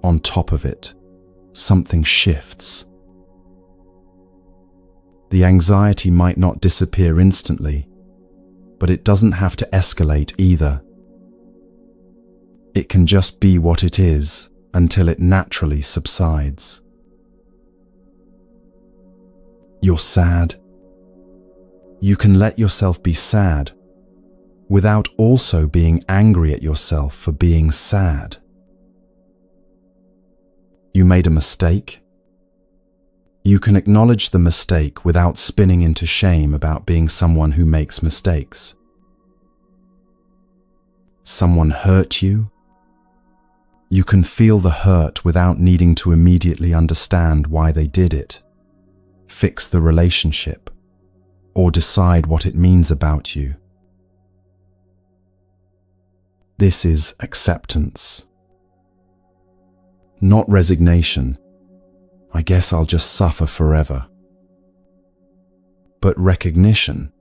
on top of it, something shifts. The anxiety might not disappear instantly, but it doesn't have to escalate either. It can just be what it is until it naturally subsides. You're sad. You can let yourself be sad without also being angry at yourself for being sad. You made a mistake. You can acknowledge the mistake without spinning into shame about being someone who makes mistakes. Someone hurt you. You can feel the hurt without needing to immediately understand why they did it, fix the relationship, or decide what it means about you. This is acceptance. Not resignation. I guess I'll just suffer forever. But recognition.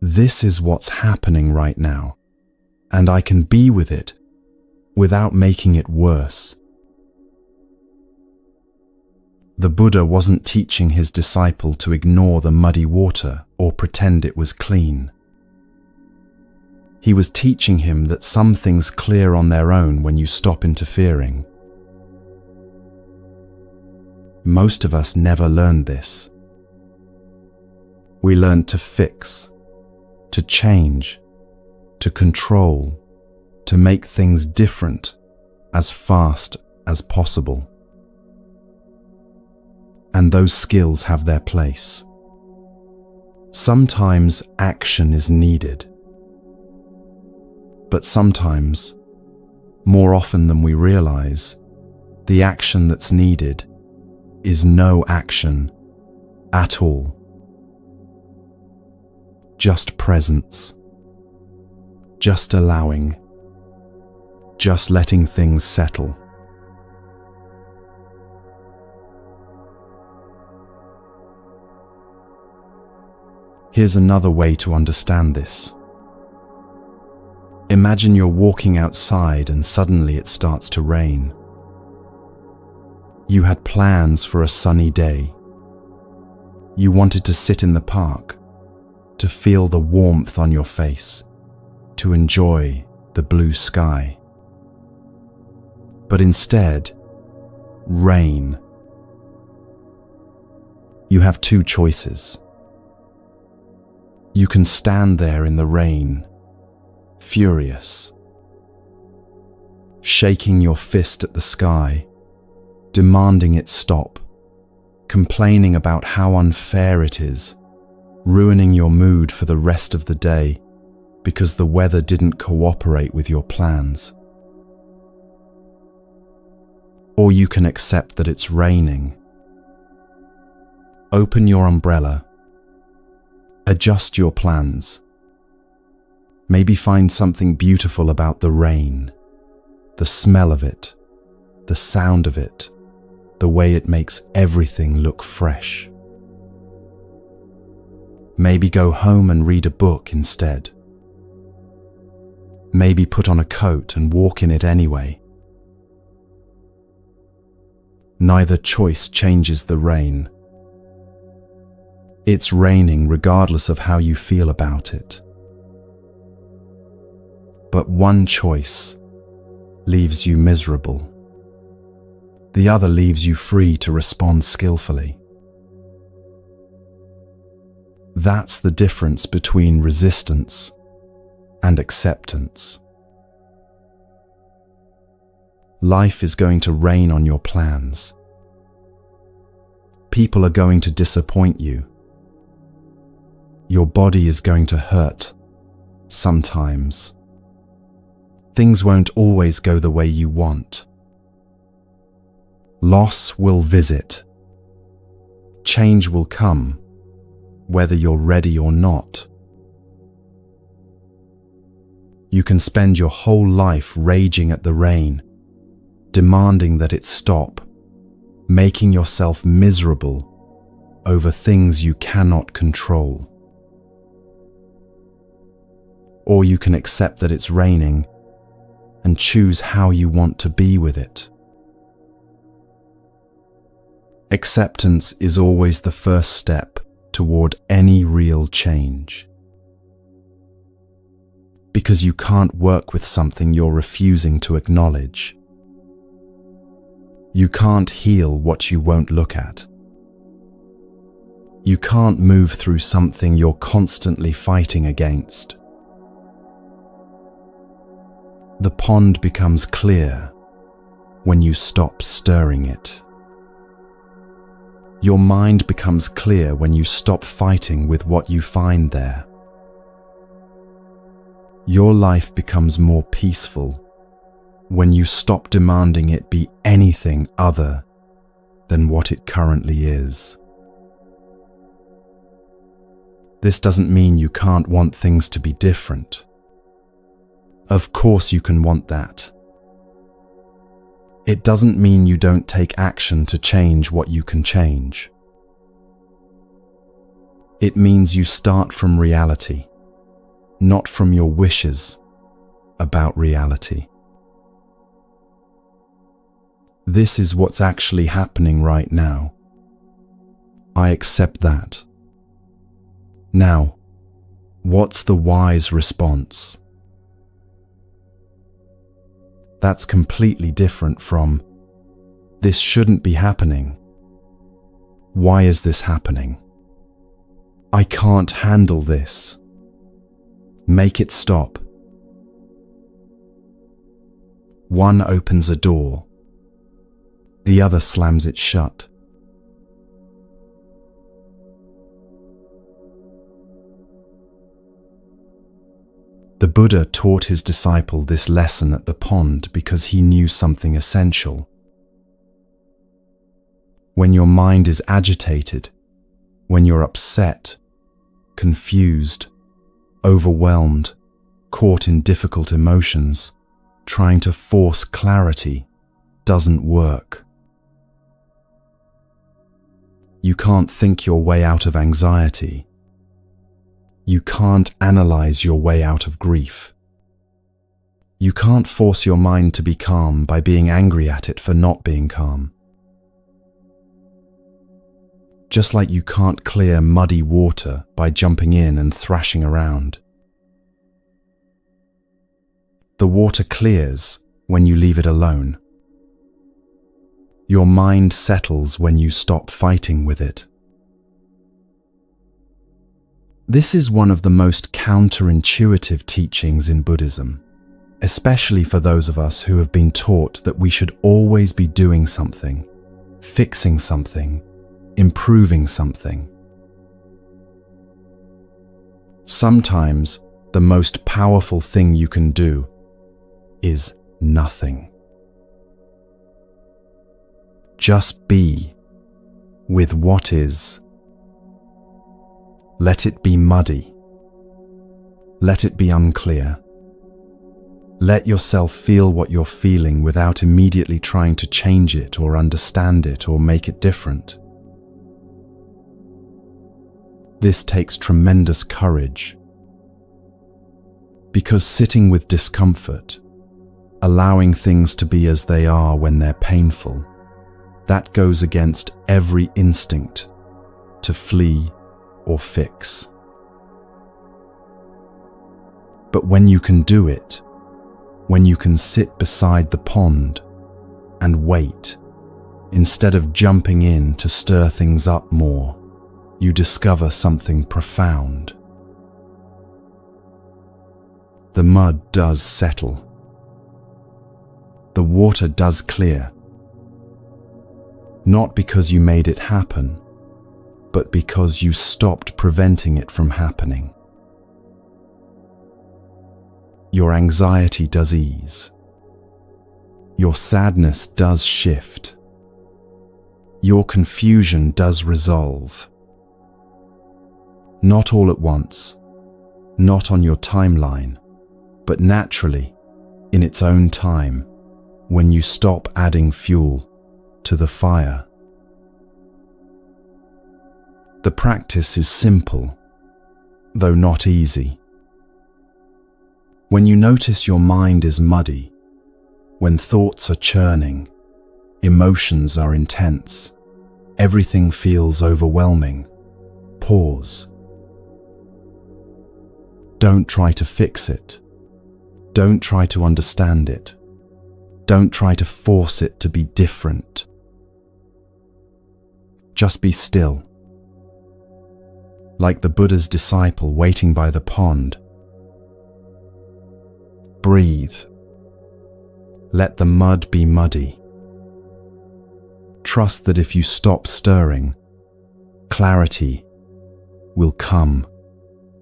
This is what's happening right now, and I can be with it without making it worse. The Buddha wasn't teaching his disciple to ignore the muddy water or pretend it was clean. He was teaching him that some things clear on their own when you stop interfering. Most of us never learned this. We learned to fix, to change, to control, to make things different as fast as possible. And those skills have their place. Sometimes action is needed, but sometimes, more often than we realize, the action that's needed is no action at all. Just presence, just allowing, just letting things settle. Here's another way to understand this. Imagine you're walking outside and suddenly it starts to rain. You had plans for a sunny day. You wanted to sit in the park, to feel the warmth on your face, to enjoy the blue sky. But instead, rain. You have two choices. You can stand there in the rain, furious, shaking your fist at the sky, demanding it stop, complaining about how unfair it is, ruining your mood for the rest of the day because the weather didn't cooperate with your plans. Or you can accept that it's raining. Open your umbrella. Adjust your plans. Maybe find something beautiful about the rain, the smell of it, the sound of it, the way it makes everything look fresh. Maybe go home and read a book instead. Maybe put on a coat and walk in it anyway. Neither choice changes the rain. It's raining regardless of how you feel about it. But one choice leaves you miserable. The other leaves you free to respond skillfully. That's the difference between resistance and acceptance. Life is going to rain on your plans. People are going to disappoint you. Your body is going to hurt, sometimes. Things won't always go the way you want. Loss will visit. Change will come, whether you're ready or not. You can spend your whole life raging at the rain, demanding that it stop, making yourself miserable over things you cannot control. Or you can accept that it's raining and choose how you want to be with it. Acceptance is always the first step toward any real change. Because you can't work with something you're refusing to acknowledge. You can't heal what you won't look at. You can't move through something you're constantly fighting against. The pond becomes clear when you stop stirring it. Your mind becomes clear when you stop fighting with what you find there. Your life becomes more peaceful when you stop demanding it be anything other than what it currently is. This doesn't mean you can't want things to be different. Of course you can want that. It doesn't mean you don't take action to change what you can change. It means you start from reality, not from your wishes about reality. This is what's actually happening right now. I accept that. Now, what's the wise response? That's completely different from, this shouldn't be happening. Why is this happening? I can't handle this. Make it stop. One opens a door. The other slams it shut. The Buddha taught his disciple this lesson at the pond because he knew something essential. When your mind is agitated, when you're upset, confused, overwhelmed, caught in difficult emotions, trying to force clarity doesn't work. You can't think your way out of anxiety. You can't analyze your way out of grief. You can't force your mind to be calm by being angry at it for not being calm. Just like you can't clear muddy water by jumping in and thrashing around. The water clears when you leave it alone. Your mind settles when you stop fighting with it. This is one of the most counterintuitive teachings in Buddhism, especially for those of us who have been taught that we should always be doing something, fixing something, improving something. Sometimes the most powerful thing you can do is nothing. Just be with what is. Let it be muddy. Let it be unclear. Let yourself feel what you're feeling without immediately trying to change it or understand it or make it different. This takes tremendous courage, because sitting with discomfort, allowing things to be as they are when they're painful, that goes against every instinct to flee or fix. But when you can do it, when you can sit beside the pond and wait, instead of jumping in to stir things up more, you discover something profound. The mud does settle. The water does clear. Not because you made it happen, but because you stopped preventing it from happening. Your anxiety does ease. Your sadness does shift. Your confusion does resolve. Not all at once, not on your timeline, but naturally, in its own time, when you stop adding fuel to the fire. The practice is simple, though not easy. When you notice your mind is muddy, when thoughts are churning, emotions are intense, everything feels overwhelming, pause. Don't try to fix it. Don't try to understand it. Don't try to force it to be different. Just be still. Like the Buddha's disciple waiting by the pond. Breathe. Let the mud be muddy. Trust that if you stop stirring, clarity will come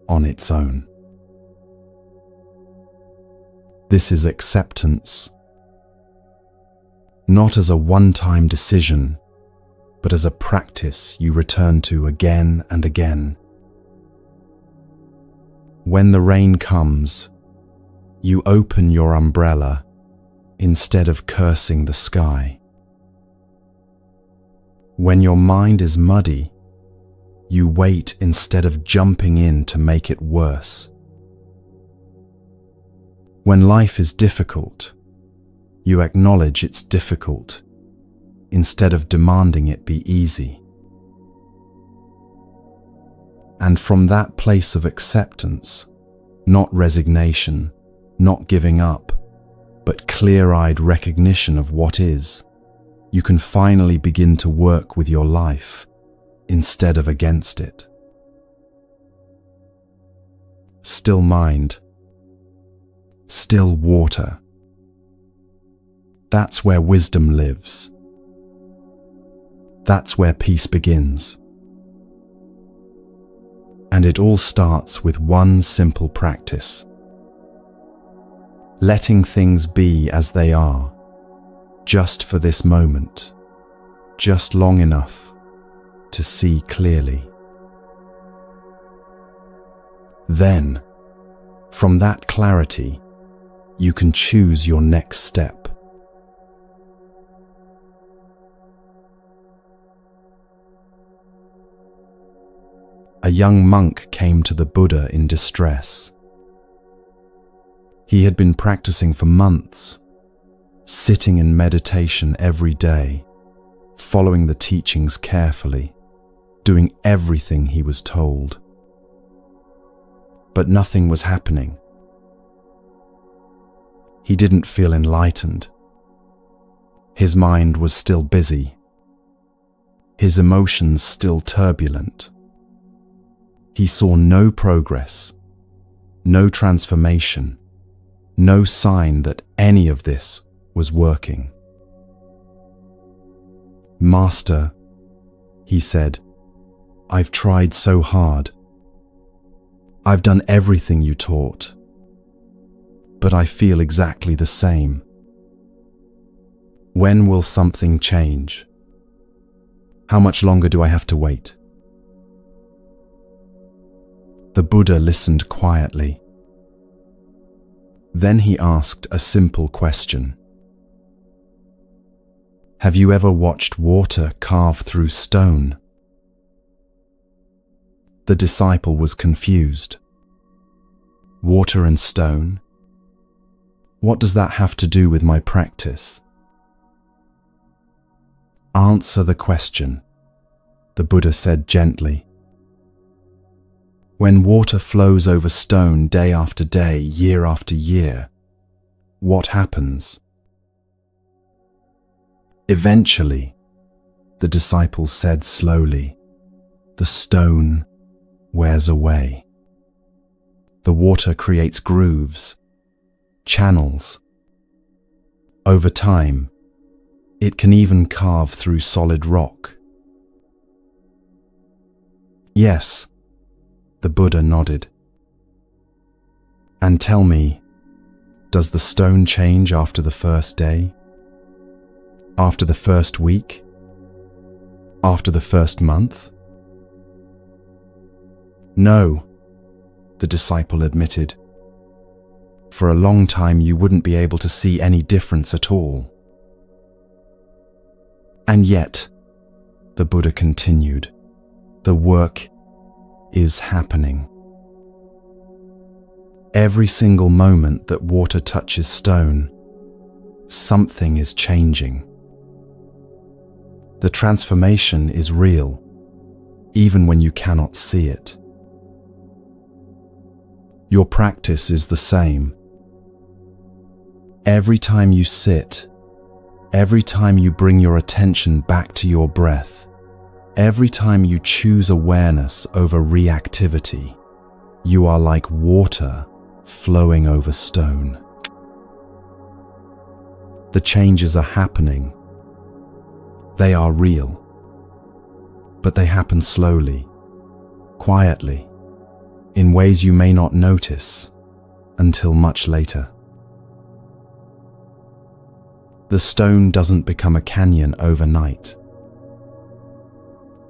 on its own. This is acceptance, not as a one-time decision, but as a practice you return to again and again. When the rain comes, you open your umbrella instead of cursing the sky. When your mind is muddy, you wait instead of jumping in to make it worse. When life is difficult, you acknowledge it's difficult instead of demanding it be easy. And from that place of acceptance, not resignation, not giving up, but clear-eyed recognition of what is, you can finally begin to work with your life instead of against it. still mind, still water. That's where wisdom lives. That's where peace begins. And it all starts with one simple practice. Letting things be as they are, just for this moment, just long enough to see clearly. Then, from that clarity, you can choose your next step. A young monk came to the Buddha in distress. He had been practicing for months, sitting in meditation every day, following the teachings carefully, doing everything he was told. But nothing was happening. He didn't feel enlightened. His mind was still busy, his emotions still turbulent. He saw no progress, no transformation, no sign that any of this was working. "Master," he said, "I've tried so hard. I've done everything you taught, but I feel exactly the same. When will something change? How much longer do I have to wait?" The Buddha listened quietly. Then he asked a simple question. "Have you ever watched water carve through stone?" The disciple was confused. "Water and stone? What does that have to do with my practice?" "Answer the question," the Buddha said gently. "When water flows over stone day after day, year after year, what happens?" "Eventually," the disciple said slowly, "the stone wears away. The water creates grooves, channels. Over time, it can even carve through solid rock." "Yes," the Buddha nodded. "And tell me, does the stone change after the first day? After the first week? After the first month?" "No," the disciple admitted. "For a long time you wouldn't be able to see any difference at all." "And yet," the Buddha continued, "the work is happening. Every single moment that water touches stone, something is changing. The transformation is real, even when you cannot see it. Your practice is the same. Every time you sit, every time you bring your attention back to your breath, every time you choose awareness over reactivity, you are like water flowing over stone. The changes are happening. They are real. But they happen slowly, quietly, in ways you may not notice until much later. The stone doesn't become a canyon overnight.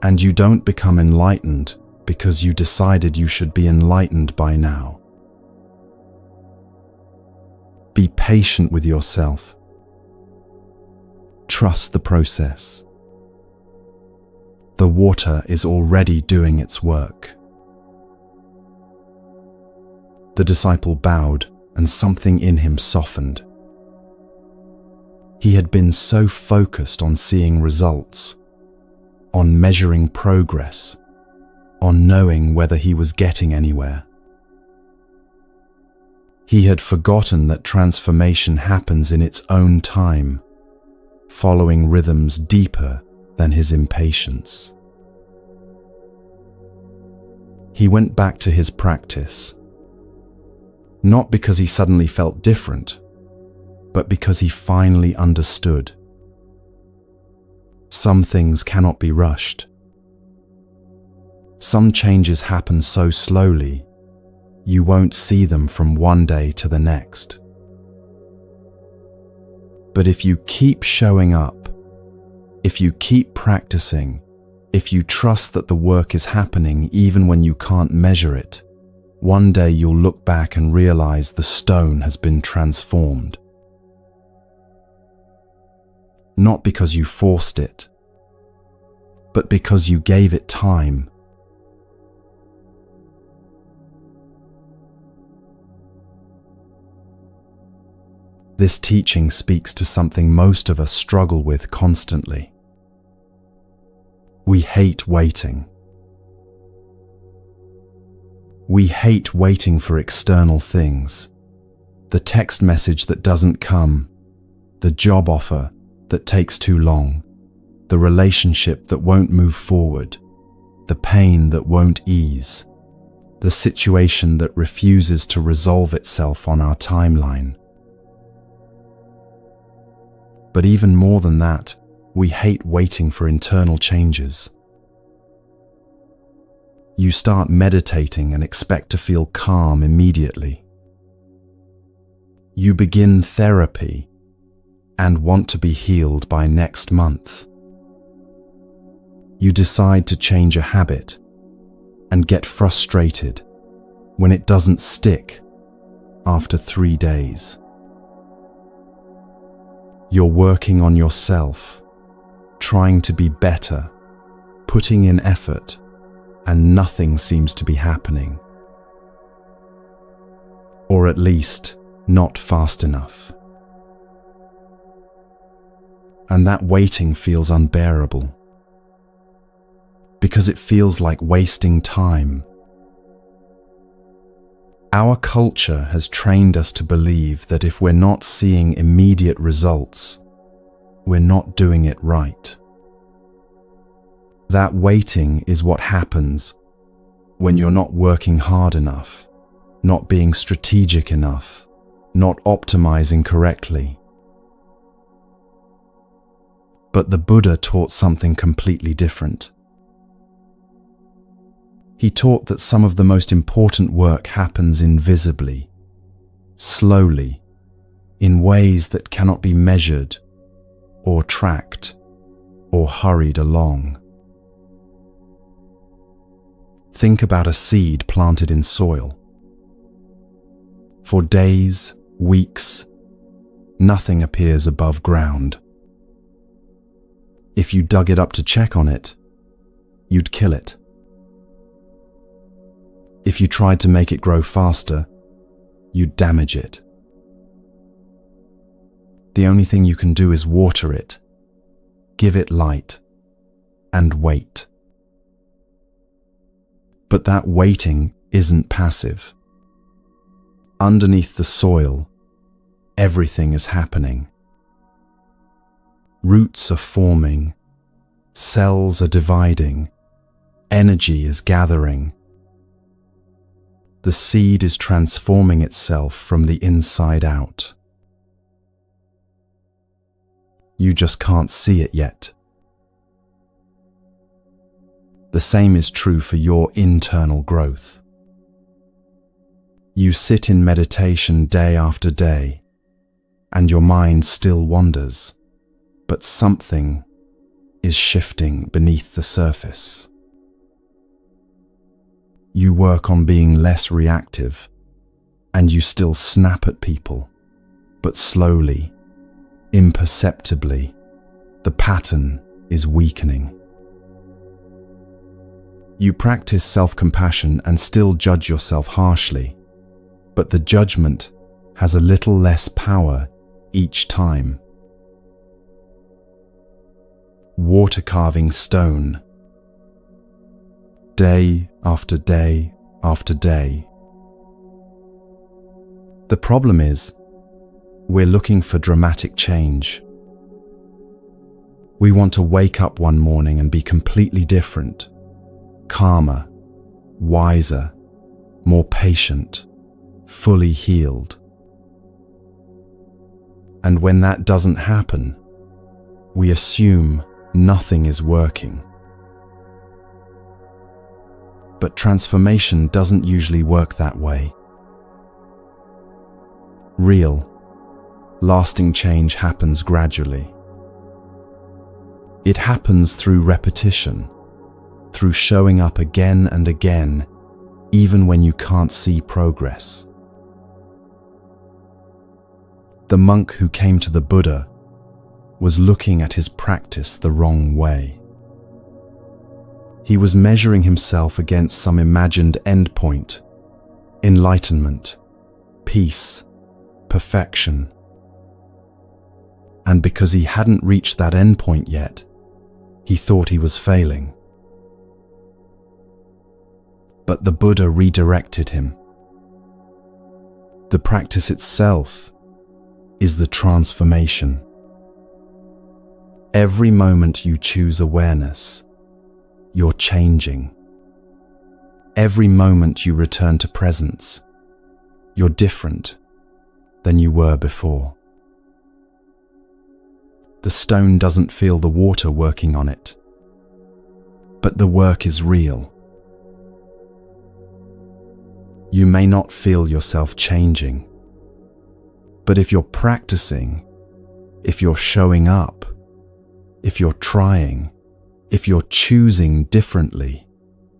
And you don't become enlightened because you decided you should be enlightened by now. Be patient with yourself. Trust the process. The water is already doing its work. The disciple bowed, and something in him softened. He had been so focused on seeing results, on measuring progress, on knowing whether he was getting anywhere. He had forgotten that transformation happens in its own time, following rhythms deeper than his impatience. He went back to his practice, Not because he suddenly felt different, but because he finally understood. Some things cannot be rushed. Some changes happen so slowly, you won't see them from one day to the next. But if you keep showing up, if you keep practicing, if you trust that the work is happening even when you can't measure it, one day you'll look back and realize the stone has been transformed. Not because you forced it, but because you gave it time. This teaching speaks to something most of us struggle with constantly. We hate waiting. We hate waiting for external things. The text message that doesn't come, the job offer that takes too long, the relationship that won't move forward, the pain that won't ease, the situation that refuses to resolve itself on our timeline. But even more than that, we hate waiting for internal changes. You start meditating and expect to feel calm immediately. You begin therapy and want to be healed by next month. You decide to change a habit and get frustrated when it doesn't stick after 3 days. You're working on yourself, trying to be better, putting in effort, and nothing seems to be happening. Or at least, not fast enough. And that waiting feels unbearable, because it feels like wasting time. Our culture has trained us to believe that if we're not seeing immediate results, we're not doing it right. That waiting is what happens when you're not working hard enough, not being strategic enough, not optimizing correctly. But the Buddha taught something completely different. He taught that some of the most important work happens invisibly, slowly, in ways that cannot be measured or tracked or hurried along. Think about a seed planted in soil. For days, weeks, nothing appears above ground. If you dug it up to check on it, you'd kill it. If you tried to make it grow faster, you'd damage it. The only thing you can do is water it, give it light, and wait. But that waiting isn't passive. Underneath the soil, everything is happening. Roots are forming, cells are dividing, energy is gathering. The seed is transforming itself from the inside out. You just can't see it yet. The same is true for your internal growth. You sit in meditation day after day, and your mind still wanders, but something is shifting beneath the surface. You work on being less reactive, and you still snap at people, but slowly, imperceptibly, the pattern is weakening. You practice self-compassion and still judge yourself harshly, but the judgment has a little less power each time. Water carving stone. Day after day after day. The problem is, we're looking for dramatic change. We want to wake up one morning and be completely different, calmer, wiser, more patient, fully healed. And when that doesn't happen, we assume nothing is working. But transformation doesn't usually work that way. Real, lasting change happens gradually. It happens through repetition, through showing up again and again, even when you can't see progress. The monk who came to the Buddha was looking at his practice the wrong way. He was measuring himself against some imagined endpoint: enlightenment, peace, perfection. And because he hadn't reached that endpoint yet, he thought he was failing. But the Buddha redirected him. The practice itself is the transformation. Every moment you choose awareness, you're changing. Every moment you return to presence, you're different than you were before. The stone doesn't feel the water working on it, but the work is real. You may not feel yourself changing, but if you're practicing, if you're showing up, if you're trying, if you're choosing differently,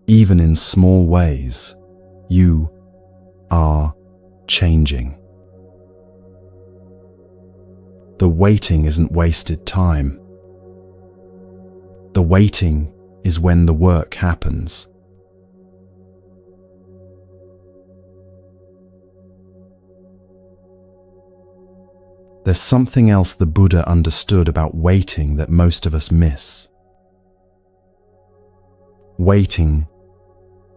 even in small ways, you are changing. The waiting isn't wasted time. The waiting is when the work happens. There's something else the Buddha understood about waiting that most of us miss. Waiting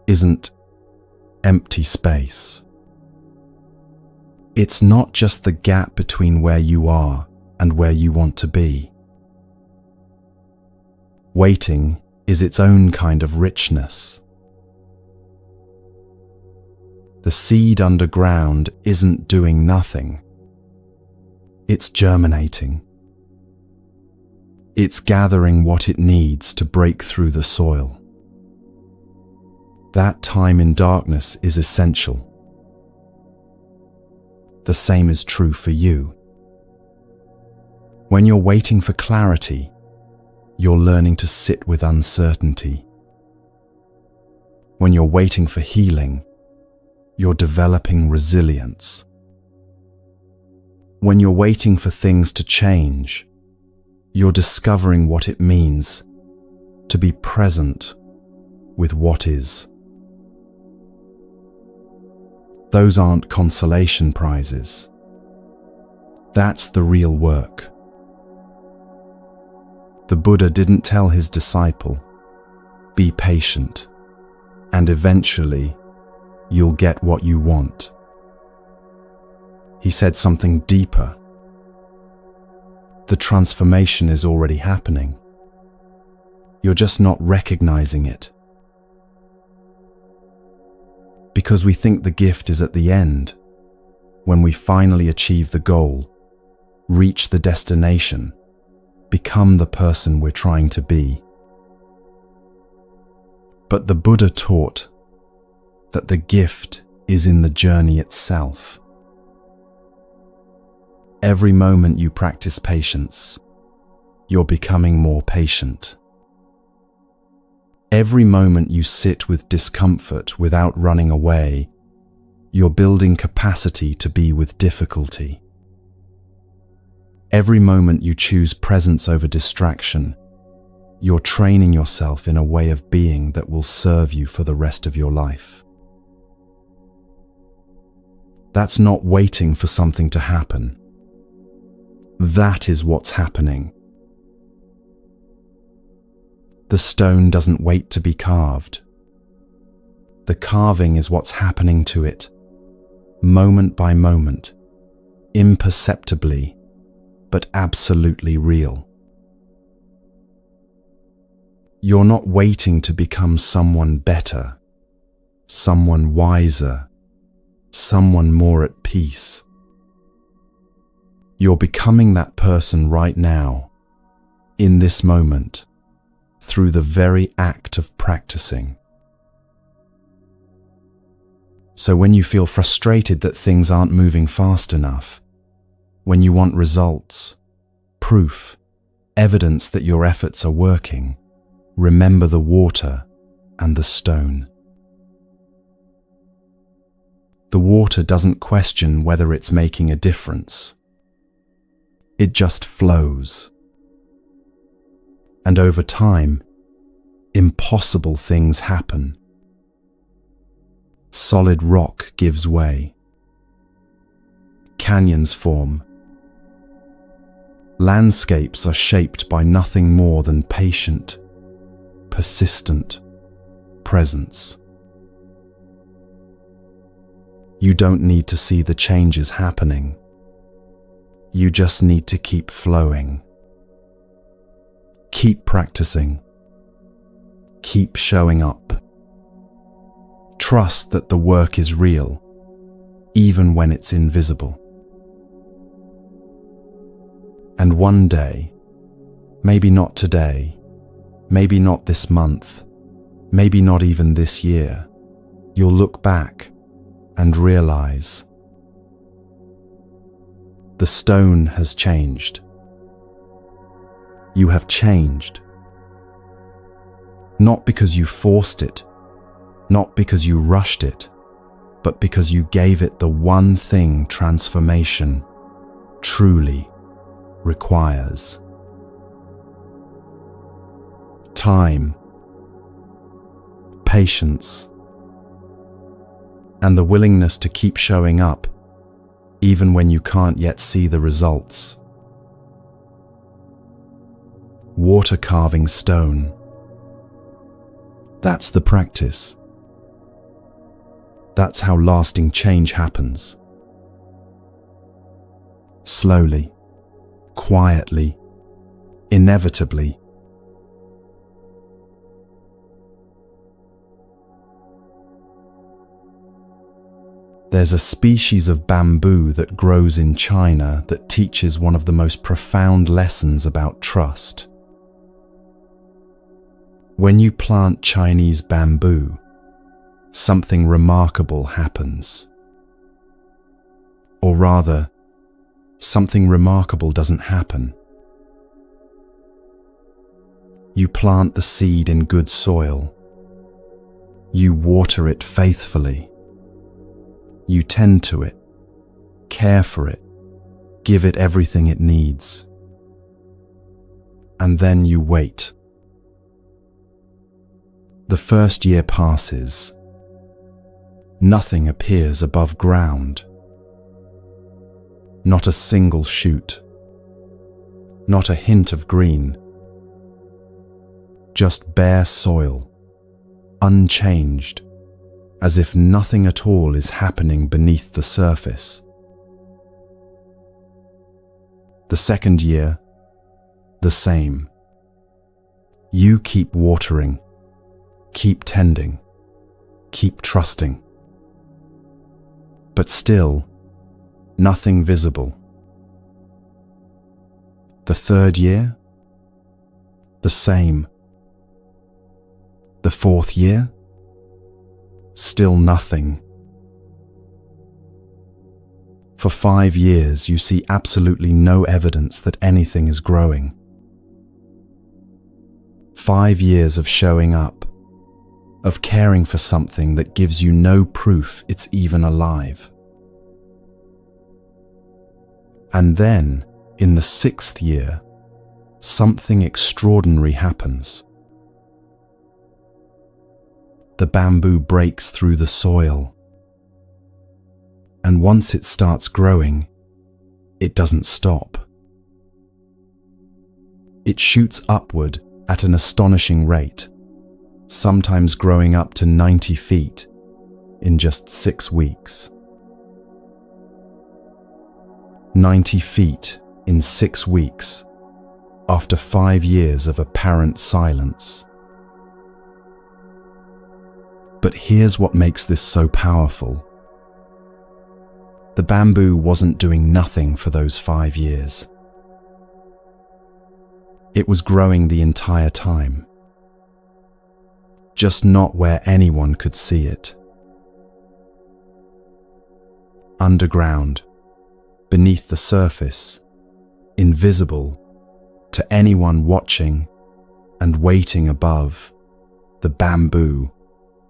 isn't empty space. It's not just the gap between where you are and where you want to be. Waiting is its own kind of richness. The seed underground isn't doing nothing. It's germinating. It's gathering what it needs to break through the soil. That time in darkness is essential. The same is true for you. When you're waiting for clarity, you're learning to sit with uncertainty. When you're waiting for healing, you're developing resilience. When you're waiting for things to change, you're discovering what it means to be present with what is. Those aren't consolation prizes. That's the real work. The Buddha didn't tell his disciple, "Be patient, and eventually you'll get what you want." He said something deeper. The transformation is already happening. You're just not recognizing it. Because we think the gift is at the end, when we finally achieve the goal, reach the destination, become the person we're trying to be. But the Buddha taught that the gift is in the journey itself. Every moment you practice patience, you're becoming more patient. Every moment you sit with discomfort without running away, you're building capacity to be with difficulty. Every moment you choose presence over distraction, you're training yourself in a way of being that will serve you for the rest of your life. That's not waiting for something to happen. That is what's happening. The stone doesn't wait to be carved. The carving is what's happening to it, moment by moment, imperceptibly, but absolutely real. You're not waiting to become someone better, someone wiser, someone more at peace. You're becoming that person right now, in this moment, through the very act of practicing. So when you feel frustrated that things aren't moving fast enough, when you want results, proof, evidence that your efforts are working, remember the water and the stone. The water doesn't question whether it's making a difference. It just flows. And over time, impossible things happen. Solid rock gives way. Canyons form. Landscapes are shaped by nothing more than patient, persistent presence. You don't need to see the changes happening. You just need to keep flowing. Keep practicing. Keep showing up. Trust that the work is real, even when it's invisible. And one day, maybe not today, maybe not this month, maybe not even this year, you'll look back and realize the stone has changed. You have changed. Not because you forced it, not because you rushed it, but because you gave it the one thing transformation truly requires. Time, patience, and the willingness to keep showing up even when you can't yet see the results. Water carving stone. That's the practice. That's how lasting change happens. Slowly, quietly, inevitably. There's a species of bamboo that grows in China that teaches one of the most profound lessons about trust. When you plant Chinese bamboo, something remarkable happens. Or rather, something remarkable doesn't happen. You plant the seed in good soil. You water it faithfully. You tend to it, care for it, give it everything it needs. And then you wait. The first year passes. Nothing appears above ground. Not a single shoot. Not a hint of green. Just bare soil, unchanged, as if nothing at all is happening beneath the surface. The second year, the same. You keep watering, keep tending, keep trusting. But still, nothing visible. The third year, the same. The fourth year, still nothing. For 5 years, you see absolutely no evidence that anything is growing. 5 years of showing up, of caring for something that gives you no proof it's even alive. And then, in the 6th year, something extraordinary happens. The bamboo breaks through the soil. And once it starts growing, it doesn't stop. It shoots upward at an astonishing rate, sometimes growing up to 90 feet in just 6 weeks. 90 feet in 6 weeks, after 5 years of apparent silence. But here's what makes this so powerful. The bamboo wasn't doing nothing for those 5 years. It was growing the entire time, just not where anyone could see it. Underground, beneath the surface, invisible to anyone watching and waiting above, the bamboo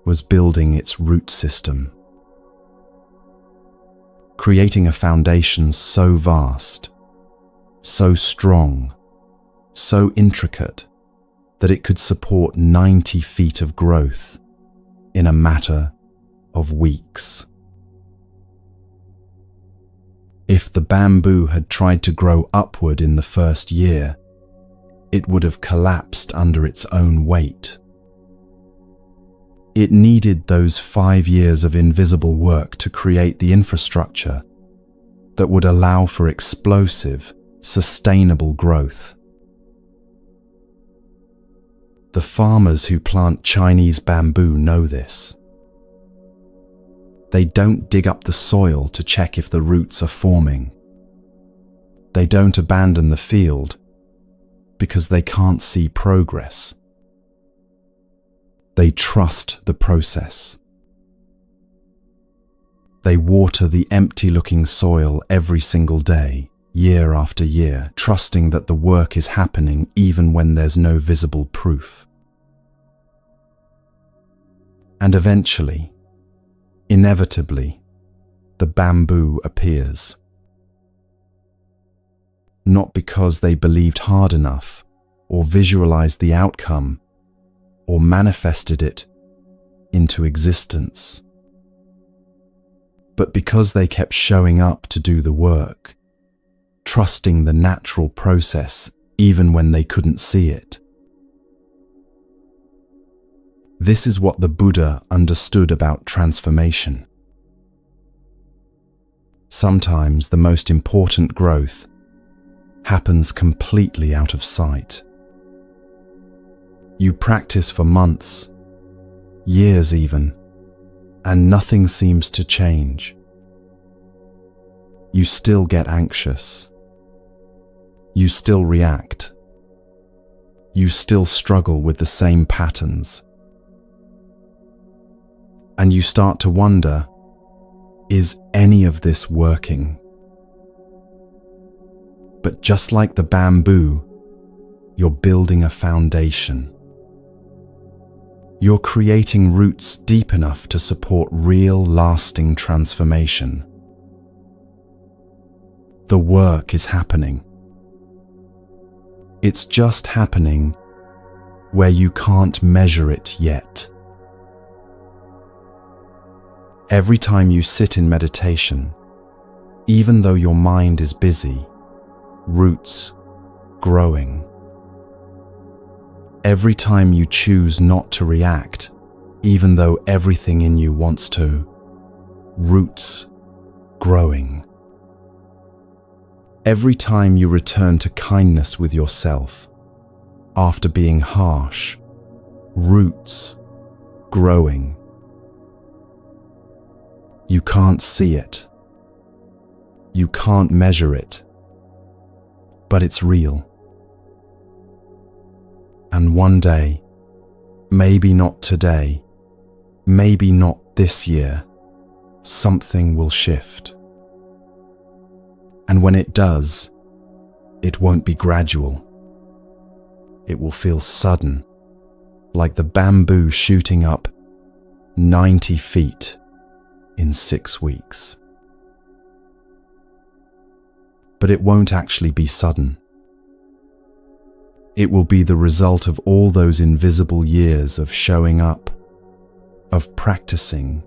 was building its root system, creating a foundation so vast, so strong, so intricate that it could support 90 feet of growth in a matter of weeks. If the bamboo had tried to grow upward in the first year, it would have collapsed under its own weight. It needed those 5 years of invisible work to create the infrastructure that would allow for explosive, sustainable growth. The farmers who plant Chinese bamboo know this. They don't dig up the soil to check if the roots are forming. They don't abandon the field because they can't see progress. They trust the process. They water the empty-looking soil every single day, year after year, trusting that the work is happening even when there's no visible proof. And eventually, inevitably, the bamboo appears. Not because they believed hard enough, or visualized the outcome, or manifested it into existence, but because they kept showing up to do the work, trusting the natural process even when they couldn't see it. This is what the Buddha understood about transformation. Sometimes the most important growth happens completely out of sight. You practice for months, years even, and nothing seems to change. You still get anxious. You still react. You still struggle with the same patterns. And you start to wonder, is any of this working? But just like the bamboo, you're building a foundation. You're creating roots deep enough to support real, lasting transformation. The work is happening. It's just happening where you can't measure it yet. Every time you sit in meditation, even though your mind is busy, roots growing. Every time you choose not to react, even though everything in you wants to, roots growing. Every time you return to kindness with yourself, after being harsh, roots growing. You can't see it. You can't measure it, but it's real. And one day, maybe not today, maybe not this year, something will shift. And when it does, it won't be gradual. It will feel sudden, like the bamboo shooting up 90 feet in 6 weeks. But it won't actually be sudden. It will be the result of all those invisible years of showing up, of practicing,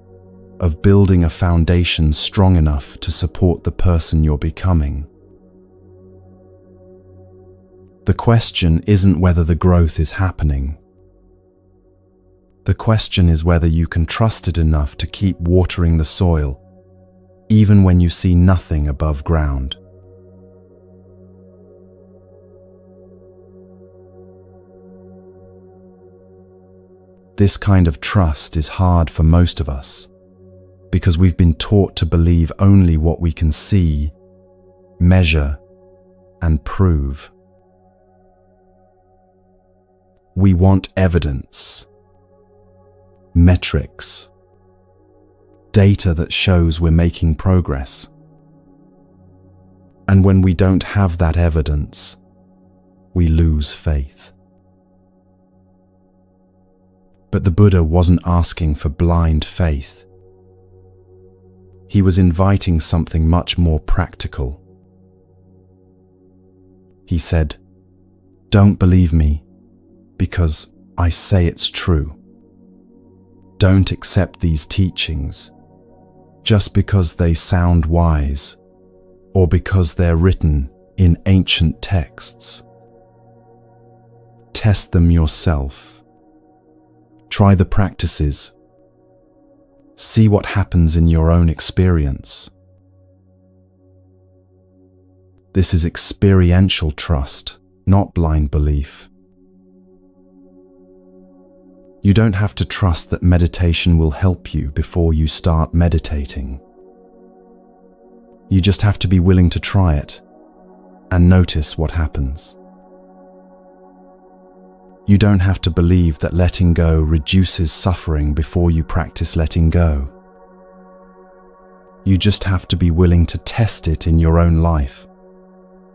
of building a foundation strong enough to support the person you're becoming. The question isn't whether the growth is happening. The question is whether you can trust it enough to keep watering the soil, even when you see nothing above ground. This kind of trust is hard for most of us. because we've been taught to believe only what we can see, measure, and prove. We want evidence, metrics, data that shows we're making progress. And when we don't have that evidence, we lose faith. But the Buddha wasn't asking for blind faith. He was inviting something much more practical. He said, "Don't believe me because I say it's true. Don't accept these teachings just because they sound wise or because they're written in ancient texts. Test them yourself. Try the practices. See what happens in your own experience." This is experiential trust, not blind belief. You don't have to trust that meditation will help you before you start meditating. You just have to be willing to try it and notice what happens. You don't have to believe that letting go reduces suffering before you practice letting go. You just have to be willing to test it in your own life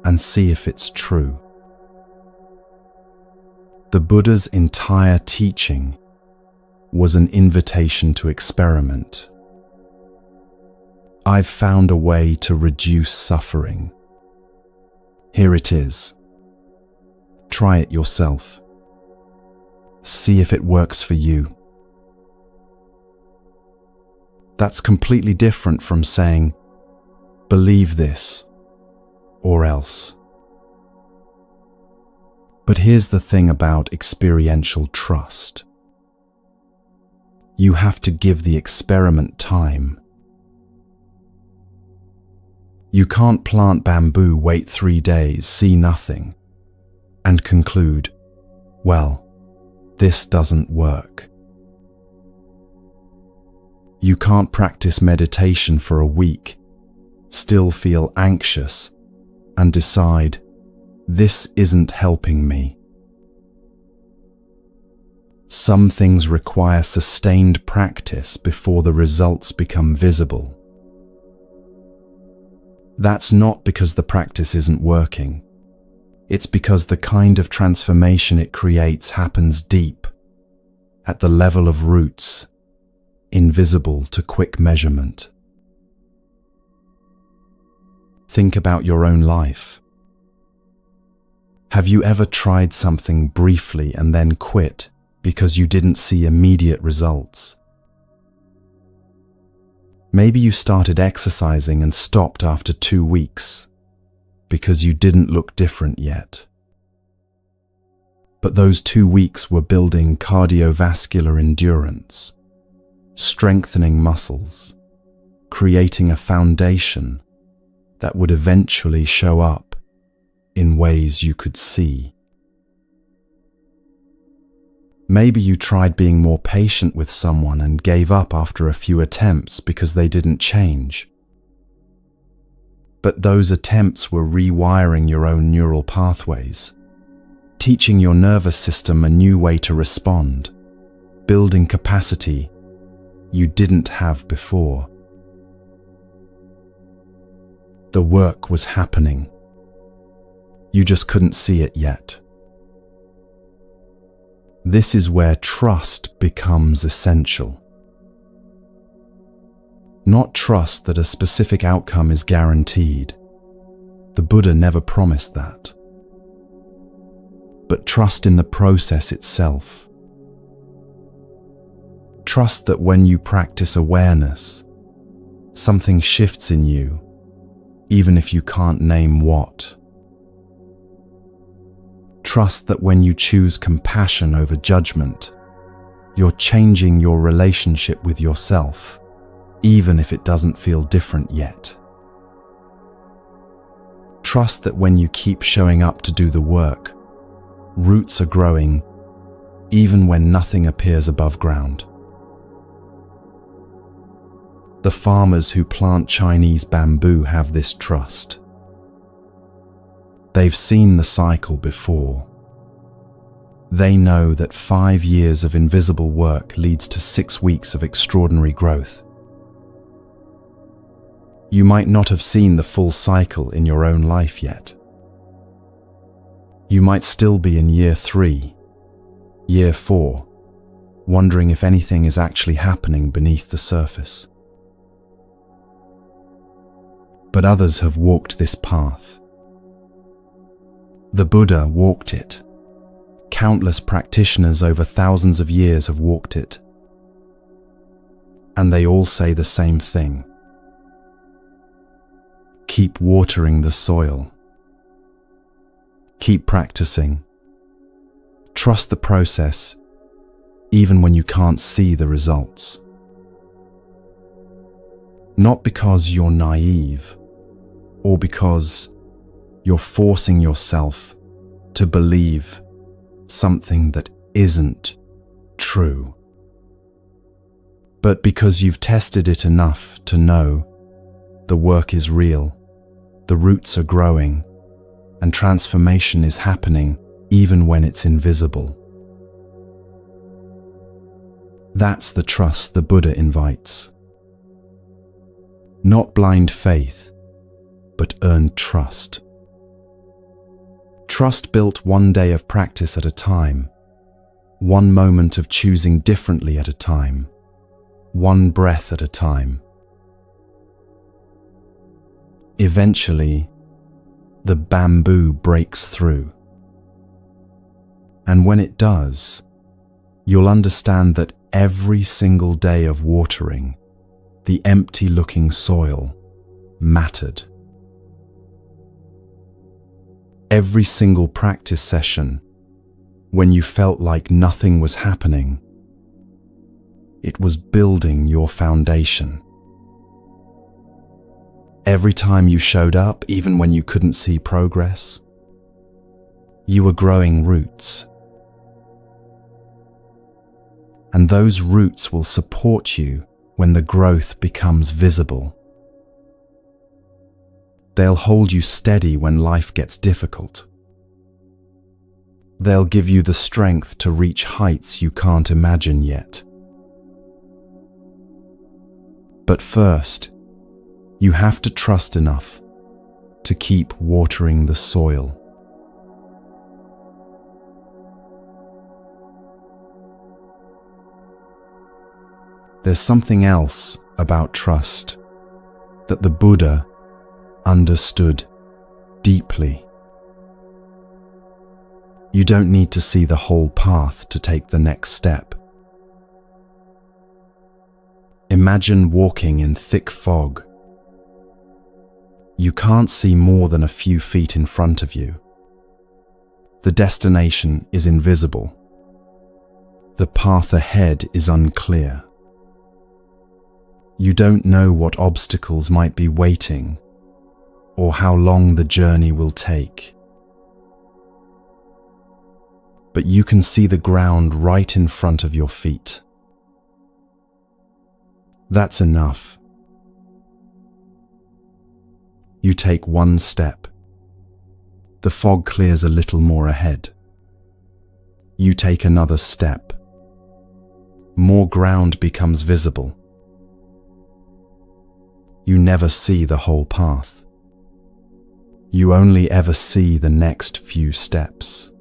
and see if it's true. The Buddha's entire teaching was an invitation to experiment. I've found a way to reduce suffering. Here it is. Try it yourself. See if it works for you. That's completely different from saying, "Believe this, or else." But here's the thing about experiential trust. You have to give the experiment time. You can't plant bamboo, wait 3 days, see nothing, and conclude, "Well, this doesn't work." You can't practice meditation for a week, still feel anxious, and decide, "This isn't helping me." Some things require sustained practice before the results become visible. That's not because the practice isn't working. It's because the kind of transformation it creates happens deep, at the level of roots, invisible to quick measurement. Think about your own life. Have you ever tried something briefly and then quit because you didn't see immediate results? Maybe you started exercising and stopped after 2 weeks because you didn't look different yet. But those 2 weeks were building cardiovascular endurance, strengthening muscles, creating a foundation that would eventually show up in ways you could see. Maybe you tried being more patient with someone and gave up after a few attempts because they didn't change. But those attempts were rewiring your own neural pathways, teaching your nervous system a new way to respond, building capacity you didn't have before. The work was happening. You just couldn't see it yet. This is where trust becomes essential. Not trust that a specific outcome is guaranteed. The Buddha never promised that. But trust in the process itself. Trust that when you practice awareness, something shifts in you, even if you can't name what. Trust that when you choose compassion over judgment, you're changing your relationship with yourself, even if it doesn't feel different yet. Trust that when you keep showing up to do the work, roots are growing, even when nothing appears above ground. The farmers who plant Chinese bamboo have this trust. They've seen the cycle before. They know that 5 years of invisible work leads to 6 weeks of extraordinary growth. You might not have seen the full cycle in your own life yet. You might still be in year 3, year 4, wondering if anything is actually happening beneath the surface. But others have walked this path. The Buddha walked it. Countless practitioners over thousands of years have walked it. And they all say the same thing. Keep watering the soil. Keep practicing. Trust the process, even when you can't see the results. Not because you're naive, or because you're forcing yourself to believe something that isn't true, but because you've tested it enough to know the work is real, the roots are growing, and transformation is happening even when it's invisible. That's the trust the Buddha invites. Not blind faith, but earned trust. Trust built one day of practice at a time, one moment of choosing differently at a time, one breath at a time. Eventually, the bamboo breaks through. And when it does, you'll understand that every single day of watering, the empty-looking soil, mattered. Every single practice session, when you felt like nothing was happening, it was building your foundation. Every time you showed up, even when you couldn't see progress, you were growing roots. And those roots will support you when the growth becomes visible. They'll hold you steady when life gets difficult. They'll give you the strength to reach heights you can't imagine yet. But first, you have to trust enough to keep watering the soil. There's something else about trust that the Buddha understood deeply. You don't need to see the whole path to take the next step. Imagine walking in thick fog. You can't see more than a few feet in front of you. The destination is invisible. The path ahead is unclear. You don't know what obstacles might be waiting or how long the journey will take. But you can see the ground right in front of your feet. That's enough. You take one step. The fog clears a little more ahead. You take another step. More ground becomes visible. You never see the whole path. You only ever see the next few steps.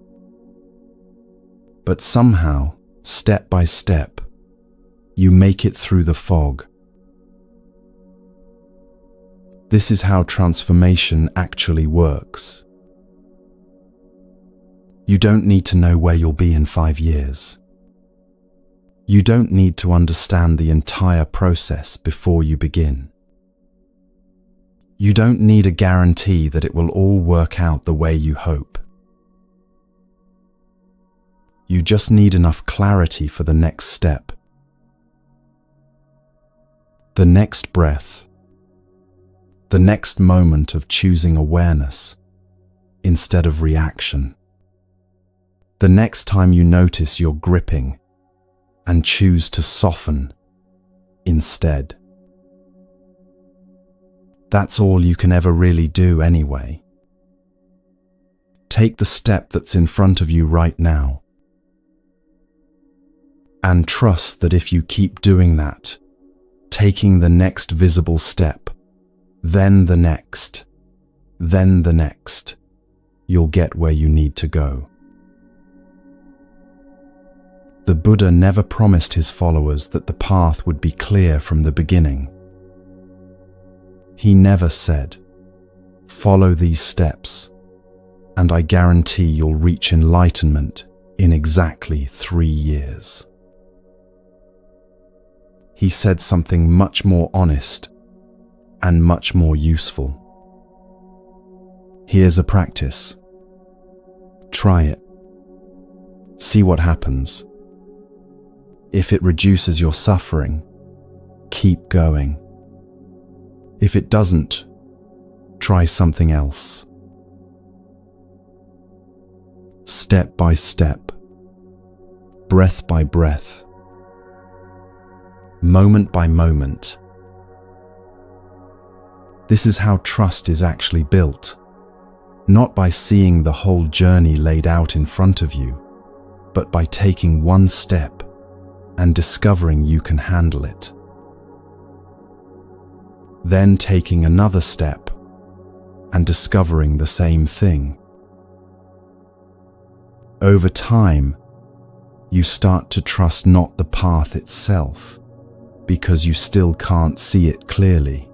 But somehow, step by step, you make it through the fog. This is how transformation actually works. You don't need to know where you'll be in 5 years. You don't need to understand the entire process before you begin. You don't need a guarantee that it will all work out the way you hope. You just need enough clarity for the next step. The next breath. The next moment of choosing awareness instead of reaction. The next time you notice you're gripping and choose to soften instead. That's all you can ever really do anyway. Take the step that's in front of you right now. And trust that if you keep doing that, taking the next visible step, then the next, then the next, you'll get where you need to go. The Buddha never promised his followers that the path would be clear from the beginning. He never said, "Follow these steps, and I guarantee you'll reach enlightenment in exactly 3 years." He said something much more honest and much more useful. Here's a practice. Try it. See what happens. If it reduces your suffering, keep going. If it doesn't, try something else. Step by step, breath by breath, moment by moment. This is how trust is actually built, not by seeing the whole journey laid out in front of you, but by taking one step and discovering you can handle it. Then taking another step and discovering the same thing. Over time, you start to trust not the path itself, because you still can't see it clearly,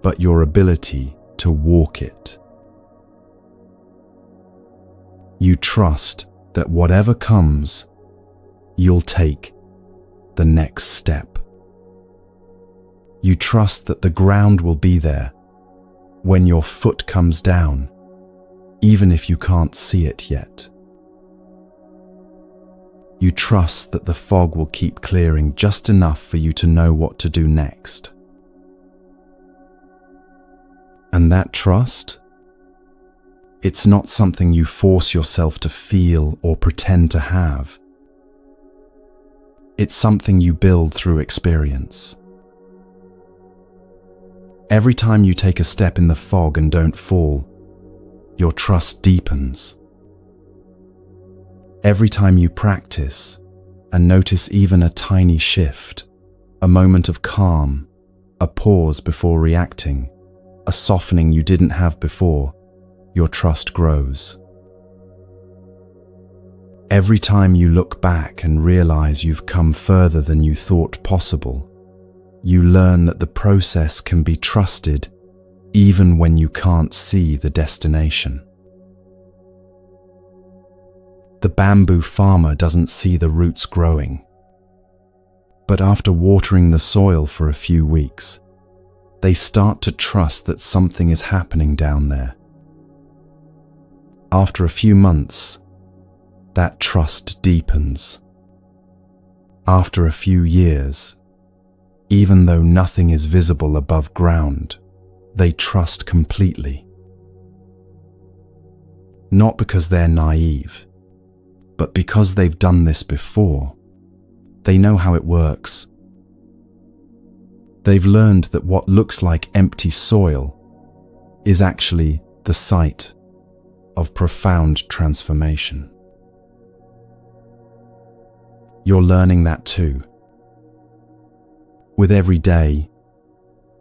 but your ability to walk it. You trust that whatever comes, you'll take the next step. You trust that the ground will be there when your foot comes down, even if you can't see it yet. You trust that the fog will keep clearing just enough for you to know what to do next. And that trust? It's not something you force yourself to feel or pretend to have. It's something you build through experience. Every time you take a step in the fog and don't fall, your trust deepens. Every time you practice and notice even a tiny shift, a moment of calm, a pause before reacting, a softening you didn't have before, your trust grows. Every time you look back and realize you've come further than you thought possible, you learn that the process can be trusted even when you can't see the destination. The bamboo farmer doesn't see the roots growing, but after watering the soil for a few weeks, they start to trust that something is happening down there. After a few months, that trust deepens. After a few years, even though nothing is visible above ground, they trust completely. Not because they're naive, but because they've done this before. They know how it works. They've learned that what looks like empty soil is actually the site of profound transformation. You're learning that too. With every day,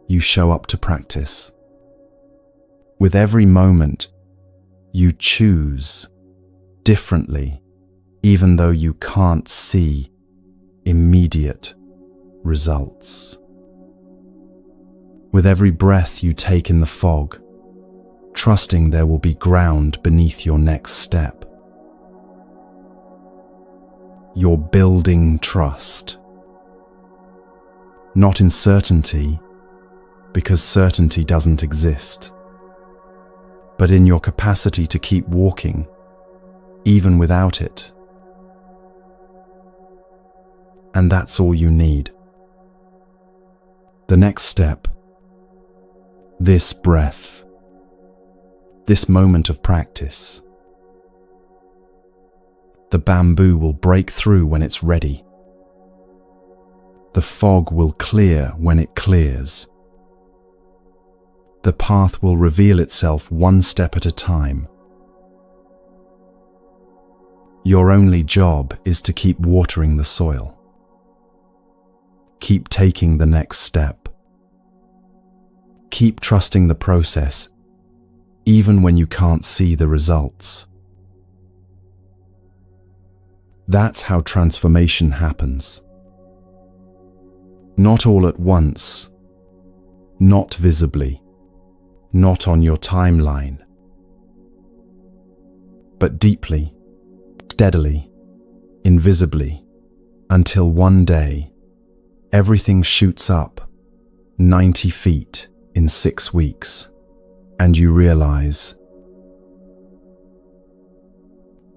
you show up to practice. With every moment, you choose differently, even though you can't see immediate results. With every breath you take in the fog, trusting there will be ground beneath your next step. You're building trust. Not in certainty, because certainty doesn't exist, but in your capacity to keep walking, even without it. And that's all you need. The next step, this breath, this moment of practice. The bamboo will break through when it's ready. The fog will clear when it clears. The path will reveal itself one step at a time. Your only job is to keep watering the soil. Keep taking the next step. Keep trusting the process, even when you can't see the results. That's how transformation happens. Not all at once, not visibly, not on your timeline, but deeply, steadily, invisibly, until one day, everything shoots up 90 feet in 6 weeks, and you realize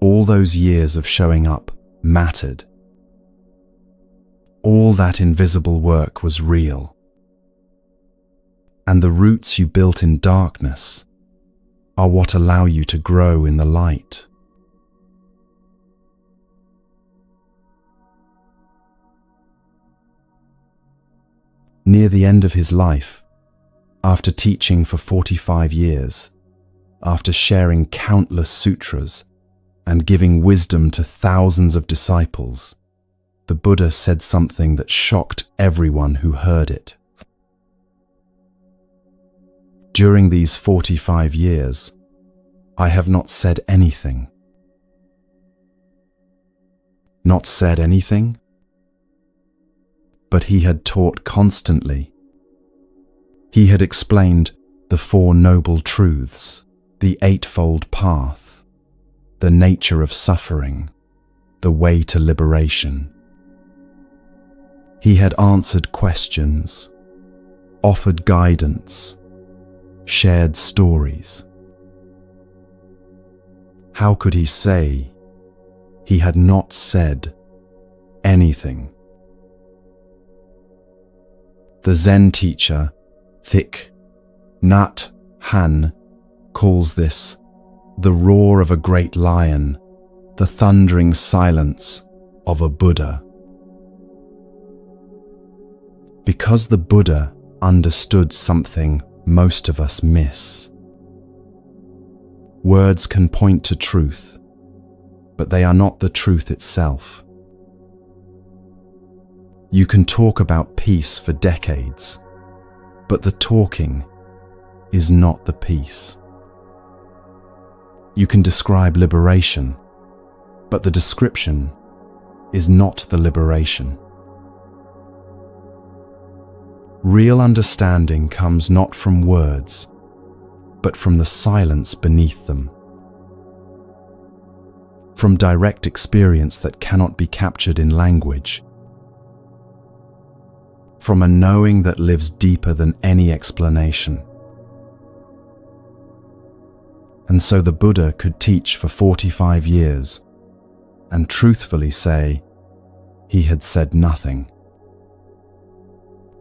all those years of showing up mattered. All that invisible work was real. And the roots you built in darkness are what allow you to grow in the light. Near the end of his life, after teaching for 45 years, after sharing countless sutras and giving wisdom to thousands of disciples, the Buddha said something that shocked everyone who heard it. During these 45 years, I have not said anything. Not said anything? But he had taught constantly. He had explained the Four Noble Truths, the Eightfold Path, the nature of suffering, the way to liberation. He had answered questions, offered guidance, shared stories. How could he say he had not said anything? The Zen teacher, Thich Nhat Hanh, calls this the roar of a great lion, the thundering silence of a Buddha. Because the Buddha understood something most of us miss. Words can point to truth, but they are not the truth itself. You can talk about peace for decades, but the talking is not the peace. You can describe liberation, but the description is not the liberation. Real understanding comes not from words, but from the silence beneath them. From direct experience that cannot be captured in language. From a knowing that lives deeper than any explanation. And so the Buddha could teach for 45 years and truthfully say he had said nothing.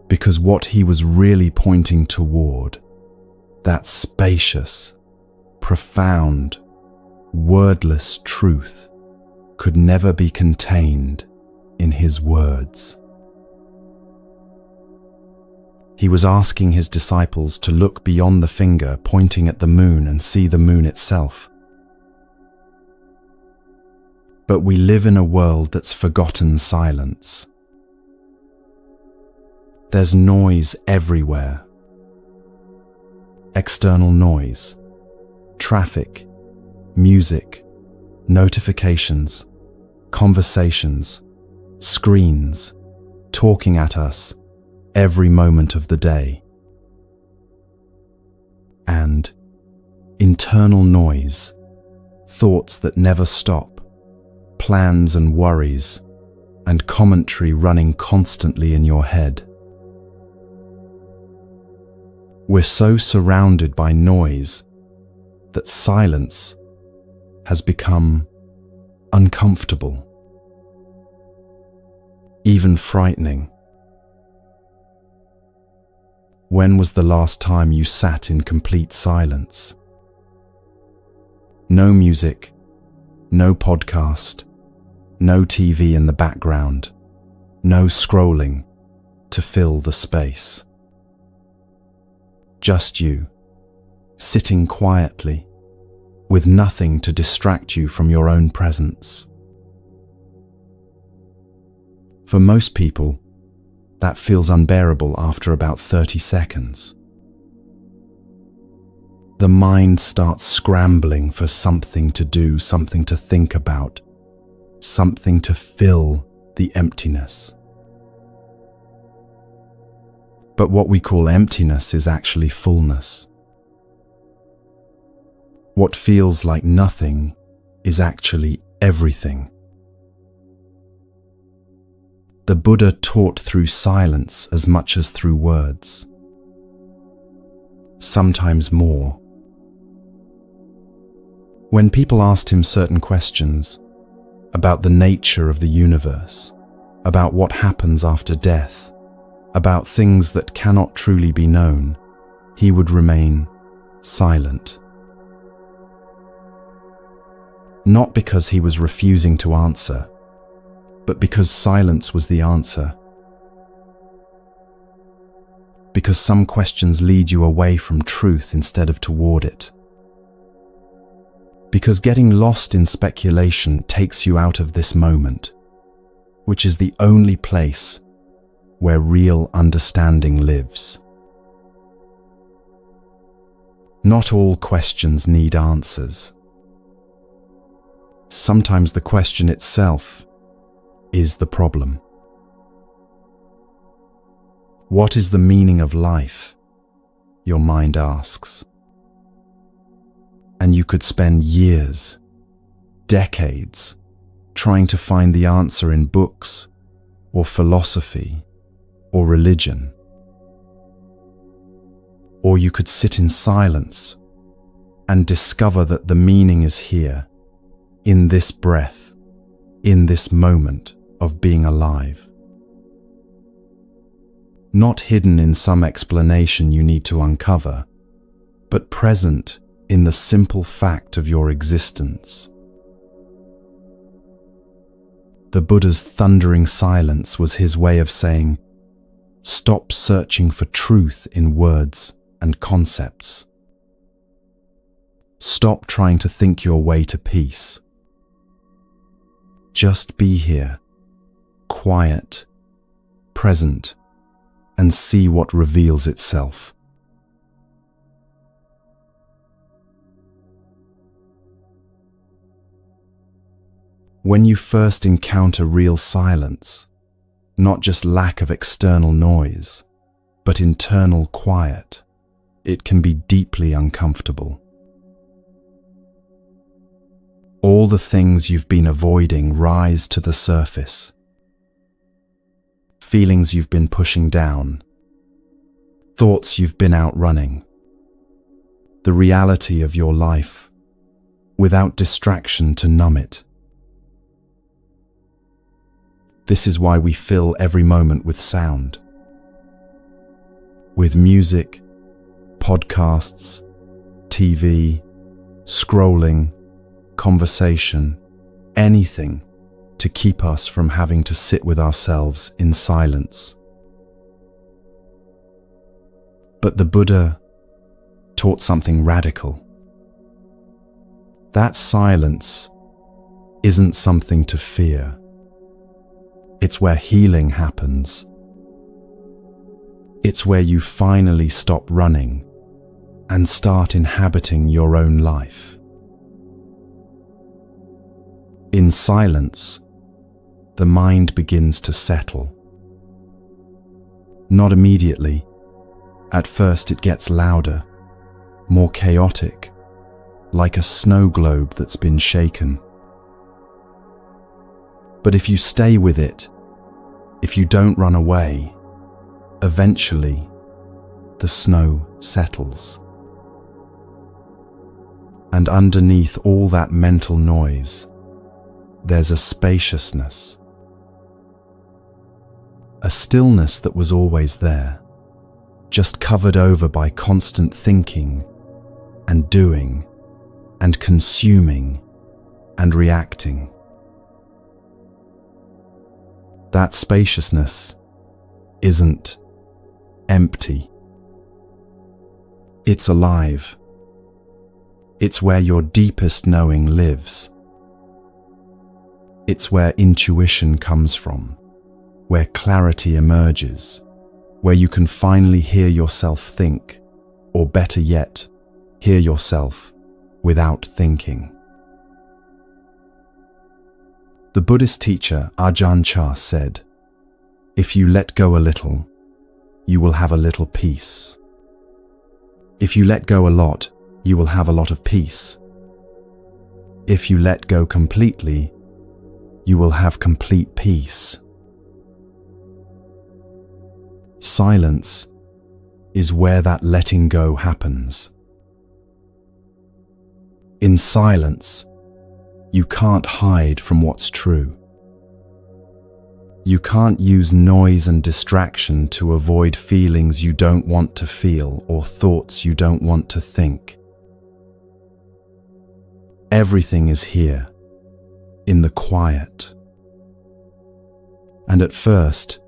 Because what he was really pointing toward, that spacious, profound, wordless truth, could never be contained in his words. He was asking his disciples to look beyond the finger pointing at the moon and see the moon itself. But we live in a world that's forgotten silence. There's noise everywhere. External noise, traffic, music, notifications, conversations, screens, talking at us every moment of the day. And internal noise, thoughts that never stop, plans and worries, and commentary running constantly in your head. We're so surrounded by noise that silence has become uncomfortable, even frightening. When was the last time you sat in complete silence? No music, no podcast, no TV in the background, no scrolling to fill the space. Just you, sitting quietly, with nothing to distract you from your own presence. For most people, that feels unbearable after about 30 seconds. The mind starts scrambling for something to do, something to think about, something to fill the emptiness. But what we call emptiness is actually fullness. What feels like nothing is actually everything. The Buddha taught through silence as much as through words, sometimes more. When people asked him certain questions about the nature of the universe, about what happens after death, about things that cannot truly be known, he would remain silent. Not because he was refusing to answer, but because silence was the answer. Because some questions lead you away from truth instead of toward it. Because getting lost in speculation takes you out of this moment, which is the only place where real understanding lives. Not all questions need answers. Sometimes the question itself is the problem. What is the meaning of life? Your mind asks. And you could spend years, decades, trying to find the answer in books, or philosophy, or religion. Or you could sit in silence and discover that the meaning is here, in this breath, in this moment of being alive. Not hidden in some explanation you need to uncover, but present in the simple fact of your existence. The Buddha's thundering silence was his way of saying, stop searching for truth in words and concepts. Stop trying to think your way to peace. Just be here, quiet, present, and see what reveals itself. When you first encounter real silence, not just lack of external noise, but internal quiet, it can be deeply uncomfortable. All the things you've been avoiding rise to the surface. Feelings you've been pushing down, thoughts you've been outrunning, the reality of your life without distraction to numb it. This is why we fill every moment with sound, with music, podcasts, TV, scrolling, conversation, anything to keep us from having to sit with ourselves in silence. But the Buddha taught something radical. That silence isn't something to fear. It's where healing happens. It's where you finally stop running and start inhabiting your own life. In silence, the mind begins to settle. Not immediately. At first it gets louder, more chaotic, like a snow globe that's been shaken. But if you stay with it, if you don't run away, eventually the snow settles. And underneath all that mental noise, there's a spaciousness, a stillness that was always there, just covered over by constant thinking and doing and consuming and reacting. That spaciousness isn't empty. It's alive, It's where your deepest knowing lives. It's where intuition comes from, where clarity emerges, where you can finally hear yourself think, or better yet, hear yourself without thinking. The Buddhist teacher Ajahn Chah said, "If you let go a little, you will have a little peace. If you let go a lot, you will have a lot of peace. If you let go completely, you will have complete peace." Silence is where that letting go happens. In silence, you can't hide from what's true. You can't use noise and distraction to avoid feelings you don't want to feel or thoughts you don't want to think. Everything is here, in the quiet. And at first,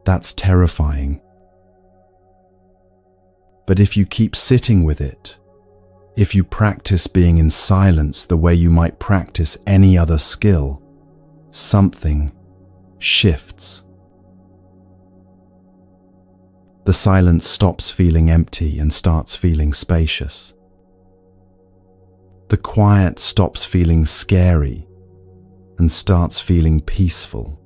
that's terrifying. But if you keep sitting with it, if you practice being in silence the way you might practice any other skill, something shifts. The silence stops feeling empty and starts feeling spacious. The quiet stops feeling scary and starts feeling peaceful.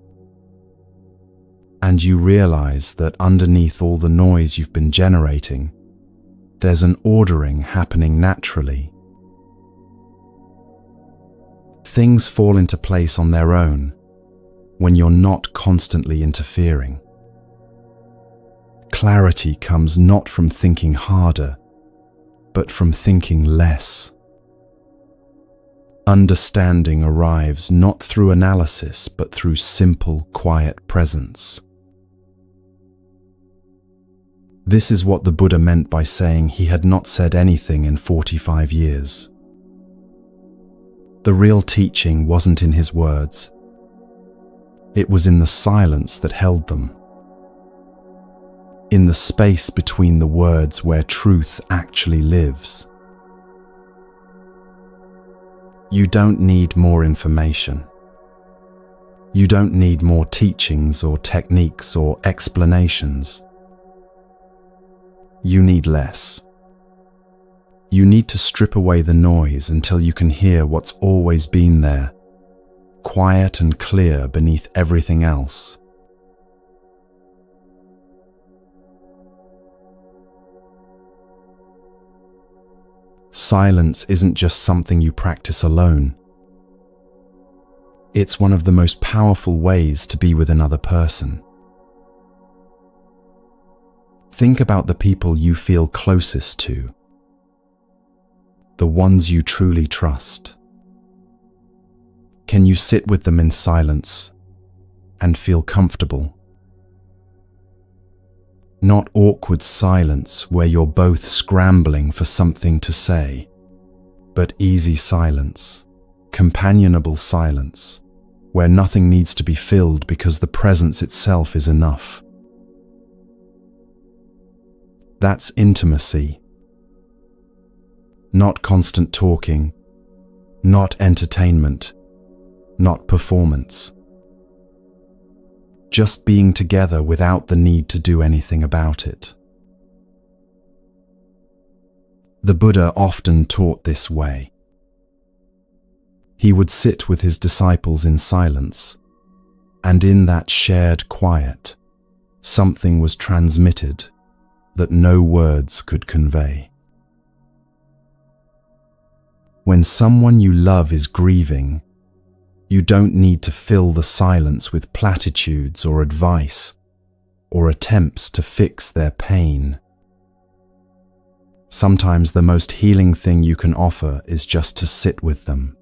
And you realize that underneath all the noise you've been generating, there's an ordering happening naturally. Things fall into place on their own when you're not constantly interfering. Clarity comes not from thinking harder, but from thinking less. Understanding arrives not through analysis, but through simple, quiet presence. This is what the Buddha meant by saying he had not said anything in 45 years. The real teaching wasn't in his words. It was in the silence that held them. In the space between the words where truth actually lives. You don't need more information. You don't need more teachings or techniques or explanations. You need less. You need to strip away the noise until you can hear what's always been there, quiet and clear beneath everything else. Silence isn't just something you practice alone. It's one of the most powerful ways to be with another person. Think about the people you feel closest to, the ones you truly trust. Can you sit with them in silence and feel comfortable? Not awkward silence where you're both scrambling for something to say, but easy silence, companionable silence, where nothing needs to be filled because the presence itself is enough. That's intimacy. Not constant talking, not entertainment, not performance. Just being together without the need to do anything about it. The Buddha often taught this way. He would sit with his disciples in silence, and in that shared quiet, something was transmitted that no words could convey. When someone you love is grieving, you don't need to fill the silence with platitudes or advice or attempts to fix their pain. Sometimes the most healing thing you can offer is just to sit with them.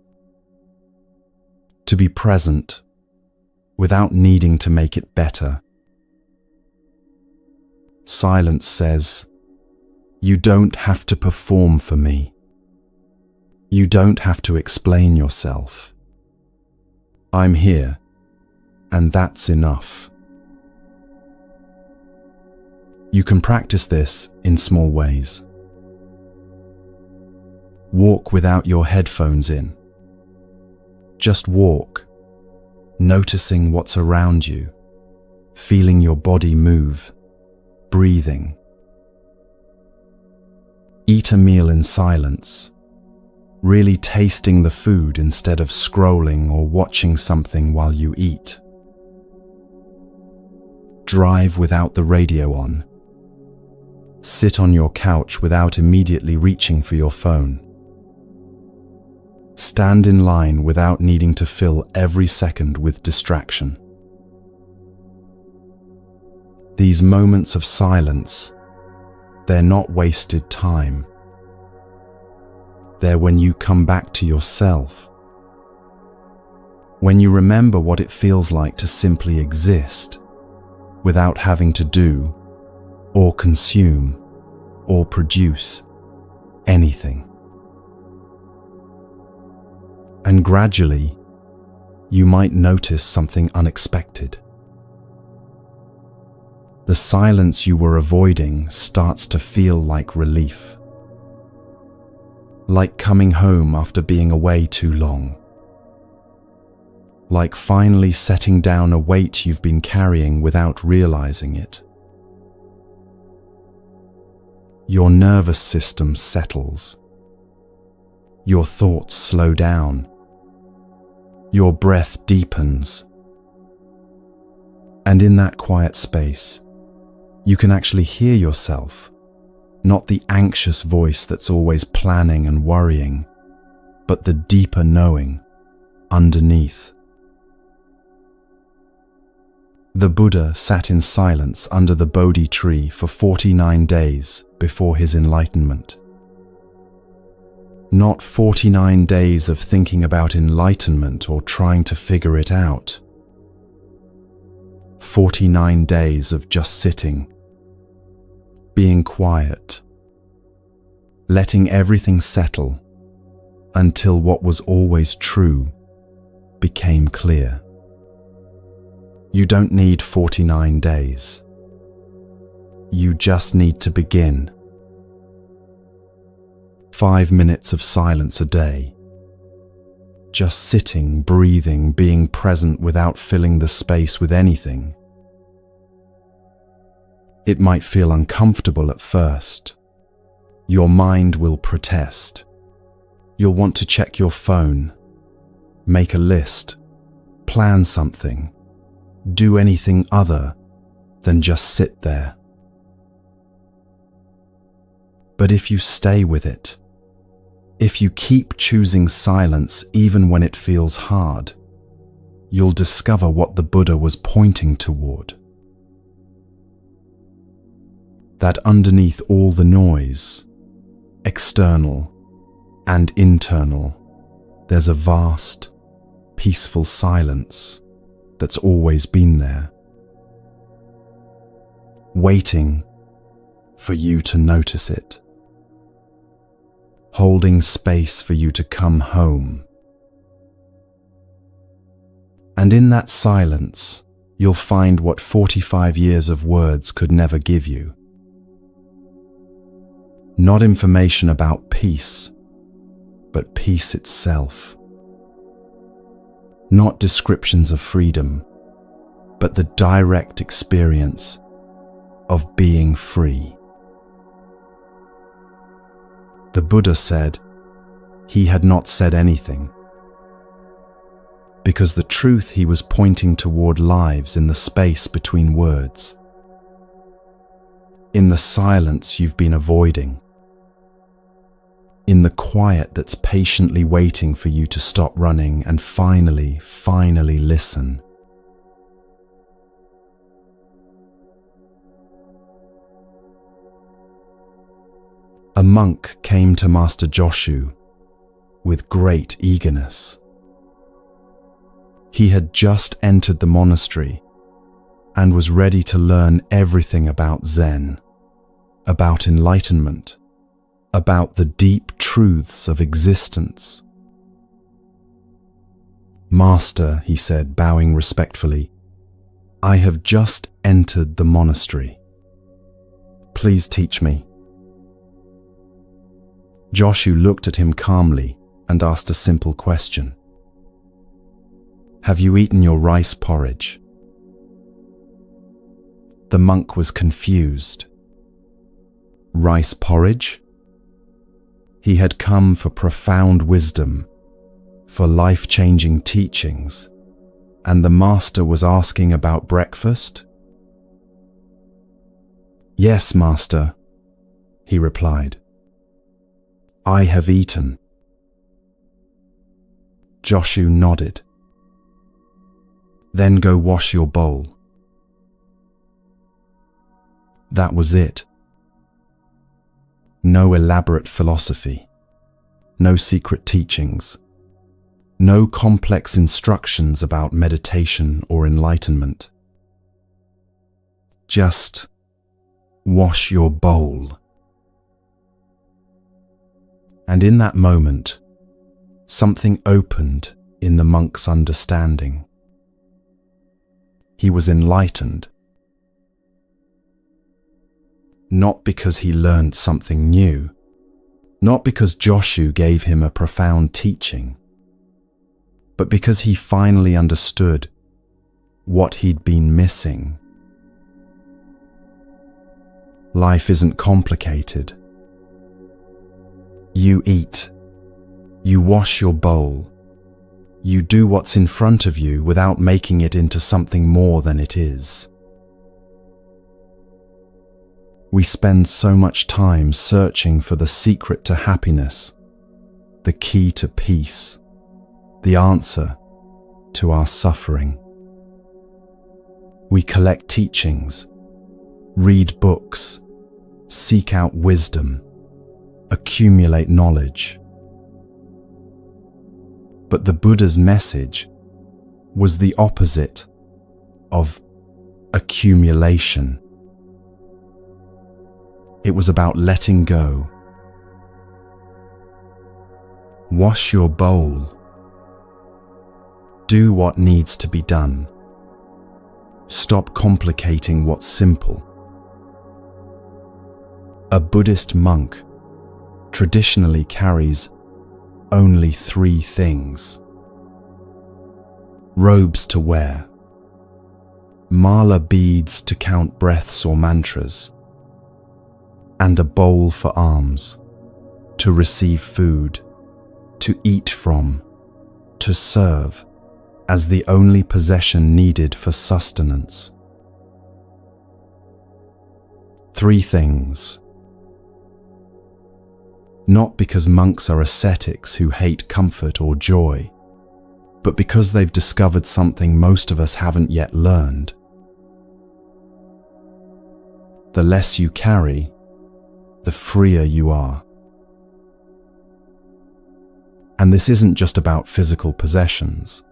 To be present without needing to make it better. Silence says, "You don't have to perform for me. You don't have to explain yourself. I'm here, and that's enough." You can practice this in small ways. Walk without your headphones in. Just walk, noticing what's around you, feeling your body move, breathing. Eat a meal in silence, really tasting the food instead of scrolling or watching something while you eat. Drive without the radio on. Sit on your couch without immediately reaching for your phone. Stand in line without needing to fill every second with distraction. These moments of silence, they're not wasted time. They're when you come back to yourself. When you remember what it feels like to simply exist, without having to do, or consume, or produce anything. And gradually, you might notice something unexpected. The silence you were avoiding starts to feel like relief. Like coming home after being away too long. Like finally setting down a weight you've been carrying without realizing it. Your nervous system settles. Your thoughts slow down. Your breath deepens. And in that quiet space, you can actually hear yourself, not the anxious voice that's always planning and worrying, but the deeper knowing underneath. The Buddha sat in silence under the Bodhi tree for 49 days before his enlightenment. Not 49 days of thinking about enlightenment or trying to figure it out. 49 days of just sitting, being quiet, letting everything settle until what was always true became clear. You don't need 49 days. You just need to begin. 5 minutes of silence a day. Just sitting, breathing, being present without filling the space with anything. It might feel uncomfortable at first. Your mind will protest. You'll want to check your phone, make a list, plan something, do anything other than just sit there. But if you stay with it, if you keep choosing silence even when it feels hard, you'll discover what the Buddha was pointing toward. That underneath all the noise, external and internal, there's a vast, peaceful silence that's always been there, waiting for you to notice it, holding space for you to come home. And in that silence, you'll find what 45 years of words could never give you. Not information about peace, but peace itself. Not descriptions of freedom, but the direct experience of being free. The Buddha said he had not said anything, because the truth he was pointing toward lives in the space between words, in the silence you've been avoiding, in the quiet that's patiently waiting for you to stop running and finally listen. A monk came to Master Joshu with great eagerness. He had just entered the monastery and was ready to learn everything about Zen, about enlightenment, about the deep truths of existence. "Master," he said, bowing respectfully, "I have just entered the monastery. Please teach me." Joshu looked at him calmly and asked a simple question. "Have you eaten your rice porridge?" The monk was confused. Rice porridge? He had come for profound wisdom, for life-changing teachings, and the master was asking about breakfast? "Yes, master," he replied. "I have eaten." Joshu nodded. "Then go wash your bowl." That was it. No elaborate philosophy, no secret teachings, no complex instructions about meditation or enlightenment. Just wash your bowl. And in that moment, something opened in the monk's understanding. He was enlightened. Not because he learned something new, not because Joshu gave him a profound teaching, but because he finally understood what he'd been missing. Life isn't complicated. You eat, you wash your bowl, you do what's in front of you without making it into something more than it is. We spend so much time searching for the secret to happiness, the key to peace, the answer to our suffering. We collect teachings, read books, seek out wisdom, accumulate knowledge. But the Buddha's message was the opposite of accumulation. It was about letting go. Wash your bowl. Do what needs to be done. Stop complicating what's simple. A Buddhist monk traditionally carries only 3 things: robes to wear, mala beads to count breaths or mantras, and a bowl for alms, to receive food, to eat from, to serve, as the only possession needed for sustenance. 3 things. Not because monks are ascetics who hate comfort or joy, but because they've discovered something most of us haven't yet learned. The less you carry, the freer you are. And this isn't just about physical possessions.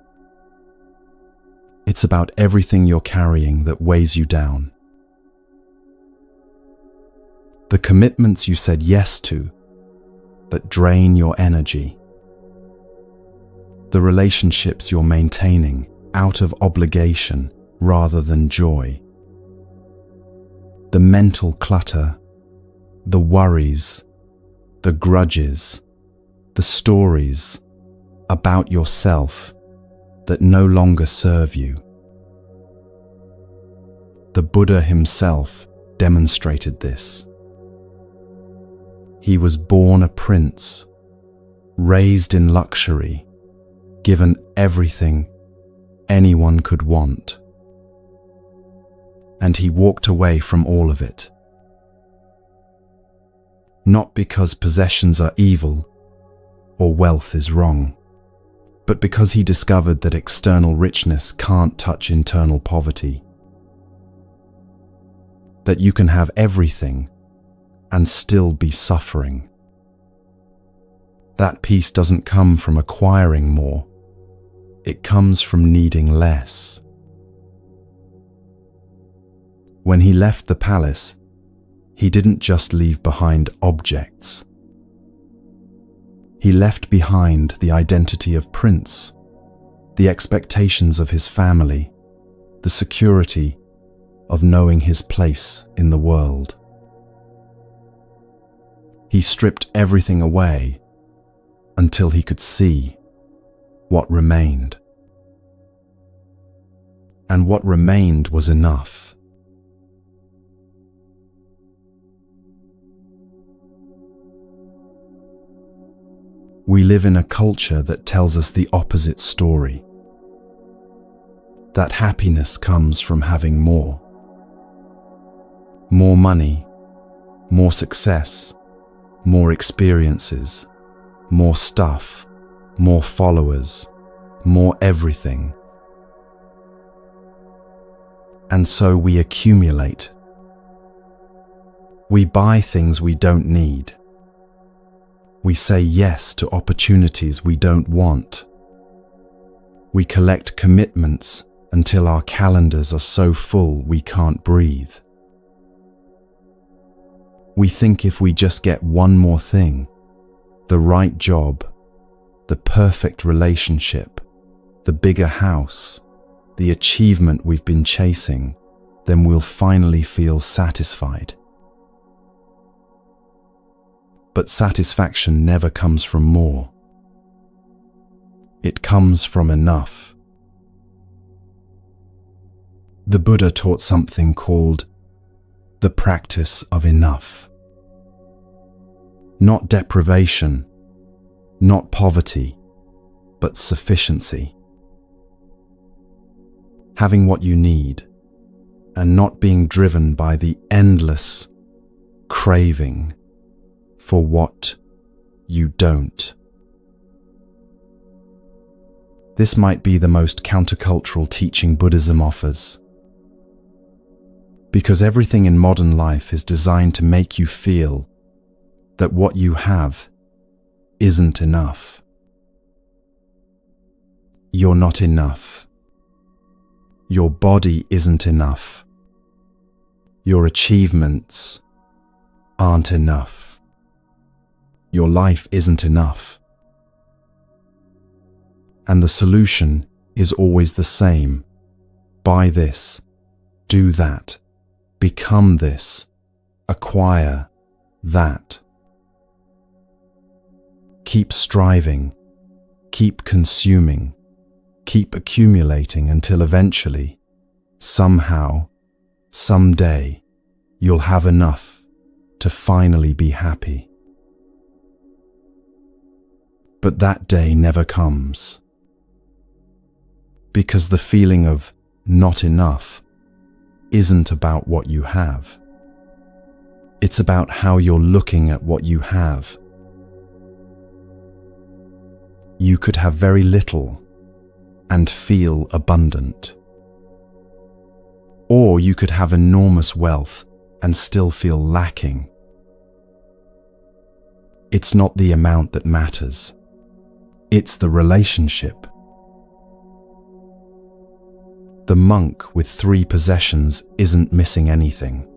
It's about everything you're carrying that weighs you down. The commitments you said yes to that drain your energy. The relationships you're maintaining out of obligation rather than joy. The mental clutter, the worries, the grudges, the stories about yourself that no longer serve you. The Buddha himself demonstrated this. He was born a prince, raised in luxury, given everything anyone could want. And he walked away from all of it. Not because possessions are evil or wealth is wrong, but because he discovered that external richness can't touch internal poverty. That you can have everything and still be suffering. That peace doesn't come from acquiring more. It comes from needing less. When he left the palace, he didn't just leave behind objects. He left behind the identity of prince, the expectations of his family, the security of knowing his place in the world. He stripped everything away until he could see what remained. And what remained was enough. We live in a culture that tells us the opposite story. That happiness comes from having more. More money, more success, more experiences, more stuff, more followers, more everything. And so we accumulate. We buy things we don't need. We say yes to opportunities we don't want. We collect commitments until our calendars are so full we can't breathe. We think if we just get one more thing, the right job, the perfect relationship, the bigger house, the achievement we've been chasing, then we'll finally feel satisfied. But satisfaction never comes from more. It comes from enough. The Buddha taught something called the practice of enough. Not deprivation, not poverty, but sufficiency. Having what you need and not being driven by the endless craving for what you don't. This might be the most countercultural teaching Buddhism offers, because everything in modern life is designed to make you feel that what you have isn't enough. You're not enough. Your body isn't enough. Your achievements aren't enough. Your life isn't enough. And the solution is always the same. Buy this, do that, become this, acquire that. Keep striving, keep consuming, keep accumulating until eventually, somehow, someday, you'll have enough to finally be happy. But that day never comes. Because the feeling of not enough isn't about what you have. It's about how you're looking at what you have. You could have very little and feel abundant. Or you could have enormous wealth and still feel lacking. It's not the amount that matters. It's the relationship. The monk with 3 possessions isn't missing anything.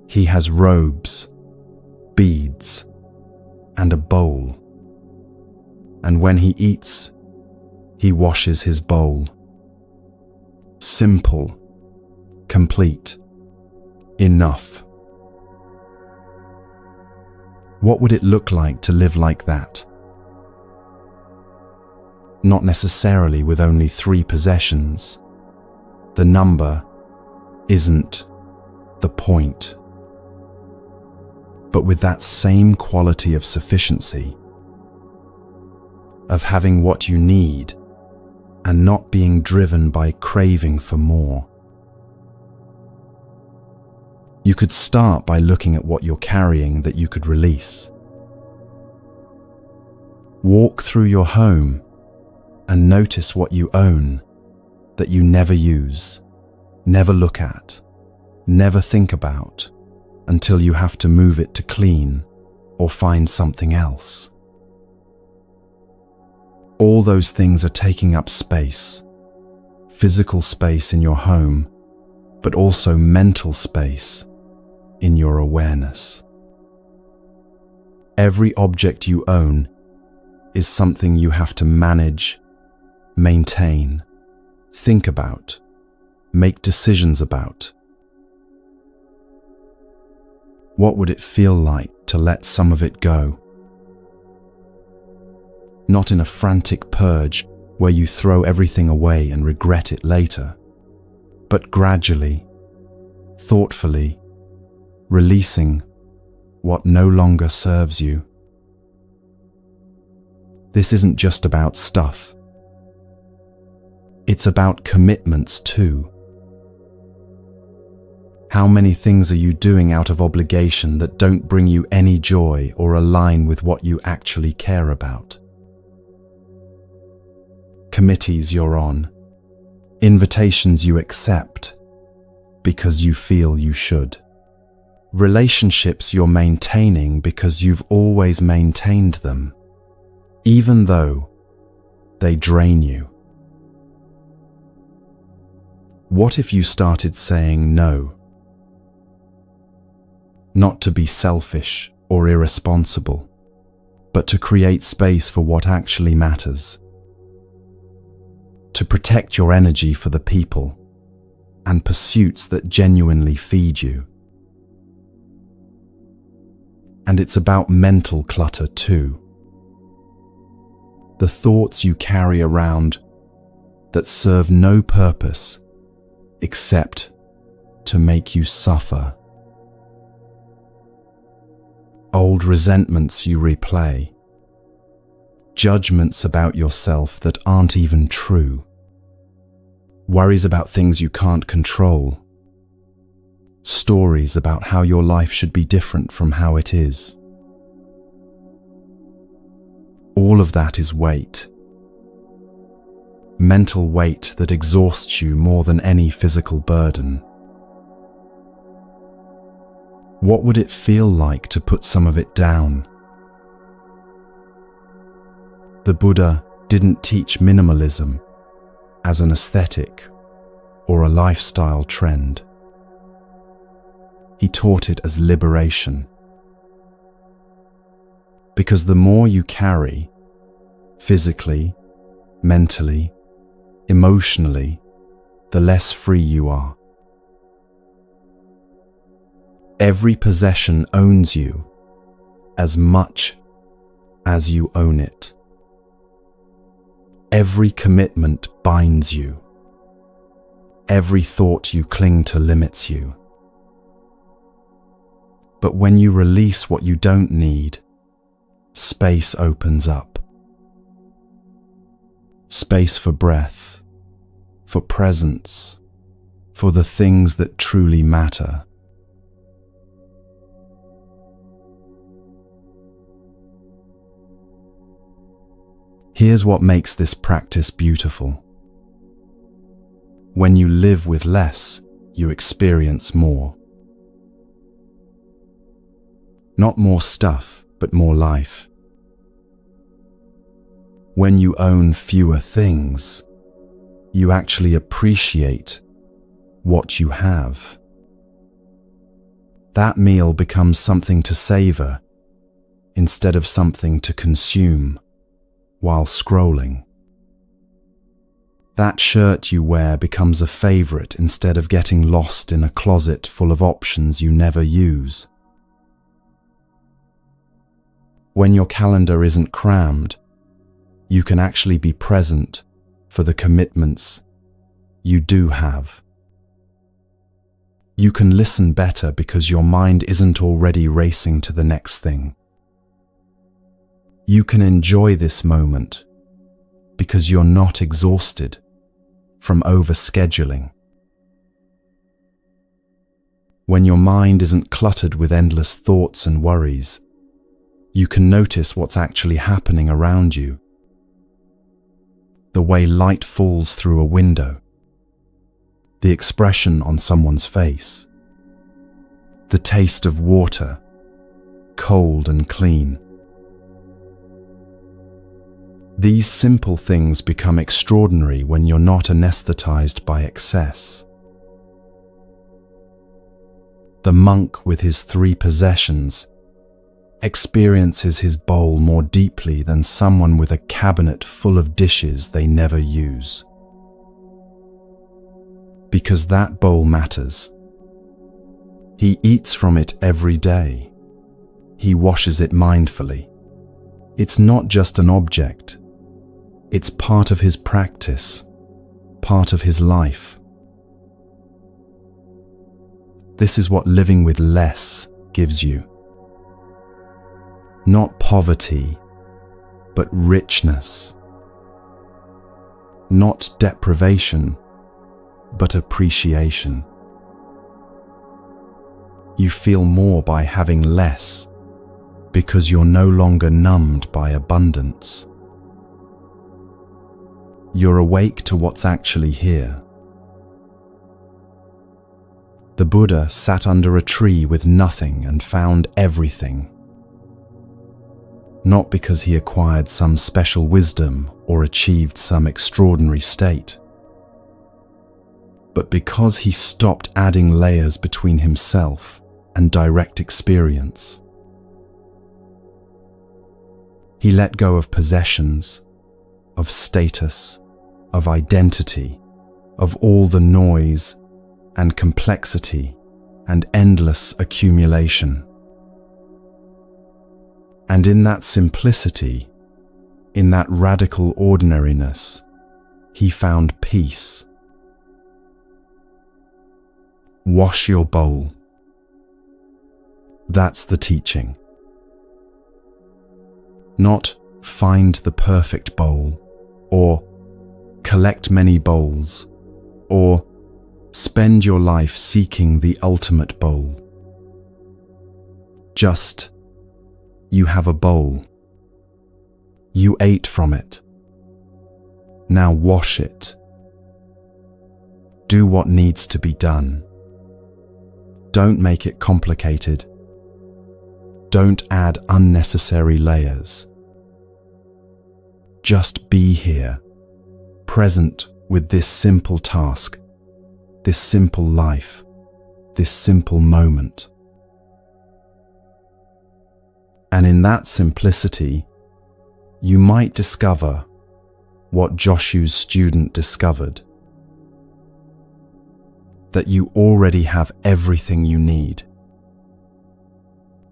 He has robes, beads, and a bowl. And when he eats, he washes his bowl. Simple, complete, enough. What would it look like to live like that? Not necessarily with only 3 possessions. The number isn't the point. But with that same quality of sufficiency, of having what you need and not being driven by craving for more. You could start by looking at what you're carrying that you could release. Walk through your home and notice what you own that you never use, never look at, never think about until you have to move it to clean or find something else. All those things are taking up space, physical space in your home, but also mental space in your awareness. Every object you own is something you have to manage, maintain, think about, make decisions about. What would it feel like to let some of it go? Not in a frantic purge where you throw everything away and regret it later, but gradually, thoughtfully, releasing what no longer serves you. This isn't just about stuff. It's about commitments too. How many things are you doing out of obligation that don't bring you any joy or align with what you actually care about? Committees you're on, invitations you accept because you feel you should, relationships you're maintaining because you've always maintained them, even though they drain you. What if you started saying no? Not to be selfish or irresponsible, but to create space for what actually matters. To protect your energy for the people and pursuits that genuinely feed you. And it's about mental clutter too. The thoughts you carry around that serve no purpose except to make you suffer. Old resentments you replay. Judgments about yourself that aren't even true. Worries about things you can't control. Stories about how your life should be different from how it is. All of that is weight. Mental weight that exhausts you more than any physical burden. What would it feel like to put some of it down? The Buddha didn't teach minimalism as an aesthetic or a lifestyle trend. He taught it as liberation. Because the more you carry, physically, mentally, emotionally, the less free you are. Every possession owns you as much as you own it. Every commitment binds you. Every thought you cling to limits you. But when you release what you don't need, space opens up. Space for breath, for presence, for the things that truly matter. Here's what makes this practice beautiful. When you live with less, you experience more. Not more stuff, but more life. When you own fewer things, you actually appreciate what you have. That meal becomes something to savor instead of something to consume while scrolling. That shirt you wear becomes a favorite instead of getting lost in a closet full of options you never use. When your calendar isn't crammed, you can actually be present for the commitments you do have. You can listen better because your mind isn't already racing to the next thing. You can enjoy this moment because you're not exhausted from overscheduling. When your mind isn't cluttered with endless thoughts and worries, you can notice what's actually happening around you. The way light falls through a window, the expression on someone's face, the taste of water, cold and clean. These simple things become extraordinary when you're not anesthetized by excess. The monk with his 3 possessions experiences his bowl more deeply than someone with a cabinet full of dishes they never use. Because that bowl matters. He eats from it every day. He washes it mindfully. It's not just an object. It's part of his practice, part of his life. This is what living with less gives you. Not poverty, but richness. Not deprivation, but appreciation. You feel more by having less because you're no longer numbed by abundance. You're awake to what's actually here. The Buddha sat under a tree with nothing and found everything. Not because he acquired some special wisdom or achieved some extraordinary state, but because he stopped adding layers between himself and direct experience. He let go of possessions, of status, of identity, of all the noise and complexity and endless accumulation. And in that simplicity, in that radical ordinariness, he found peace. Wash your bowl. That's the teaching. Not find the perfect bowl, or collect many bowls, or spend your life seeking the ultimate bowl. Just, you have a bowl. You ate from it. Now wash it. Do what needs to be done. Don't make it complicated. Don't add unnecessary layers. Just be here, present with this simple task, this simple life, this simple moment. And in that simplicity, you might discover what Joshu's student discovered, that you already have everything you need.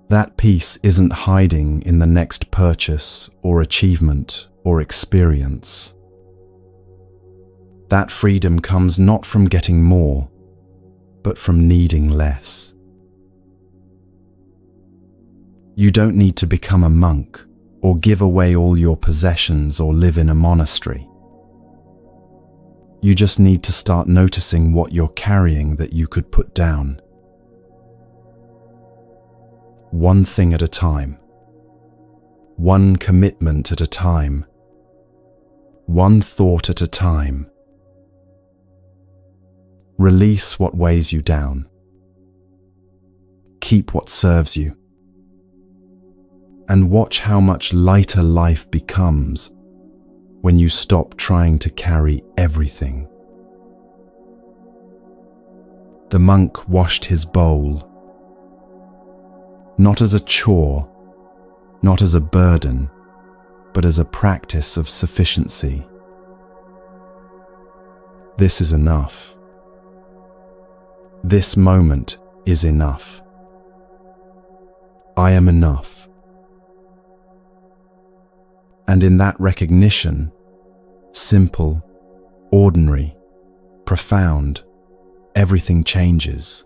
That peace isn't hiding in the next purchase or achievement or experience. That freedom comes not from getting more, but from needing less. You don't need to become a monk or give away all your possessions or live in a monastery. You just need to start noticing what you're carrying that you could put down. One thing at a time. One commitment at a time. One thought at a time. Release what weighs you down. Keep what serves you. And watch how much lighter life becomes when you stop trying to carry everything. The monk washed his bowl, not as a chore, not as a burden, but as a practice of sufficiency. This is enough. This moment is enough. I am enough. And in that recognition, simple, ordinary, profound, everything changes.